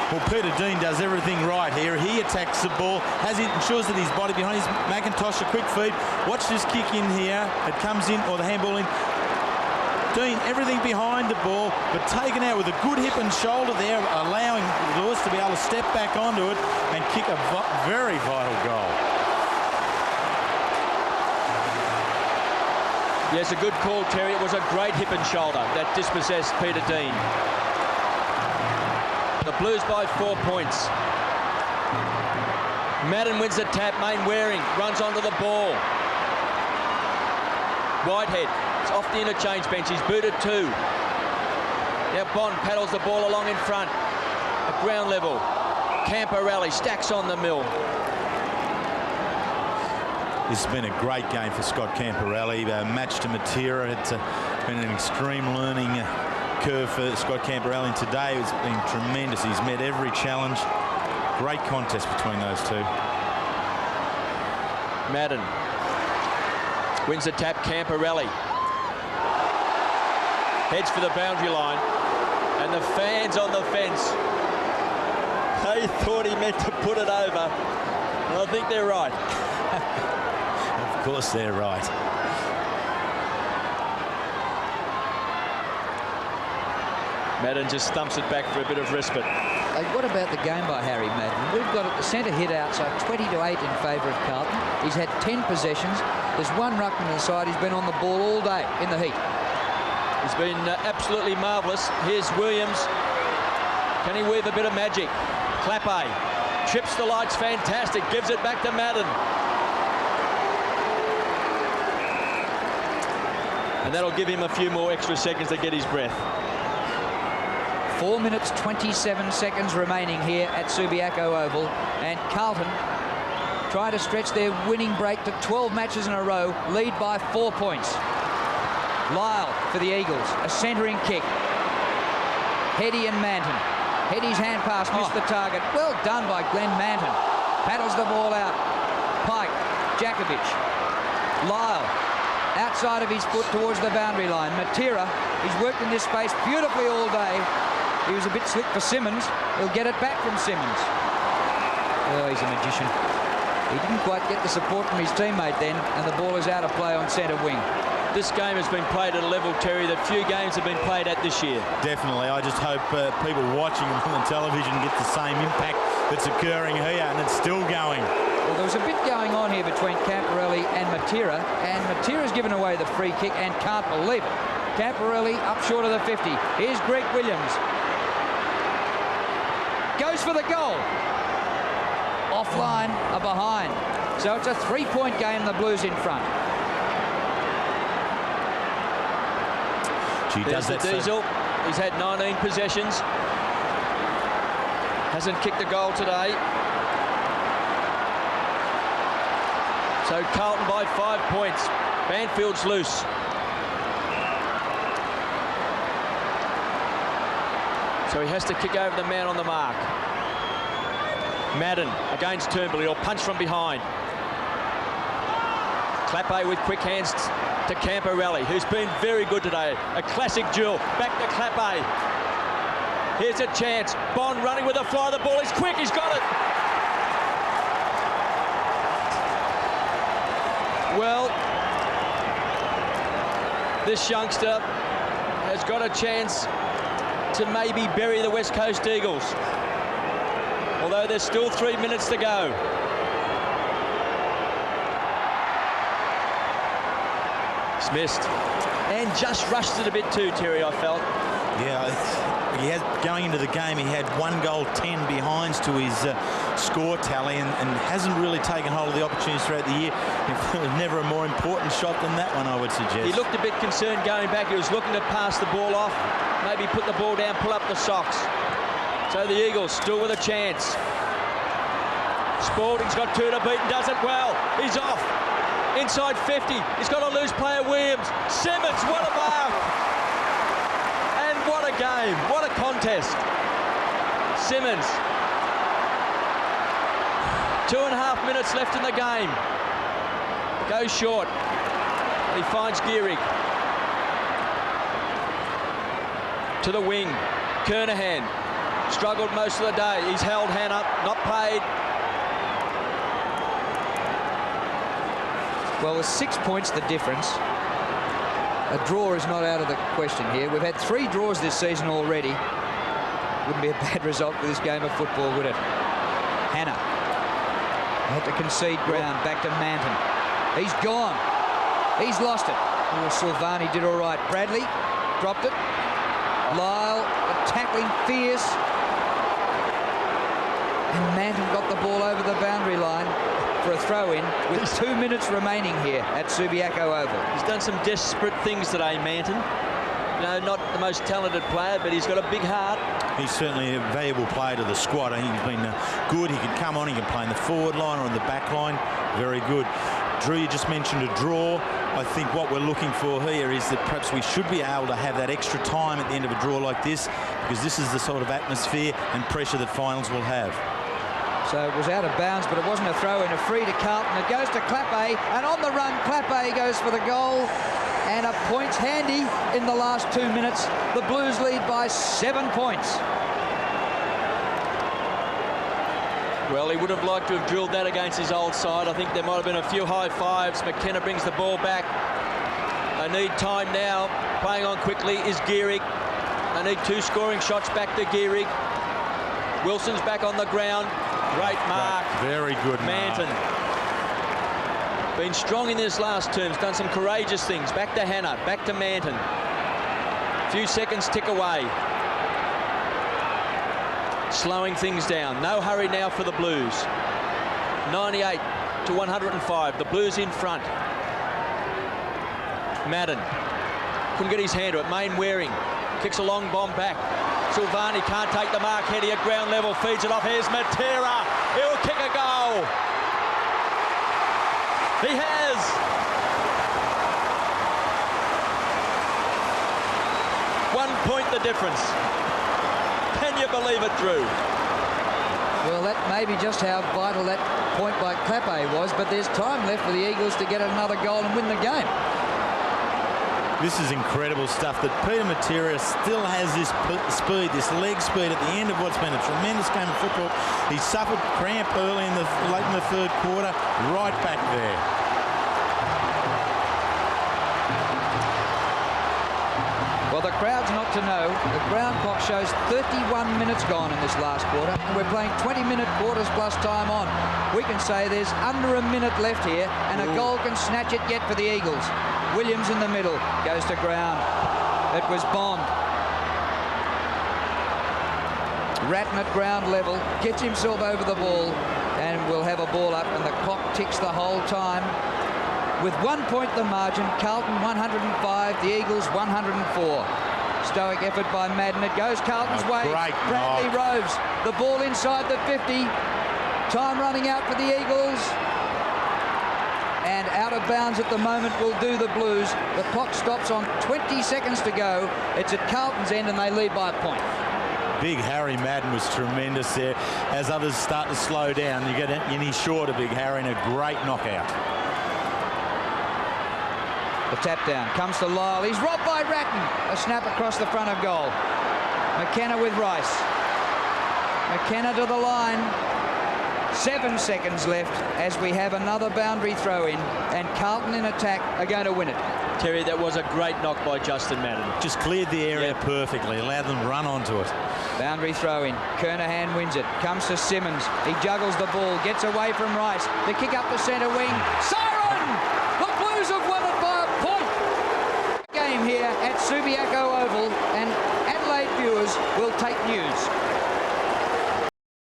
Well, Peter Dean does everything right here. He attacks the ball, ensures that his body behind his McIntosh, a quick feed. Watch this kick in here. It comes in, or the handball in. Dean, everything behind the ball, but taken out with a good hip and shoulder there, allowing Lewis to be able to step back onto it and kick a very vital goal. Yes, a good call, Terry. It was a great hip and shoulder that dispossessed Peter Dean. The Blues by 4 points. Madden wins the tap. Main Waring runs onto the ball. Whitehead is off the interchange bench. He's booted 2. Now Bond paddles the ball along in front at ground level. Camporelli stacks on the mill. This has been a great game for Scott Camporelli. Match to Matera. It's been an extreme learning curve for Scott Camporelli today. It's been tremendous. He's met every challenge. Great contest between those two. Madden wins the tap. Camporelli heads for the boundary line, and the fans on the fence, they thought he meant to put it over, and I think they're right. Of course they're right. Madden just thumps it back for a bit of respite. What about the game by Harry Madden? We've got the centre hit outside 20-8 in favour of Carlton. He's had 10 possessions. There's one ruckman on the side. He's been on the ball all day in the heat. He's been absolutely marvellous. Here's Williams. Can he weave a bit of magic? Clappe trips the lights, fantastic. Gives it back to Madden. And that'll give him a few more extra seconds to get his breath. 4 minutes 27 seconds remaining here at Subiaco Oval, and Carlton try to stretch their winning break to 12 matches in a row, lead by 4 points. Lyle for the Eagles, a centering kick. Heady and Manton. Heady's hand pass missed the target. Well done by Glenn Manton. Paddles the ball out. Pike, Jakovic, Lyle outside of his foot towards the boundary line. Matera, he's worked in this space beautifully all day. He was a bit slick for Simmons. He'll get it back from Simmons. Oh, he's a magician. He didn't quite get the support from his teammate then, and the ball is out of play on centre wing. This game has been played at a level, Terry, that few games have been played at this year. Definitely. I just hope people watching on the television get the same impact that's occurring here, and it's still going. Well, there was a bit going on here between Camporelli and Matera, and Matera's given away the free kick and can't believe it. Camporelli up short of the 50. Here's Greg Williams. Goes for the goal. Offline, a behind. So it's a 3-point game, the Blues in front. There's the Diesel. He's had 19 possessions. Hasn't kicked a goal today. So Carlton by 5 points. Banfield's loose. So he has to kick over the man on the mark. Madden against Turnbull. He'll punch from behind. Clappe with quick hands to Camporelli, who's been very good today. A classic duel. Back to Clappe. Here's a chance. Bond running with a fly. The ball is quick. He's got it. Well, this youngster has got a chance to maybe bury the West Coast Eagles. Although there's still 3 minutes to go. He's missed. And just rushed it a bit too, Terry, I felt. Yeah, he had, going into the game, he had 1 goal, 10 behinds to his score tally and hasn't really taken hold of the opportunities throughout the year. Never a more important shot than that one, I would suggest. He looked a bit concerned going back. He was looking to pass the ball off, maybe put the ball down, pull up the socks. So the Eagles still with a chance. Spalding's got 2 to beat and does it well. He's off. Inside 50. He's got a loose player, Williams. Simmons, what a mark. And what a game. What a contest. Simmons. 2.5 minutes left in the game. Goes short. He finds Gehrig. To the wing. Kernahan. Struggled most of the day. He's held Hannah. Not paid. Well, with 6 points the difference, a draw is not out of the question here. We've had 3 draws this season already. Wouldn't be a bad result for this game of football, would it? Hannah had to concede ground. Back to Manton. He's gone. He's lost it. Oh, Silvani did all right. Bradley dropped it. Lyle tackling fierce. And Manton got the ball over the boundary line for a throw-in with 2 minutes remaining here at Subiaco Oval. He's done some desperate things today, Manton. You know, not the most talented player, but he's got a big heart. He's certainly a valuable player to the squad. I think he's been good. He can come on, he can play in the forward line or in the back line. Very good. Drew, you just mentioned a draw. I think what we're looking for here is that perhaps we should be able to have that extra time at the end of a draw like this, because this is the sort of atmosphere and pressure that finals will have. So it was out of bounds, but it wasn't a throw-in. A free to Carlton. It goes to Clappe, and on the run, Clappe goes for the goal. And a point's handy in the last 2 minutes. The Blues lead by 7 points. Well, he would have liked to have drilled that against his old side. I think there might have been a few high fives. McKenna brings the ball back. They need time now. Playing on quickly is Gehrig. They need 2 scoring shots back to Gehrig. Wilson's back on the ground. Great mark. Very good Manton. Mark. Been strong in this last terms. Done some courageous things. Back to Hannah. Back to Manton. Few seconds tick away. Slowing things down. No hurry now for the Blues. 98 to 105. The Blues in front. Madden. Couldn't get his hand to it. Main Waring. Kicks a long bomb back. Silvani can't take the mark. Heady at ground level. Feeds it off. Here's Matera. He'll kick a goal. He has. One point the difference. Can you believe it, Drew? Well, that may be just how vital that point by Clappe was, but there's time left for the Eagles to get another goal and win the game. This is incredible stuff, that Peter Matera still has this speed, this leg speed at the end of what's been a tremendous game of football. He suffered cramp early late in the third quarter, right back there. Well, the crowd's not to know. The ground clock shows 31 minutes gone in this last quarter, and we're playing 20-minute quarters plus time on. We can say there's under a minute left here, and a goal can snatch it yet for the Eagles. Williams in the middle, goes to ground. It was Bond. Ratton at ground level, gets himself over the ball, and we'll have a ball up, and the clock ticks the whole time. With 1 point the margin, Carlton 105, the Eagles 104. Stoic effort by Madden. It goes Carlton's way. Bradley roves. The ball inside the 50. Time running out for the Eagles. And out of bounds at the moment will do the Blues. The clock stops on 20 seconds to go. It's at Carlton's end, and they lead by a point. Big Harry Madden was tremendous there. As others start to slow down, you get any short of Big Harry, and a great knockout. The tap down comes to Lyle. He's robbed by Ratton. A snap across the front of goal. McKenna with Rice. McKenna to the line. 7 seconds left as we have another boundary throw in, and Carlton in attack are going to win it. Terry, that was a great knock by Justin Madden. Just cleared the area perfectly, allowed them to run onto it. Boundary throw in. Kernahan wins it. Comes to Simmons. He juggles the ball. Gets away from Rice. The kick up the centre wing. Siren! The Blues have won it by a point. Game here at Subiaco Oval, and Adelaide viewers will take news.